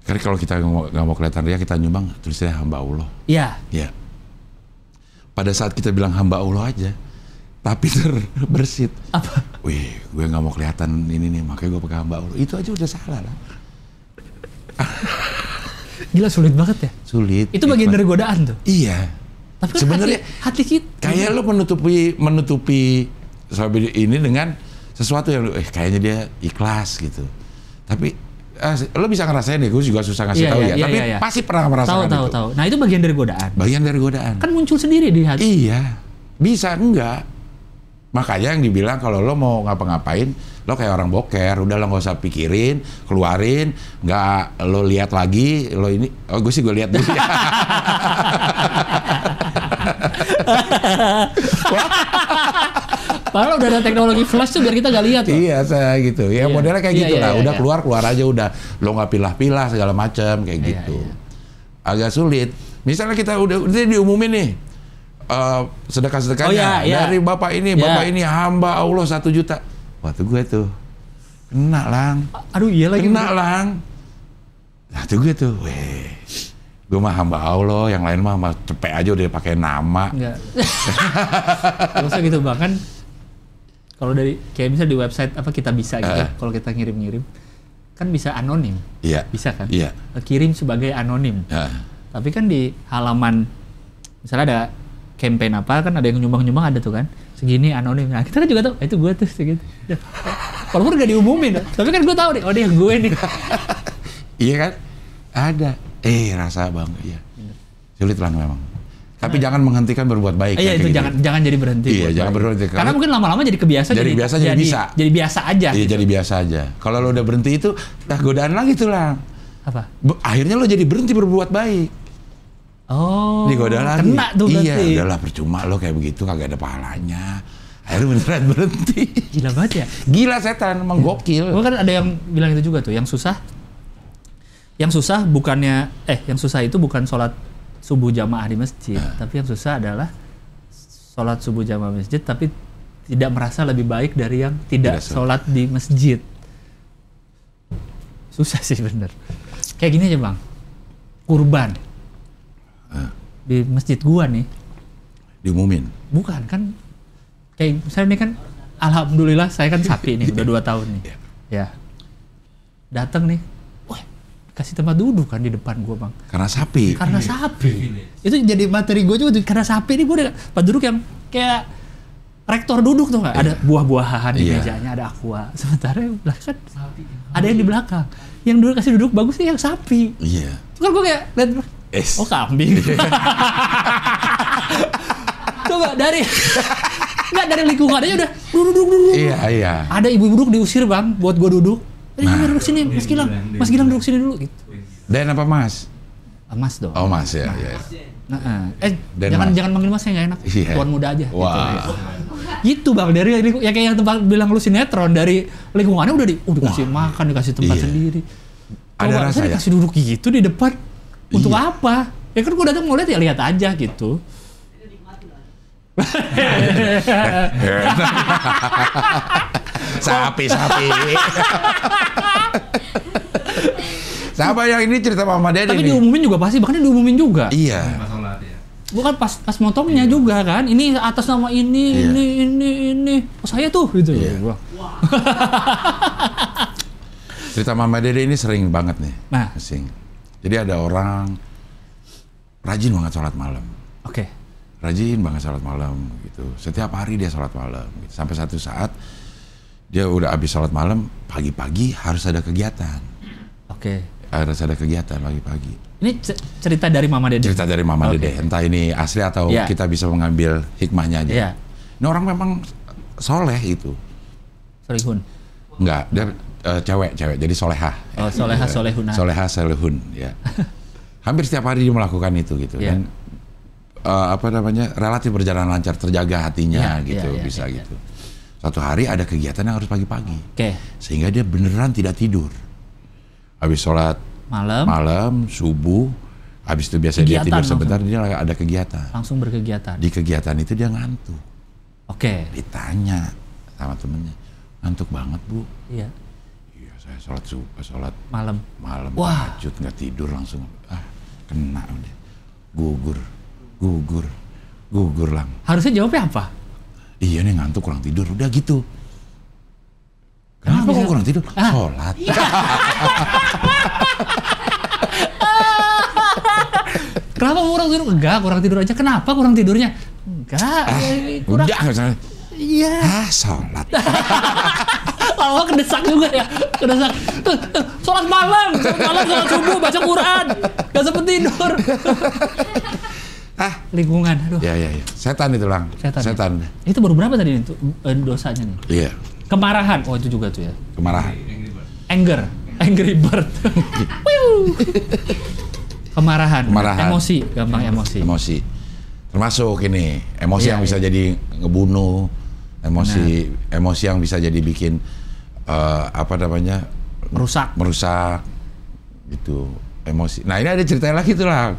Karena kalau kita nggak mau kelihatan ria, kita nyumbang tulisnya hamba Allah. Iya. Ya. Pada saat kita bilang hamba Allah aja, tapi terbersit. Apa? Wih, gue nggak mau kelihatan ini nih, makanya gue pakai hamba Allah. Itu aja udah salah lah. Gila sulit banget ya. Sulit. Itu bagian dari godaan tuh. Iya. Tapi kan sebenarnya hati kita kayak lo menutupi sampai ini dengan sesuatu yang kayaknya dia ikhlas gitu. Tapi lo bisa ngerasain deh, gue juga susah ngasih tahu ya. Tapi pasti pernah merasakan itu. Tahu. Nah itu bagian dari godaan. Bagian dari godaan. Kan muncul sendiri di hati. Iya. Bisa enggak? Makanya yang dibilang kalau lo mau ngapa-ngapain, lo kayak orang boker, udah lo nggak usah pikirin, keluarin, nggak lo lihat lagi, lo ini, gue lihat dulu ya. Padahal udah ada teknologi flash tuh biar kita nggak lihat. Iya, saya gitu. Ya modelnya kayak gitu lah. Udah keluar aja udah. Lo nggak pilah-pilah segala macam kayak gitu. Agak sulit. Misalnya kita udah diumumin nih. Sedekah-sedekahnya dari bapak ini hamba Allah 1 juta. Waktu gue tuh kena lang. Aduh iya lagi. Kena lang. Nah tuh gue tuh, gue mah hamba Allah, yang lain mah cepet aja udah pakai nama. Enggak. Gak usah gitu bahkan kalau dari kayak misalnya di website apa kita bisa gitu. Kalau kita ngirim-ngirim kan bisa anonim. Iya. Bisa kan? Iya. Kirim sebagai anonim. Tapi kan di halaman misalnya ada campaign apa kan ada yang nyumbang ada tuh kan segini anonim. Nah kita kan juga tahu itu gue tuh segitu. Walaupun gak diumumin, tapi kan gue tahu nih, oh dia yang gue nih. Iya kan? Ada. Rasa bang, iya. Sulit lah memang. Tapi jangan menghentikan berbuat baik. Iya itu jangan jadi berhenti. Iya jangan berhenti. Karena mungkin lama-lama jadi kebiasa. Jadi biasa jadi bisa. Jadi biasa aja. Iya gitu. Jadi biasa aja. Kalau lo udah berhenti itu, godaan lagi tuh lah. Apa? Akhirnya lo jadi berhenti berbuat baik. Oh. Digoda lagi. Kena tuh berarti. Iya, udahlah percuma lo kayak begitu kagak ada pahalanya. Akhirnya beneran berhenti. Gila banget ya. Gila setan, emang gokil. Kan ada yang bilang itu juga tuh, yang susah bukannya yang susah itu bukan sholat subuh jamaah di masjid, tapi yang susah adalah sholat subuh jamaah masjid tapi tidak merasa lebih baik dari yang tidak sholat di masjid. Susah sih bener. Kayak gini aja bang, kurban di masjid gua nih diumumin. Bukan kan, kayak misalnya ini kan, alhamdulillah saya kan sapi nih udah 2 tahun nih, ya datang nih, wah kasih tempat duduk kan di depan gua bang. Karena sapi. Karena sapi. Itu jadi materi gua juga tuh, karena sapi ini gua ada tempat duduk yang kayak rektor duduk tuh nggak? Ada buah-buahan di mejanya, ada aqua. Sementara yang belakang ada yang di belakang. Yang dulu kasih duduk bagus sih yang sapi. Iya. Kan gua kayak lihat, oh kambing. Coba dari lingkungannya udah duduk. Iya. Ada ibu duduk diusir bang, buat gua duduk. Duduk sini, Mas Gilang duduk sini dulu gitu. Dan apa Mas? Mas dong. Oh Mas ya. Nah, Dan jangan manggil Mas yang nggak enak. Iya. Tuan muda aja. Wah. Gitu bang, dari ya kayak yang tempat bilang lu sinetron, dari lingkungannya udah dikasih makan, dikasih tempat sendiri. Ada rasa dikasih duduk gitu di depan. Untuk apa? Ya kan gua datang mau lihat ya lihat aja gitu. Sapi. Siapa yang ini cerita Mama Dede Tapi nih? diumumin juga pasti, bahkan diumumin juga. Iya. Masalah ya. Bukan pas motongnya juga kan. Ini atas nama ini. Oh saya tuh gitu. Iya. Cerita Mama Dede ini sering banget nih. Nah. Sering. Jadi ada orang rajin banget sholat malam. Oke. Rajin banget sholat malam gitu. Setiap hari dia sholat malam. Gitu. Sampai satu saat dia udah habis sholat malam, pagi-pagi harus ada kegiatan. Oke. Harus ada kegiatan pagi-pagi. Ini cerita dari Mama Dede. Cerita dari Mama Dede. Entah ini asli atau kita bisa mengambil hikmahnya aja. Iya. Ini orang memang soleh itu. Solihun. Enggak, dia cewek, jadi solehah. Oh, solehah solehuna. Solehah solehun, ya. Hampir setiap hari dia melakukan itu gitu. Iya. Dan relatif berjalan lancar, terjaga hatinya Iya, gitu, iya, bisa iya. gitu. Suatu hari ada kegiatan yang harus pagi-pagi. Oke. Sehingga dia beneran tidak tidur. Habis sholat malam, subuh, habis itu biasa dia Kegiatan tidur langsung. sebentar, dia ada kegiatan. Langsung berkegiatan. Di kegiatan itu dia ngantuk. Oke. Ditanya sama temennya, ngantuk banget bu? Iya. Iya, saya sholat subuh, sholat Malam. malam, Wah. tahajud, nggak tidur langsung. Kena udah. Gugur lang. Harusnya jawabnya apa? Iya nih ngantuk, kurang tidur, udah gitu. Kenapa bisa- kok kurang tidur? Sholat. Kenapa kurang tidur? Enggak, kurang tidur aja. Kenapa kurang tidurnya? Enggak, kurang. Udah nggak usah. Iya. Sholat. Lama kedesak juga ya. Kedesak. Sholat malam, sholat subuh, baca Quran. Gak sempet tidur. Lingkungan, aduh. Ya. Setan itu lang. Setan. Itu baru berapa tadi itu dosanya nih? Iya. Kemarahan. Oh, itu juga tuh ya. Kemarahan. Angry bird. Wiu. Kemarahan. Emosi, gampang emosi. Emosi. Termasuk ini, emosi Iya, yang bisa iya. jadi ngebunuh, emosi yang bisa jadi bikin merusak gitu, emosi. Nah, ini ada ceritanya lagi tuh lah.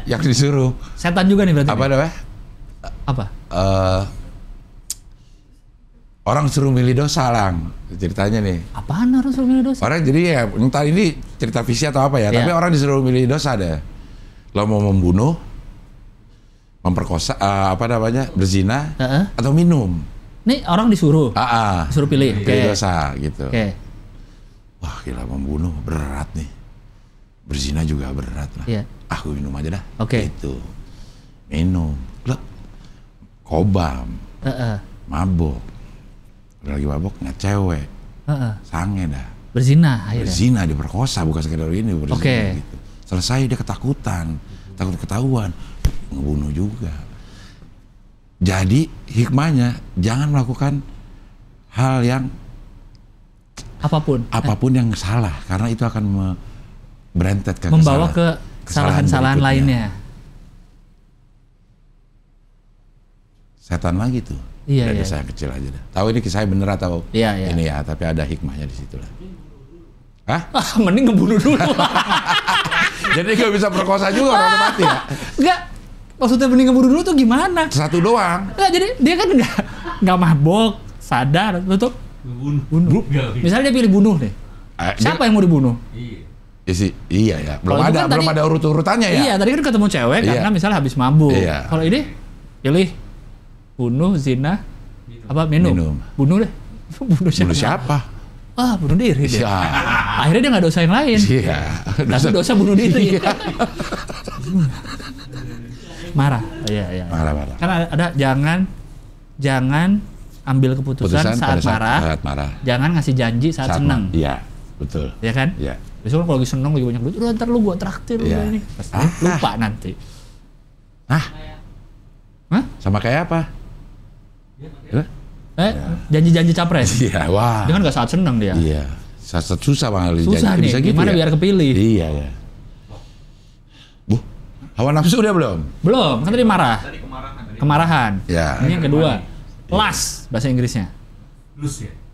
Yang disuruh. Setan juga nih berarti. Apa namanya? Apa? Orang suruh milih dosa lang, ceritanya nih. Apaan harus milih dosa? Orang jadi ya, entah ini cerita visi atau apa ya, Iya. tapi orang disuruh milih dosa deh. Lo mau membunuh, memperkosa, berzina, atau minum. Nih orang disuruh. Disuruh pilih. Pilih dosa gitu. Oke. Wah gila, membunuh berat nih. Berzina juga berat lah. Iya. Aku minum aja dah. Oke. Itu. Minum. Loh. Kobam. Mabok. Udah lagi mabok, nggak cewek. Sange dah. Berzina akhirnya. Berzina, diperkosa, bukan sekedar ini berzina. Oke. Gitu. Selesai dia ketakutan. Takut ketahuan. Ngebunuh juga. Jadi hikmahnya, jangan melakukan hal yang apapun yang salah, karena itu akan berentet ke membawa ke kesalahan-kesalahan lainnya. Setan lagi tuh. Iya. Saya kecil aja dah. Tahu ini kisahnya bener atau ini ya, tapi ada hikmahnya di situ lah. Hah? Mending ngebunuh dulu. Jadi nggak bisa perkosa juga orang udah mati ya? Enggak. Maksudnya mending ngebunuh dulu tuh gimana? Satu doang. Enggak, jadi dia kan nggak mabok, sadar, tutup bunuh. Misalnya dia pilih bunuh deh. Siapa yang mau dibunuh? Iya ya. Belum ada urut-urutannya ya. Iya, tadi kan ketemu cewek karena misalnya habis mabuk. Iya. Kalau ini pilih bunuh, zina, minum. Bunuh deh. Bunuh siapa? Bunuh diri deh. Iya. Akhirnya dia nggak dosa yang lain. Iya. Tapi dosa bunuh diri. Marah. Iya. Marah. Karena ada jangan ambil keputusan saat marah. Jangan ngasih janji saat senang. Iya, betul. Iya kan? Iya. Besok kalau lagi seneng lagi banyak duit, ntar lu gua traktir lu ini. Pasti lupa nanti. Sama kayak apa? Janji-janji capres. Iya, wah. Dia kan nggak saat seneng dia. Iya. Saat susah banget. Susah nih, bisa gimana gitu ya? biar kepilih? Iya. Bu, hawa nafsu udah belum? Belum, kan tadi marah. Kemarahan. Ya. Ini yang kedua. Lust, bahasa Inggrisnya.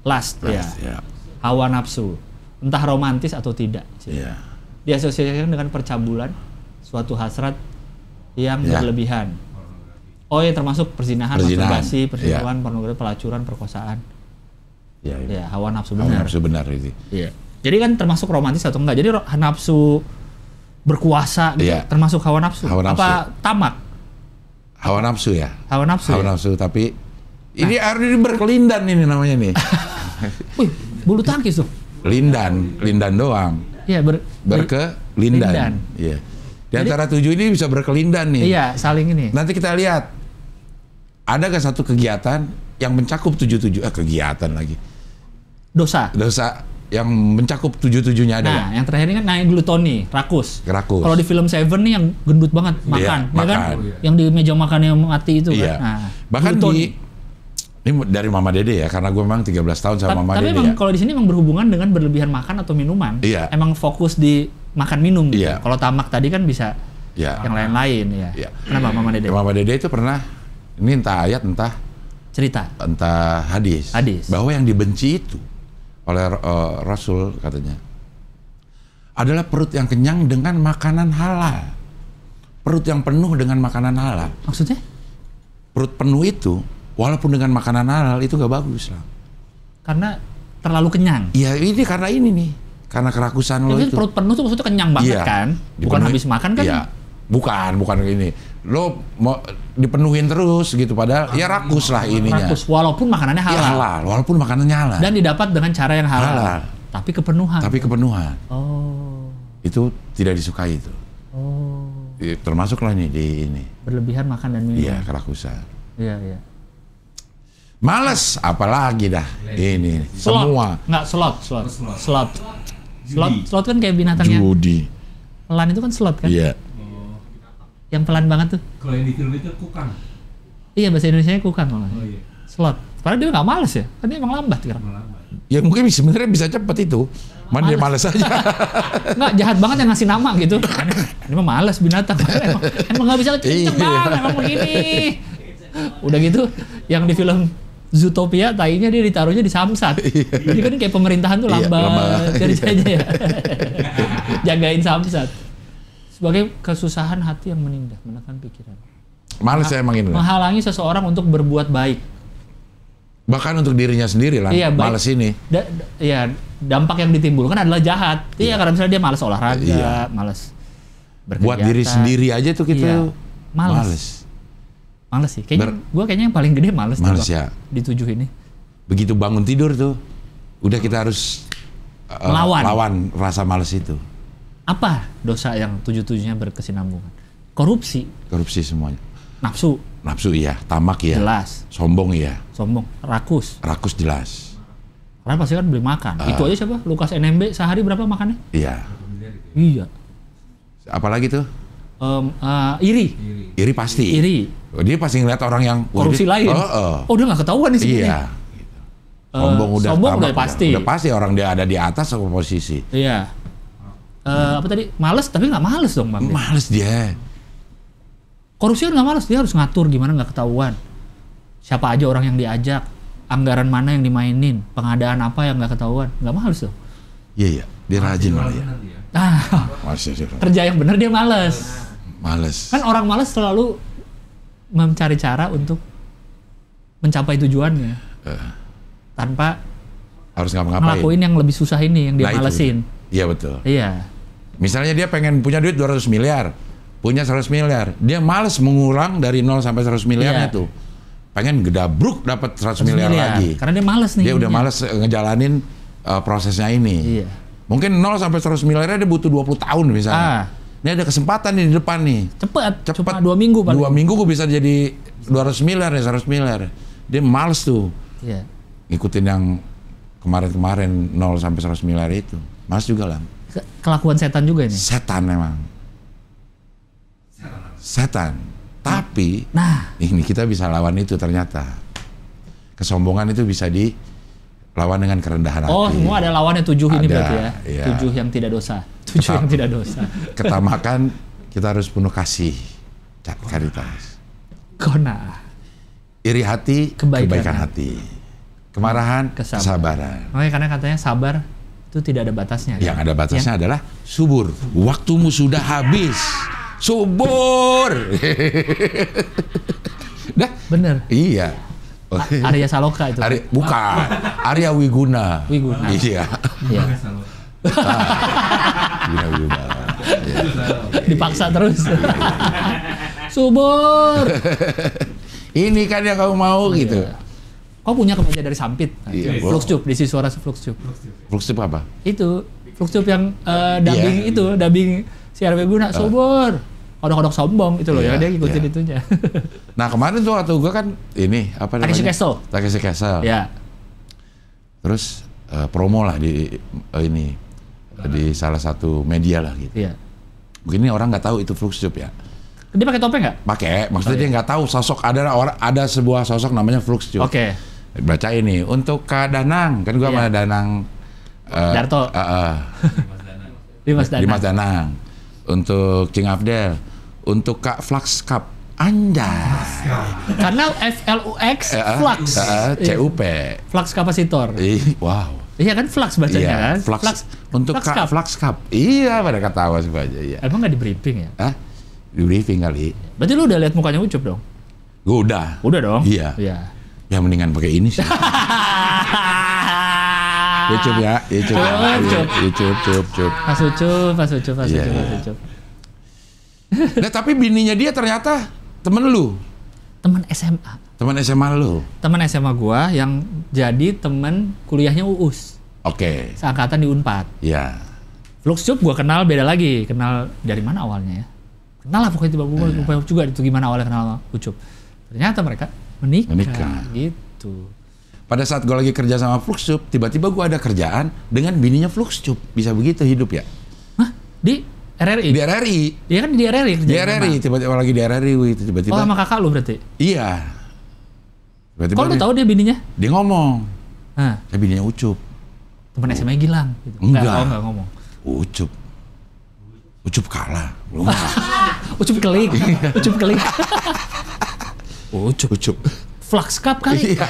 Lust, ya. Hawa nafsu. Entah romantis atau tidak. Iya. Diasosiasikan dengan percabulan, suatu hasrat yang berlebihan. Oh ya, termasuk perzinahan, masturbasi, perselingkuhan, pornografi, pelacuran, perkosaan. Ya, hawa nafsu benar. Hawa nafsu benar itu. Iya. Jadi kan termasuk romantis atau enggak? Jadi nafsu berkuasa gitu, termasuk hawa nafsu. Apa tamak? Hawa nafsu ya. Hawa nafsu. Hawa nafsu, tapi ini harus berkelindan ini namanya nih. Wih, bulu tangkis tuh. Lindan doang. Iya, berkelindan. Iya. Di antara 7 ini bisa berkelindan nih. Iya, saling ini. Nanti kita lihat. Ada gak satu kegiatan yang mencakup 7 kegiatan lagi? Dosa yang mencakup 7-7-nya ada. Nah, yang terakhir ini kan naik glutoni, rakus. Kalau di film Seven nih yang gendut banget makan, ya kan? Yang di meja makan yang mati itu kan. Nah, bahkan glutoni. Ini dari Mama Dede ya, karena gue memang 13 tahun sama Mama Tapi Dede emang ya. kalau di sini emang berhubungan dengan berlebihan makan atau minuman. Iya. Emang fokus di makan minum gitu. Iya. Kalau tamak tadi kan bisa Ya. yang lain-lain ya. Iya. Kenapa Mama Dede? Mama Dede itu pernah, ini entah ayat entah Cerita. hadis. Hadis. Bahwa yang dibenci itu oleh Rasul katanya adalah perut yang kenyang dengan makanan halal. Perut yang penuh dengan makanan halal. Maksudnya? Perut penuh itu walaupun dengan makanan halal itu nggak bagus lah. Karena terlalu kenyang. Iya ini karena ini nih, karena kerakusan lo Jadi itu. perut penuh tuh maksudnya kenyang banget Iya. kan? Bukan Dipenuhi- habis makan kan? Iya. Bukan ini. Lo mau dipenuhin terus gitu padahal ya rakus lah ininya. Rakus, walaupun makanannya Ya halal. halal, walaupun makanannya halal. Dan didapat dengan cara yang halal. Halal. Tapi kepenuhan. Tapi kepenuhan Oh. itu tidak disukai itu. Oh. Termasuk lah nih di ini. Berlebihan makan dan minum. Iya, kerakusan. Iya, iya. Males apalagi dah ini semua. Enggak, slot. Slot. Slot kan kayak binatang yang Judi. pelan itu kan slot kan? Iya. Yang pelan banget tuh. Kalau yang di film itu kukang. Iya, bahasa Indonesianya kukang malah. Oh iya. Slot. Padahal dia nggak males ya. Kan dia emang lambat kan. Melambat. Ya mungkin sebenarnya bisa cepet itu. Man dia males aja. Nggak, jahat banget yang ngasih nama gitu. Ini mah males binatang. Emang nggak bisa kenceng Iya. bang, emang begini. Udah gitu, yang di film Zootopia, tainya dia ditaruhnya di samsat. Jadi kan kayak pemerintahan tuh Iya, lambat. lambat. Jadi aja ya. Jagain samsat. Sebagai kesusahan hati yang menindak, menekan pikiran. Males ya emang ini. Menghalangi seseorang untuk berbuat baik. Bahkan untuk dirinya sendiri lah. Iya, baik. Males ini. Iya, dampak yang ditimbulkan adalah jahat. Iya, karena misalnya dia malas olahraga, Iya. malas berkegiatan. Buat diri sendiri aja tuh kita Iya. males. Males sih. Kayaknya gue kayaknya yang paling gede males. Males tuh, Bang, ya. di 7 ini. Begitu bangun tidur tuh, udah kita harus lawan rasa males itu. Apa dosa yang 7-7-nya berkesinambungan? Korupsi, Korupsi semuanya. nafsu, Nafsu iya, tamak iya, jelas, sombong iya, sombong, rakus. rakus jelas. Karena pasti kan beli makan. Itu aja siapa? Lukas NMB sehari berapa makannya? Iya. Iya. Apalagi tuh? Iri. Iri pasti. Iri. Dia pasti ngeliat orang yang Korupsi lain. Oh, udah nggak ketahuan nih segini. Iya. Sombong udah sombong tamak, udah pasti. Udah pasti orang dia ada di atas atau posisi. Iya. Apa tadi? Males tapi nggak males dong bang. Males dia. Korupsi kan nggak males, dia harus ngatur gimana nggak ketahuan. Siapa aja orang yang diajak, anggaran mana yang dimainin, pengadaan apa yang nggak ketahuan, nggak males dong. Iya, dia rajin malah ya. Ah, Masih sih. kerja yang benar dia males. Males. Kan orang males selalu mencari cara untuk mencapai tujuannya tanpa Harus ngapa-ngapain. ngelakuin yang lebih susah ini yang dia Nah, itu. malesin. Iya betul. Iya. Misalnya dia pengen punya duit 200 miliar, punya 100 miliar. Dia males mengulang dari 0 sampai 100 miliarnya Iya. tuh. Pengen gedabruk dapat 100 miliar lagi. Karena dia males nih. Dia udah ininya. males ngejalanin prosesnya ini. Iya. Mungkin 0 sampai 100 miliarnya dia butuh 20 tahun misalnya. Ini ada kesempatan nih di depan nih. Cepet. Cuma 2 minggu paling. 2 minggu gue bisa jadi 200 miliar ya, 100 miliar. Dia males tuh Iya. ngikutin yang kemarin-kemarin 0 sampai 100 miliar itu. Males juga lah. Kelakuan setan juga ini. Setan memang. Setan. Tapi Nah, ini kita bisa lawan itu ternyata. Kesombongan itu bisa dilawan dengan kerendahan hati. oh semua ada lawannya 7 ini Ada, berarti ya. iya. 7 yang tidak dosa. 7 yang tidak dosa. Ketamakan kita harus penuh kasih, karitas. Kona. Iri hati, kebaikan hati. Kemarahan, kesabaran. Makanya karena katanya sabar itu tidak ada batasnya. Yang kan? ada batasnya adalah subur. Waktumu sudah habis. Subur. Dah. Bener. Iya. Arya Saloka itu. Bukan. Arya Wiguna. Wiguna. Iya. Iya. Wiguna. Dipaksa terus. Subur. Ini kan yang kamu mau gitu. Kau punya kemeja dari Sampit. Iya. Fluxtube, di suara Fluxtube. Fluxtube apa? Itu Fluxtube yang dubbing Iya. itu, dubbing si Arya Wiguna. Subur. Kodok-kodok sombong itu loh Iya, ya, dia ngikutin iya. itunya. Nah kemarin tuh waktu gua kan ini apa namanya? Takeshi Castle. Takeshi Castle. Ya. Terus promo lah di ini di salah satu media lah gitu. Iya. Begini orang nggak tahu itu Fluxtube ya. Dia pakai topeng nggak? Pakai, maksudnya dia nggak tahu sosok ada sebuah sosok namanya Fluxtube. Oke. Baca ini untuk Kak Danang, kan gua Iya. sama Danang Darto. Mas Danang. Dimas Danang. Danang. Untuk Cing Abdel, untuk Kak Flux Cup. Anjay. Karena FLUX flux. CUP. Flux kapasitor. Wow. Iya kan flux bacanya Iya, kan? Flux. Untuk Flux Kak Cup. Flux Cup. Iya, pada ketawa semua aja. Iya. Emang nggak di briefing ya? Hah? Di briefing kali. Berarti lu udah lihat mukanya Ucup dong? Gua udah. Udah dong? Iya. Iya. Ya mendingan pakai ini sih. Ucup ya, Ucup. Ucup. Mas Ucup. Iya. Nah, tapi bininya dia ternyata temen lu. Teman SMA. Teman SMA lu. Teman SMA gua yang jadi teman kuliahnya Uus. Oke. Seangkatan di Unpad. Ya. Fluxcup gua kenal beda lagi. Kenal dari mana awalnya ya? Kenal lah pokoknya tiba-tiba gua lupa juga itu gimana awalnya kenal sama Ucup. Ternyata mereka menikah. Gitu. Pada saat gue lagi kerja sama Fluxcup, tiba-tiba gue ada kerjaan dengan bininya Fluxcup. Bisa begitu hidup ya? Hah? Di RRI? Di RRI. Dia kan di RRI kerja. Di RRI, tiba-tiba lagi di RRI, tiba-tiba. Oh sama kakak lu berarti? Iya. Tiba-tiba Kok lu tahu dia bininya? dia ngomong, Hah, saya bininya Ucup. temen SMA Gilang gitu. Enggak. Enggak ngomong. Ucup. Ucup kalah. Belum Ucup kelik. Ucup kelik. Ucup. Flux Cup kali. Iya.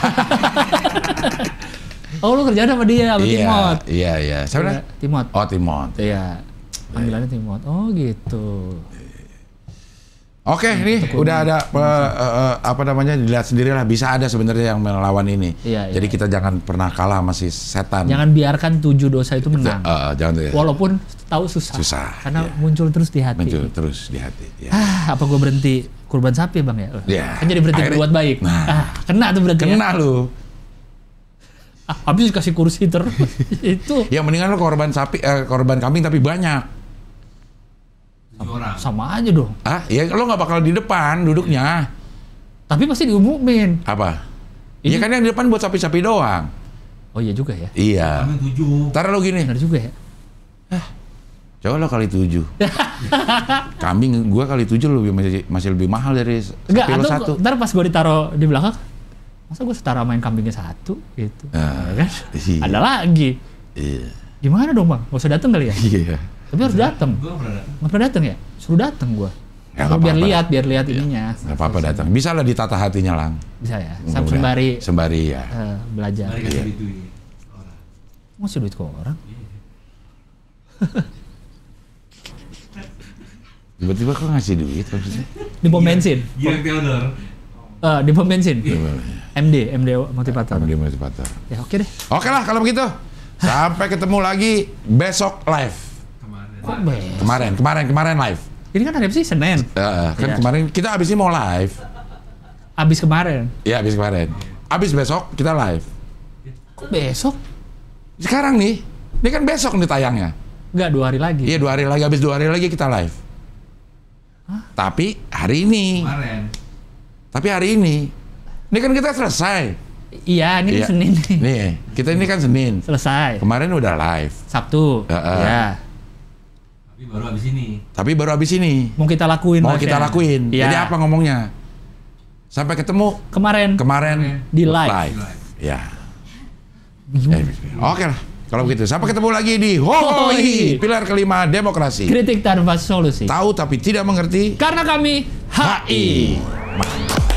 Oh lu kerjaan sama dia, sama Timot. Iya. Siapa? Iya, Timot. Oh, Timot. Iya. Panggilannya Timot. Oh gitu. Oke, nih udah ada apa namanya, dilihat sendiri lah, bisa ada sebenarnya yang melawan ini. Iya, Jadi iya. kita jangan pernah kalah sama si setan. Jangan biarkan 7 dosa itu menang. Jangan ya. Walaupun tahu susah. Susah, Karena iya. muncul terus di hati. Muncul terus di hati. Ya. Apa gue berhenti kurban sapi Bang ya? Iya. Kan jadi berhenti Akhirnya- berbuat baik. Nah. Kena tuh berarti ya. Kena lu. Habis kasih kursi terus. Itu Ya mendingan lu korban sapi, korban kambing tapi banyak. 7 orang. sama aja dong. Ya lo nggak bakal di depan duduknya. Tapi pasti diumumin. Apa? Ini- Iya kan yang di depan buat sapi-sapi doang. Oh iya juga ya. Iya. Kami 7. Ntar lo gini, Benar juga ya. coba lo kali 7. Kambing gua kali 7 masih lebih mahal dari Enggak, sapi lo atau satu. ntar pas gue ditaruh di belakang, masa gue setara main kambingnya satu gitu. Ah, Ya kan? iya. Ada lagi. Iya. Gimana dong Bang? Gak usah dateng kali ya? Iya. Tapi harus dateng. Gue pernah datang. Nggak pernah dateng ya? Suruh dateng gue. Ya, nggak biar apa-apa. lihat ininya. Nggak apa-apa datang. Bisa lah ditata hatinya lang. Bisa ya. Mudah-mudahan. Sembari Sembari ya. belajar. Mari kasih duit orang. Masih duit ke orang. Tiba-tiba kok ngasih duit maksudnya? Di pom bensin. Gilang Theodor. Di pom bensin. Iya. MD motivator. Dia motivator. Ya oke deh. Oke lah kalau begitu. Sampai ketemu lagi besok live. Kemarin. Kemarin live. Ini kan hari apa sih? Senin. Kan Iya. kemarin kita abis ini mau live. Abis kemarin. Iya abis kemarin. Abis besok kita live. Kok besok? Sekarang nih. Ini kan besok nih tayangnya. Enggak, 2 hari lagi. Iya 2 hari lagi. Abis 2 hari lagi kita live. Tapi hari ini. Kemarin. Tapi hari ini. Ini kan kita selesai. Iya, ini Iya. kan Senin nih. Nih kita ini kan Senin. Selesai. Kemarin udah live. Sabtu. Ya. Tapi baru habis ini. Tapi baru abis ini. Mau kita lakuin. Mau live-nya. kita lakuin. Iya. Jadi apa ngomongnya? Sampai ketemu Kemarin. di Di live. Ya. Oke lah. Kalau begitu, sampai ketemu lagi di Hoi, pilar kelima demokrasi. Kritik tanpa solusi. Tahu tapi tidak mengerti. Karena kami HI. Mantap.